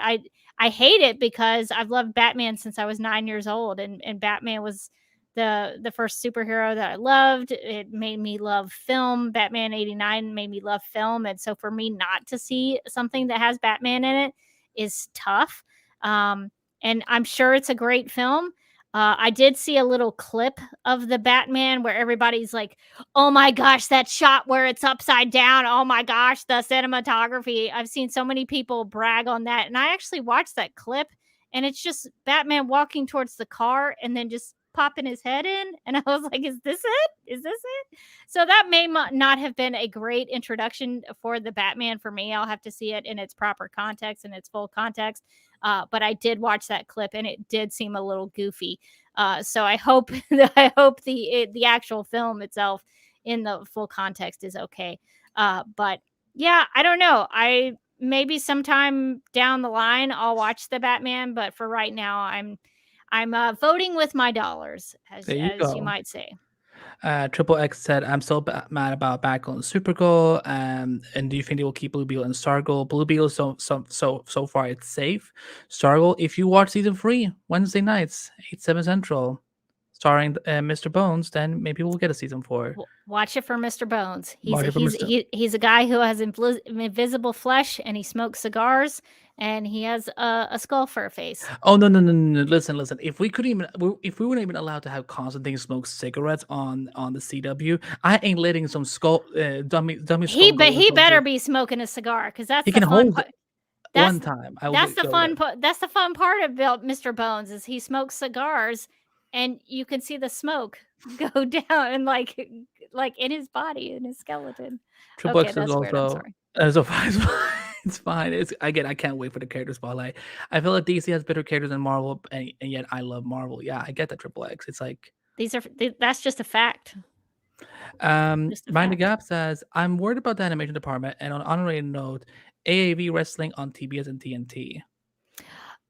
I hate it because I've loved Batman since I was 9 years old, and Batman was the first superhero that I loved. It made me love film. Batman 89 made me love film. And so for me not to see something that has Batman in it is tough. And I'm sure it's a great film. I did see a little clip of the Batman where everybody's like, oh my gosh, that shot where it's upside down. Oh my gosh, the cinematography. I've seen so many people brag on that. And I actually watched that clip, and it's just Batman walking towards the car and then just popping his head in. And I was like, is this it? Is this it? So that may not have been a great introduction for the Batman for me. I'll have to see it in its proper context and its full context. But I did watch that clip, and it did seem a little goofy. So I hope the actual film itself in the full context is okay. But yeah, I don't know. Maybe sometime down the line I'll watch the Batman, but for right now I'm voting with my dollars, There you as you go. might say. Triple X said, "I'm so mad about Batgirl and Supergirl. And do you think they will keep Blue Beetle and Stargirl? Blue Beetle, so far it's safe. Stargirl, if you watch season 3 Wednesday nights, 8/7 Central, starring Mr. Bones, then maybe we'll get a season 4. Watch it for Mr. Bones. Watch it for Mr. He's a guy who has invisible flesh, and he smokes cigars, and he has a skull for a face. Oh no. Listen. If we weren't even allowed to have Constantine smoke cigarettes on the CW, I ain't letting some dummy skull. He better be smoking a cigar, because that's He the can fun hold part. it one time. That's the fun part. That's the fun part about Mr. Bones, is he smokes cigars, and you can see the smoke go down and like in his body, in his skeleton. Triple Okay, X is that's weird. I'm also sorry. so fine. It's fine. I can't wait for the character spotlight. I feel like DC has better characters than Marvel, and yet I love Marvel. Yeah, I get that. Triple X. It's like That's just a fact. Just a Mind the fact. Gap says, I'm worried about the animation department, and on an honorary note, AAV wrestling on TBS and TNT.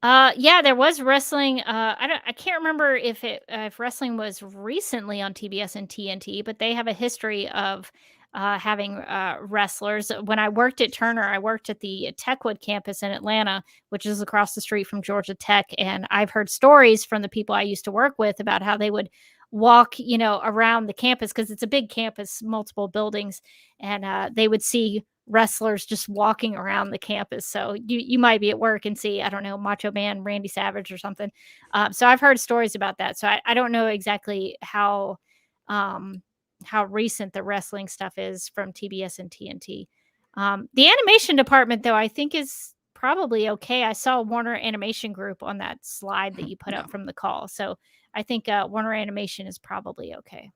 Yeah, there was wrestling. I can't remember if wrestling was recently on TBS and TNT, but they have a history of having wrestlers. When I worked at Turner, I worked at the Techwood campus in Atlanta, which is across the street from Georgia Tech, and I've heard stories from the people I used to work with about how they would walk, around the campus, because it's a big campus, multiple buildings, and they would see wrestlers just walking around the campus. So you might be at work and see, I don't know, Macho Man Randy Savage or something. So I've heard stories about that. So I don't know exactly how recent the wrestling stuff is from TBS and TNT. The animation department, though, I think is probably okay. I saw Warner Animation Group on that slide that you put up from the call. So I think Warner Animation is probably okay.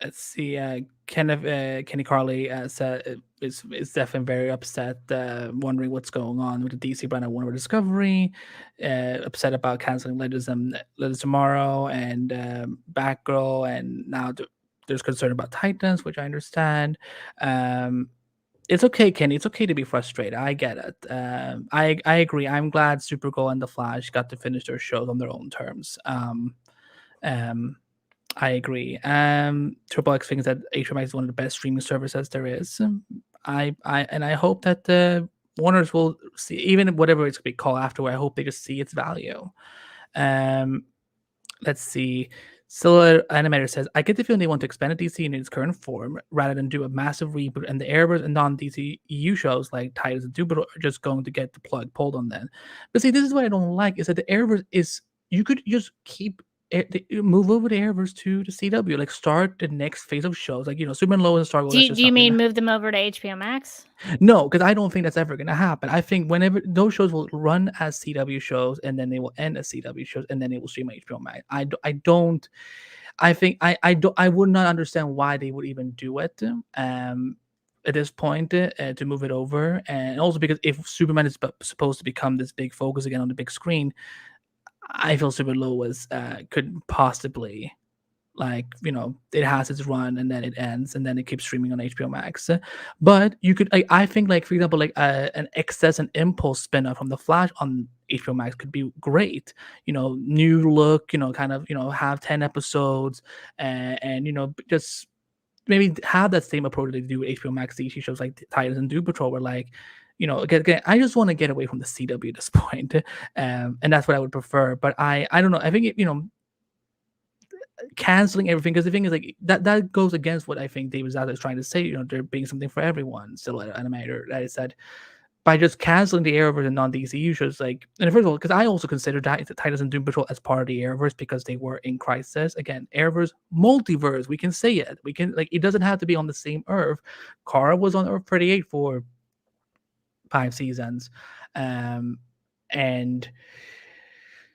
let's see. Kenny Carley said is definitely very upset, wondering what's going on with the DC brand of Warner Discovery, upset about canceling Legends Tomorrow and Batgirl, and now there's concern about Titans, which I understand. Um, it's okay, Kenny. It's okay to be frustrated. I get it. I agree. I'm glad Supergirl and The Flash got to finish their shows on their own terms. Um, I agree. Triple X thinks that HBO Max is one of the best streaming services there is. I hope that the Warners will see, even whatever it's going to be called afterward. I hope they just see its value. Um, let's see. Silhouette Animator says, I get the feeling they want to expand the DC in its current form rather than do a massive reboot, and the Arrowverse and non-DC EU shows like Titans and Doom are just going to get the plug pulled on them. But see, this is what I don't like, is that the Arrowverse is, you could just move over the Arrowverse to the CW, like start the next phase of shows, like, Superman Lois and Stargirl. That's just Do you something mean move them over to HBO Max? no, because I don't think that's ever gonna happen. I think whenever those shows will run as CW shows, and then they will end as CW shows, and then they will stream on HBO Max. I don't. I think I would not understand why they would even do it. At this point, to move it over, and also because if Superman is supposed to become this big focus again on the big screen, I feel Super Lois could possibly, like, it has its run and then it ends and then it keeps streaming on HBO Max. But you could, I think, like, for example, like an Excess and Impulse spin-off from The Flash on HBO Max could be great. New look, kind of, have 10 episodes, and just maybe have that same approach they do with HBO Max DC shows like Titans and Doom Patrol, where, like, again, I just want to get away from the CW at this point, and that's what I would prefer. But I don't know. I think canceling everything, because the thing is, like, that goes against what I think David Zaslav is trying to say. There being something for everyone. Still, an animator that is said by just canceling the Arrowverse and non-DCU shows, like, and first of all, because I also consider that Titans and Doom Patrol as part of the Arrowverse because they were in Crisis. Again, Arrowverse, multiverse. We can say it. We can, like, it doesn't have to be on the same Earth. Kara was on Earth 38 for 5 seasons, and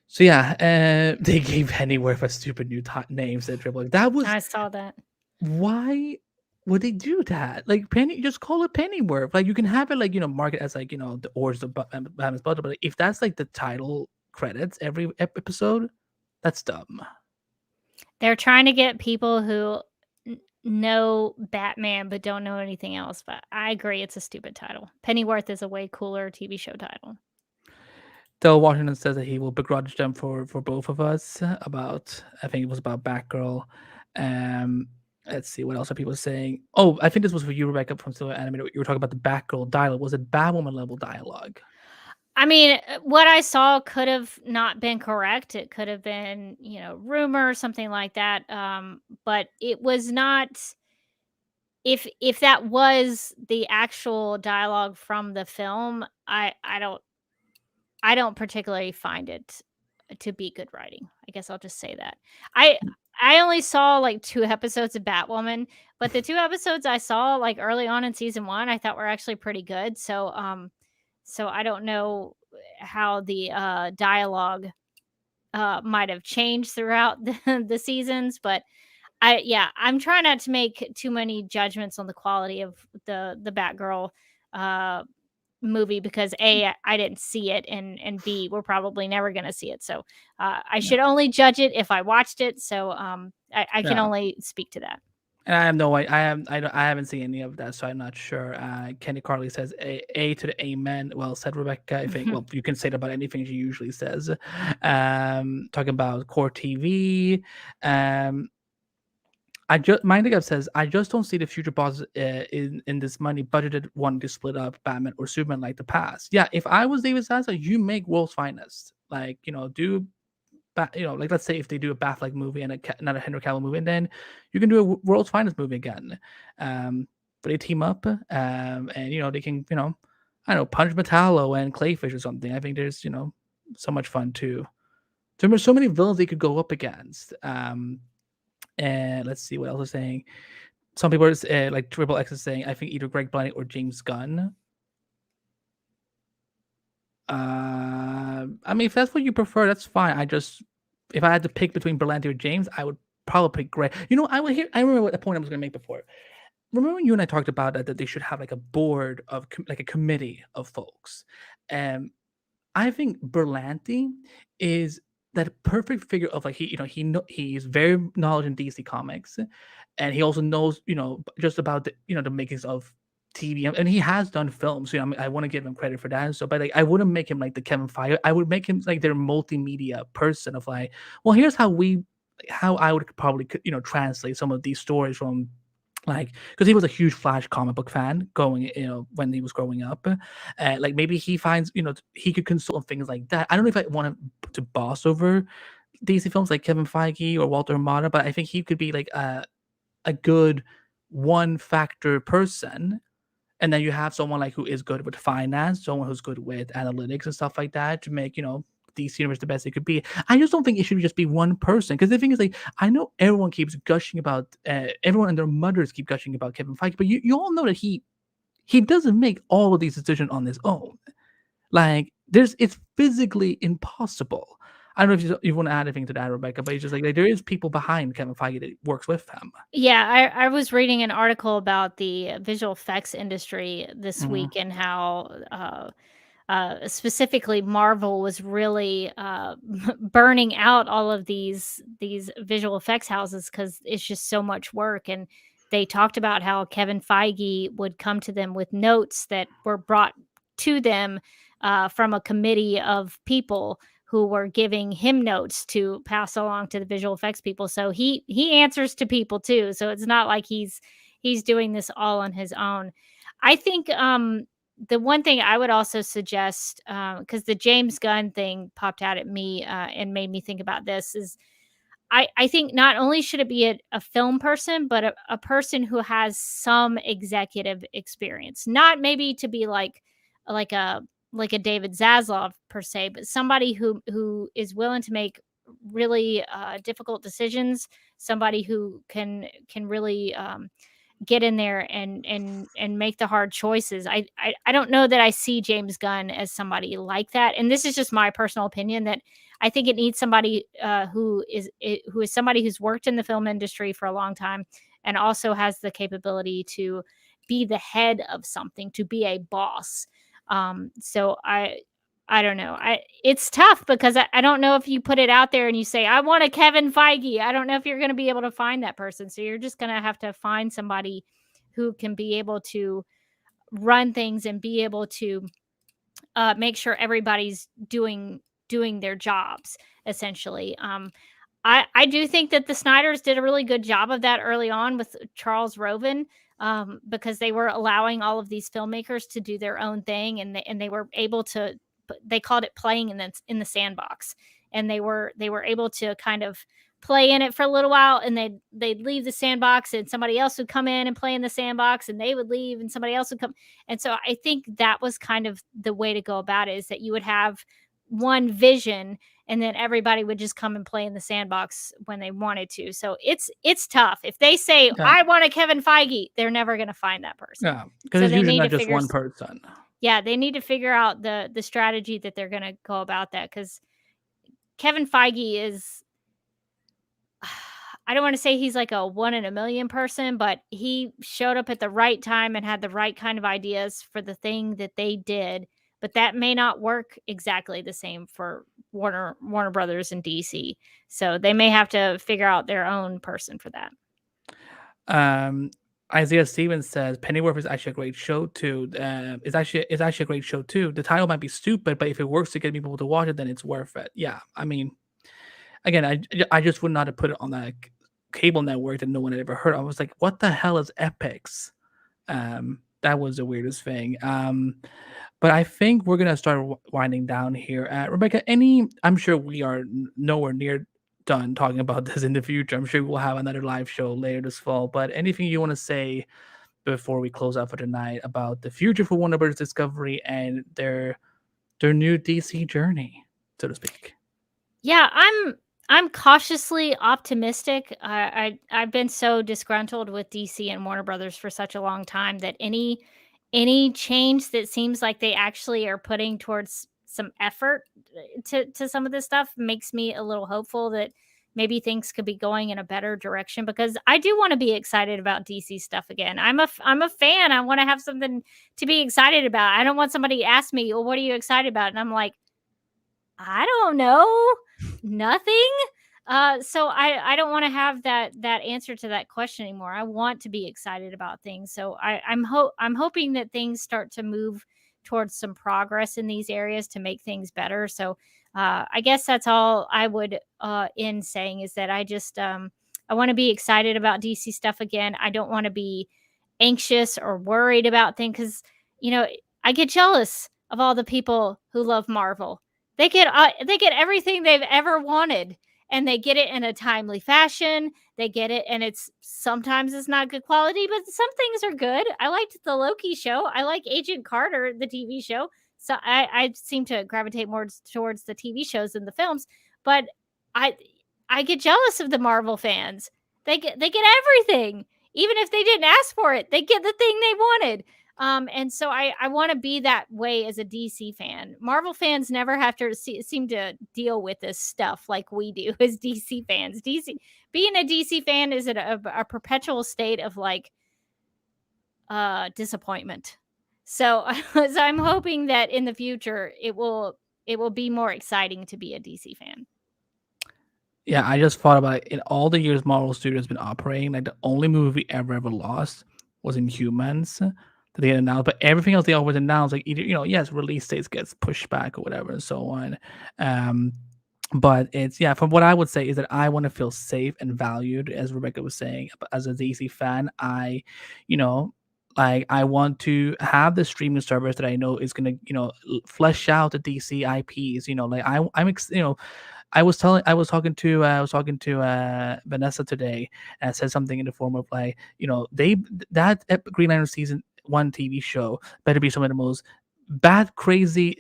so yeah, they gave Pennyworth a stupid new names at Triple X. That was, I saw that. why would they do that? Like, Penny, just call it Pennyworth. Like, you can have it, like, market as, like, the Origins of Batman's Butler, but if that's like the title credits every episode, that's dumb. They're trying to get people who know Batman but don't know anything else. But I agree, it's a stupid title. Pennyworth is a way cooler TV show title. Del Washington says that he will begrudge them for both of us about, I think it was about Batgirl. Let's see, what else are people saying? Oh, I think this was for you, Rebecca, from Silver Animated. You were talking about the Batgirl dialogue. Was it Batwoman level dialogue? I mean, what I saw could have not been correct. It could have been, rumor or something like that. But it was not. If that was the actual dialogue from the film, I don't particularly find it to be good writing. I guess I'll just say that. I I only saw like 2 episodes of Batwoman, but the 2 episodes I saw like early on in season 1, I thought were actually pretty good. So I don't know how the dialogue might have changed throughout the seasons, but I'm trying not to make too many judgments on the quality of the Batgirl uh movie because I didn't see it, and B, we're probably never going to see it. So I Yeah. should only judge it if I watched it. So I can Yeah. only speak to that. And I have no way. I haven't seen any of that, so I'm not sure. Kenny Carley says a to the amen. Well said, Rebecca. I think, well, you can say that about anything she usually says. Talking about core TV. Mind the Gap says, I just don't see the future bosses in this money budgeted wanting to split up Batman or Superman like the past. Yeah, if I was David Zaslav, you make World's Finest. Like, do like, let's say if they do a Batfleck movie and another Henry Cavill movie, and then you can do a World's Finest movie again. But they team up, and they can, I don't know, punch Metallo and Clayfish or something. I think there's, so much fun too. There's so many villains they could go up against. And let's see what else is saying. Some people are like Triple X is saying, I think either Greg Blaney or James Gunn. I mean, if that's what you prefer, that's fine. If I had to pick between Berlanti or James, I would probably great. You know, I remember what the point I was going to make before. Remember when you and I talked about that they should have like a board of like a committee of folks. Um, I think Berlanti is that perfect figure of like he's very knowledgeable in DC Comics, and he also knows just about the makings of TV, and he has done films. You know, I mean, I want to give him credit for that. And so, but like, I wouldn't make him like the Kevin Feige. I would make him like their multimedia person of like, well, here's how I would probably translate some of these stories from like because he was a huge Flash comic book fan going when he was growing up. Like maybe he finds he could consult on things like that. I don't know if I want him to boss over DC films like Kevin Feige or Walter Hamada, but I think he could be like a good one factor person. And then you have someone like who is good with finance, someone who's good with analytics and stuff like that to make DC universe the best it could be. I just don't think it should just be one person, because the thing is, like, I know everyone keeps gushing about everyone and their mothers keep gushing about Kevin Feige, but you all know that he doesn't make all of these decisions on his own. Like, it's physically impossible. I don't know if you want to add anything to that, Rebecca, but it's just like there is people behind Kevin Feige that works with him. Yeah, I was reading an article about the visual effects industry this Mhm. week and how specifically Marvel was really burning out all of these visual effects houses because it's just so much work. And they talked about how Kevin Feige would come to them with notes that were brought to them from a committee of people who were giving him notes to pass along to the visual effects people. So he answers to people too. So it's not like he's doing this all on his own. I think the one thing I would also suggest, because the James Gunn thing popped out at me and made me think about this, is I think not only should it be a film person, but a person who has some executive experience. Not maybe to be like a like a David Zaslav per se, but somebody who is willing to make really difficult decisions. Somebody who can really get in there and make the hard choices. I don't know that I see James Gunn as somebody like that. And this is just my personal opinion that I think it needs somebody who is somebody who's worked in the film industry for a long time and also has the capability to be the head of something, to be a boss. So I don't know. It's tough because I don't know if you put it out there and you say, I want a Kevin Feige. I don't know if you're going to be able to find that person. So you're just going to have to find somebody who can be able to run things and be able to make sure everybody's doing their jobs essentially. I do think that the Snyders did a really good job of that early on with Charles Roven, because they were allowing all of these filmmakers to do their own thing, and they were able to. They called it playing in the sandbox, and they were able to kind of play in it for a little while, and they'd leave the sandbox, and somebody else would come in and play in the sandbox, and they would leave, and somebody else would come. And so I think that was kind of the way to go about it, is that you would have one vision and then everybody would just come and play in the sandbox when they wanted to. So it's tough. If they say Yeah, I want a Kevin Feige, they're never going to find that person. yeah, because So it's they usually need not to just figure one person. yeah, they need to figure out the strategy that they're going to go about that, cuz Kevin Feige is I don't want to say he's like a one in a million person, but he showed up at the right time and had the right kind of ideas for the thing that they did. But that may not work exactly the same for Warner Brothers and DC. So they may have to figure out their own person for that. Um, Isaiah Stevens says Pennyworth is actually a great show too. It's actually a great show too. The title might be stupid, but if it works to get people to watch it, then it's worth it. Yeah, I mean, again, I just would not have put it on that cable network that no one had ever heard of. I was like, what the hell is Epics? That was the weirdest thing. But I think we're gonna start winding down here. Rebecca, I'm sure we are nowhere near done talking about this in the future. I'm sure we'll have another live show later this fall. But anything you want to say before we close out for tonight about the future for Warner Bros. Discovery and their new DC journey, so to speak? Yeah, I'm cautiously optimistic. I've been so disgruntled with DC and Warner Brothers for such a long time that any change that seems like they actually are putting towards some effort to some of this stuff makes me a little hopeful that maybe things could be going in a better direction, because I do want to be excited about DC stuff again. I'm a fan. I want to have something to be excited about. I don't want somebody to ask me, "Well, what are you excited about?" And I'm like, I don't know. Nothing. So I don't want to have that answer to that question anymore. I want to be excited about things. So I'm hoping that things start to move towards some progress in these areas to make things better. So I guess that's all I would end saying, is that I want to be excited about DC stuff again. I don't want to be anxious or worried about things, because you know I get jealous of all the people who love Marvel. They get everything they've ever wanted, and they get it in a timely fashion. They get it, and it's not good quality, but some things are good. I liked the Loki show. I like Agent Carter, the TV show. So I seem to gravitate more towards the TV shows than the films. But I I get jealous of the Marvel fans. They get everything. Even if they didn't ask for it, they get the thing they wanted. And so I want to be that way as a DC fan. Marvel fans never have to seem to deal with this stuff like we do as DC fans. Being a DC fan is a perpetual state of like disappointment. So, so I'm hoping that in the future it will be more exciting to be a DC fan. Yeah, I just thought about it. In all the years Marvel Studios has been operating, like the only movie ever lost was Inhumans that they had announced. But everything else they always announce, like either yes, release dates gets pushed back or whatever and so on. Um, but it's yeah, from what I would say is that I want to feel safe and valued, as Rebecca was saying. As a DC fan, you know, like I want to have the streaming service that I know is gonna, flesh out the DC IPs. Like I was talking to Vanessa today, and said something in the form of like, Green Lantern season 1 TV show better be some of the most bad, crazy,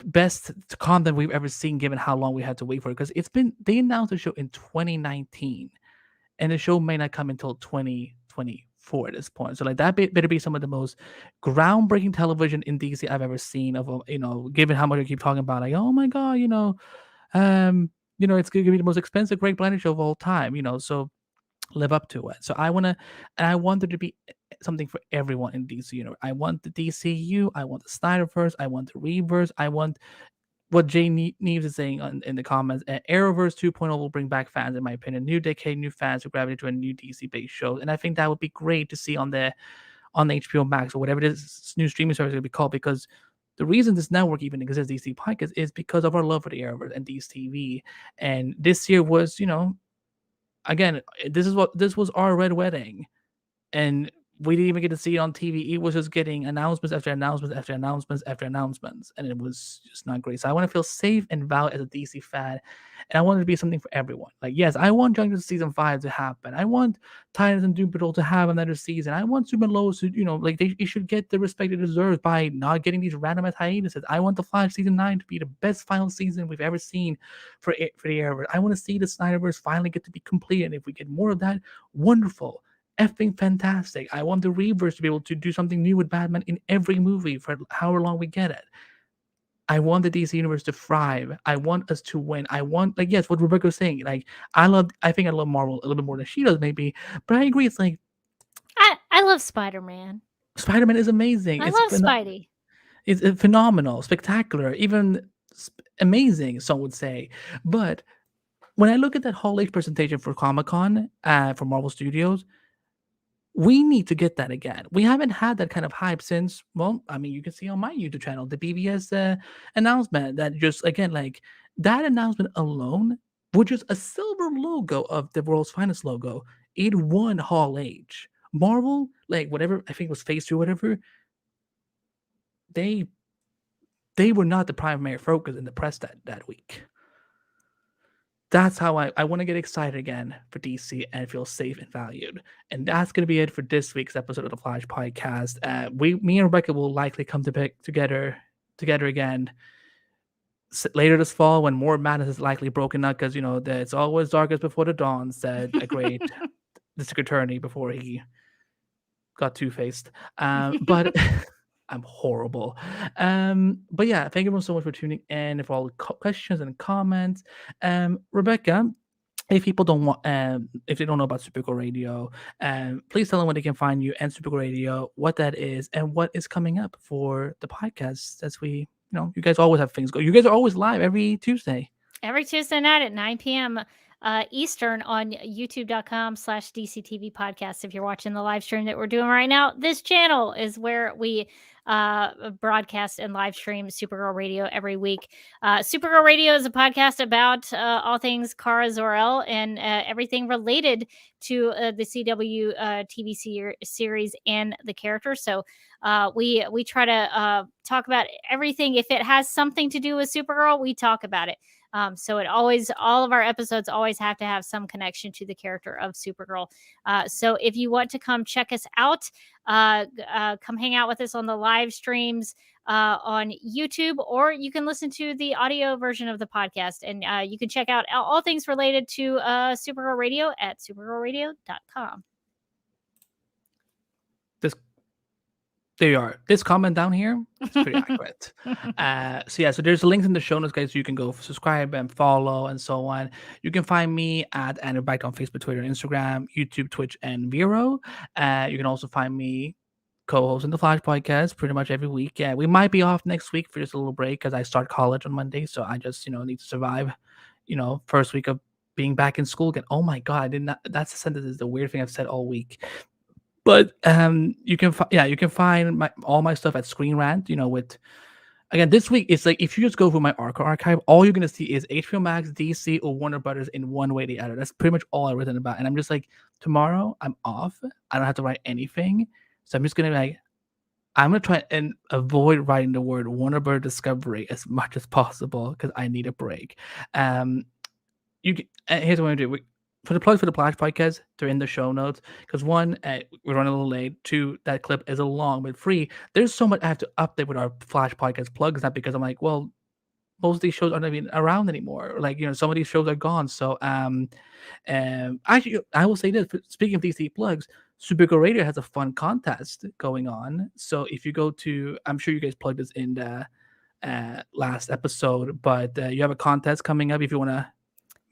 best content we've ever seen, given how long we had to wait for it. Because they announced the show in 2019, and the show may not come until 2024 at this point. So like better be some of the most groundbreaking television in DC I've ever seen. Given how much I keep talking about, like, oh my god, um, it's gonna be the most expensive Great Planet show of all time. So live up to it. So I want there to be something for everyone in DC universe. I want the DCU. I want the Snyderverse. I want the Reverse. I want what Jay Neves is saying in the comments. Arrowverse 2.0 will bring back fans, in my opinion. New decade, new fans who gravitate to a new DC based show, and I think that would be great to see on the HBO Max or whatever this new streaming service will be called. Because the reason this network even exists, DC Podcast, is because of our love for the Arrowverse and DC TV. And this year was, again, this was our red wedding, and we didn't even get to see it on TV. It was just getting announcements after announcements after announcements after announcements, and it was just not great. So I want to feel safe and valued as a DC fan, and I want it to be something for everyone. Like, yes, I want Jungle season 5 to happen. I want Titans and Doom Patrol to have another season. I want Super Low to, like they should get the respect it deserves by not getting these randomized hiatuses. I want the Flash season 9 to be the best final season we've ever seen for the Arrowverse. I want to see the Snyderverse finally get to be complete, and if we get more of that, wonderful. Effing fantastic. I want the Reverse to be able to do something new with Batman in every movie for however long we get it. I want the DC universe to thrive. I want us to win. I want, like, yes, what Rebecca was saying. Like, I think I love Marvel a little bit more than she does, maybe. But I agree. It's like I love Spider-Man. Spider-Man is amazing. I love Spidey. It's phenomenal, spectacular, even amazing. Some would say, but when I look at that Hall H presentation for Comic-Con for Marvel Studios, we need to get that again. We haven't had that kind of hype since, well, I mean, you can see on my YouTube channel, the BBS announcement that just, again, like that announcement alone, which is a silver logo of the world's finest logo, it won Hall H. Marvel, like whatever, I think it was Phase 2 or whatever, they were not the primary focus in the press that week. That's how I want to get excited again for DC and feel safe and valued. And that's going to be it for this week's episode of the Flash Podcast. Me and Rebecca will likely come together again later this fall when more madness is likely broken out, because it's always darkest before the dawn, said a great district attorney before he got two-faced. But I'm horrible. But yeah, thank you so much for tuning in, for all the questions and comments. Rebecca, if people don't want, if they don't know about Supergirl Radio, please tell them where they can find you and Supergirl Radio, what that is, and what is coming up for the podcast. As we, you guys always have things go. You guys are always live every Tuesday. Every Tuesday night at 9 p.m. Eastern on youtube.com/DCTV podcast. If you're watching the live stream that we're doing right now, this channel is where we broadcast and live stream Supergirl Radio every week. Supergirl Radio is a podcast about all things Kara Zor-El and everything related to the CW TV series and the character. So we try to talk about everything. If it has something to do with Supergirl, we talk about it. So all of our episodes always have to have some connection to the character of Supergirl. So if you want to come check us out, come hang out with us on the live streams on YouTube, or you can listen to the audio version of the podcast, and you can check out all things related to Supergirl Radio at supergirlradio.com. There you are. This comment down here is pretty accurate. So there's links in the show notes, guys. So you can go subscribe and follow and so on. You can find me at Andrew Behbakht on Facebook, Twitter, and Instagram, YouTube, Twitch, and Vero. You can also find me co-hosting the Flash podcast pretty much every week. Yeah, we might be off next week for just a little break because I start college on Monday, so I just need to survive. First week of being back in school again. Oh my god, I did not. That's a sentence. Is the weird thing I've said all week. But you can find all my stuff at Screen Rant. With again this week, it's like if you just go through my archive, all you're gonna see is HBO Max, DC, or Warner Brothers in one way or the other. That's pretty much all I've written about. And I'm just like, tomorrow I'm off. I don't have to write anything, so I'm just gonna I'm gonna try and avoid writing the word Warner Brothers Discovery as much as possible because I need a break. Here's what I'm gonna do. For the plugs for the Flash podcast, they're in the show notes. Because one, we're running a little late. Two, that clip is a long but free. There's so much I have to update with our Flash podcast plugs. Not because I'm like, well, most of these shows aren't even around anymore. Some of these shows are gone. So, actually, I will say this. Speaking of DC plugs, Supergirl Radio has a fun contest going on. So if you go to, I'm sure you guys plugged this in the last episode, but you have a contest coming up. If you want to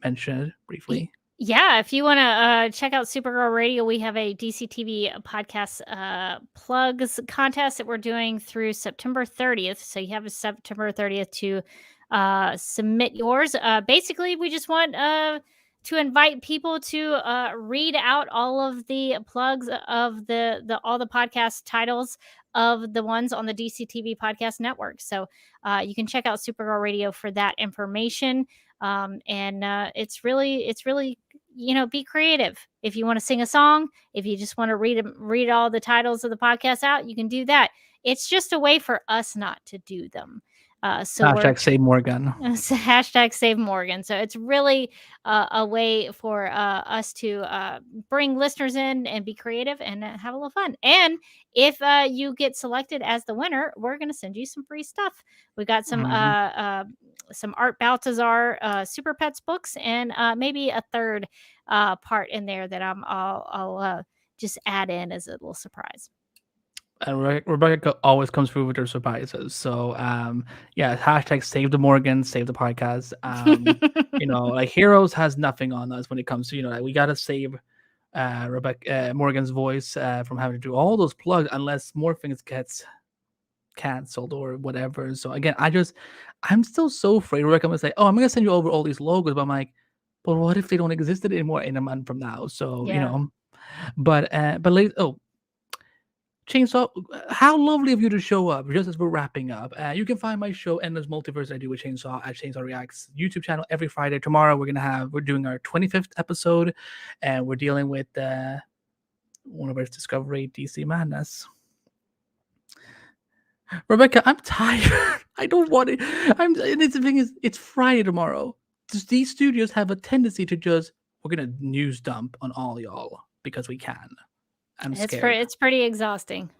mention it briefly. Yeah, if you want to check out Supergirl Radio, we have a DCTV podcast plugs contest that we're doing through September 30th. So you have a September 30th to submit yours. Basically, we just want to invite people to read out all of the plugs of all the podcast titles of the ones on the DCTV podcast network. So you can check out Supergirl Radio for that information. And it's really be creative. If you want to sing a song, if you just want to read all the titles of the podcast out, you can do that. It's just a way for us not to do them. So hashtag save Morgan. Hashtag save Morgan. So it's really a way for us to bring listeners in and be creative and have a little fun. And if you get selected as the winner, we're going to send you some free stuff. We got some Art Baltazar Super Pets books and maybe a third part in there that I'll just add in as a little surprise. And Rebecca always comes through with her surprises. So, hashtag save the Morgan, save the podcast. Heroes has nothing on us when it comes to, we got to save Rebecca Morgan's voice from having to do all those plugs unless more things gets canceled or whatever. So, again, I'm still so afraid. Rebecca will say, oh, I'm going to send you over all these logos. But I'm like, but what if they don't exist anymore in a month from now? So, but Chainsaw, how lovely of you to show up just as we're wrapping up. You can find my show Endless Multiverse I do with Chainsaw at Chainsaw Reacts YouTube channel every Friday. Tomorrow we're doing our 25th episode, and we're dealing with Warner Bros. Discovery DC Madness. Rebecca, I'm tired. I don't want it. And the thing is, it's Friday tomorrow. These studios have a tendency to we're gonna news dump on all y'all because we can. I'm scared. It's pretty exhausting.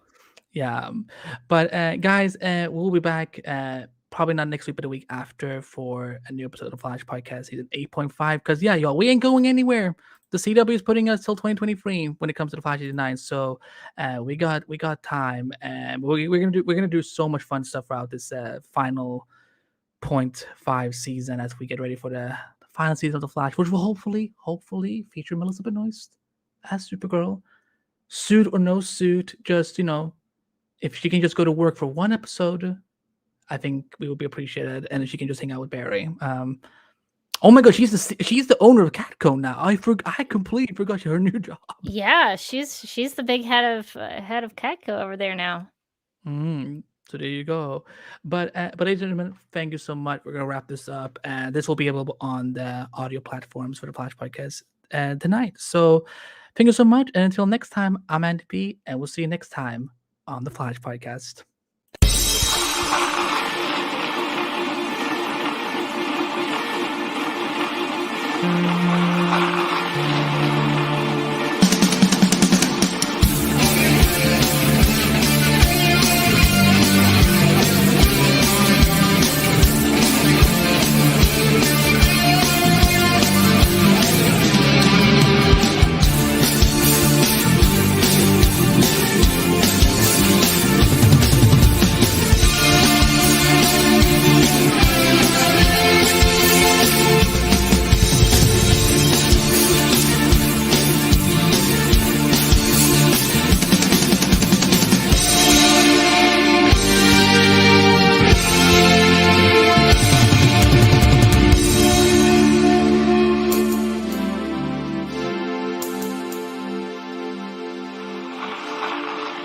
Yeah. But guys, we'll be back probably not next week, but the week after for a new episode of the Flash Podcast season 8.5. Because y'all, we ain't going anywhere. The CW is putting us till 2023 when it comes to the Flash season 9. So we got time, and we're gonna do so much fun stuff throughout this final 0.5 season as we get ready for the final season of The Flash, which will hopefully feature Melissa Benoist as Supergirl. Suit or no suit, just, if she can just go to work for one episode, I think we will be appreciated, and if she can just hang out with Barry. Oh my god, she's the owner of Catco now. I completely forgot her new job. Yeah, she's the big head of Catco over there now. So there you go. But ladies and gentlemen, thank you so much. We're gonna wrap this up, and this will be available on the audio platforms for the Flash podcast tonight. So thank you so much, and until next time, I'm Andy P, and we'll see you next time on the Flash podcast.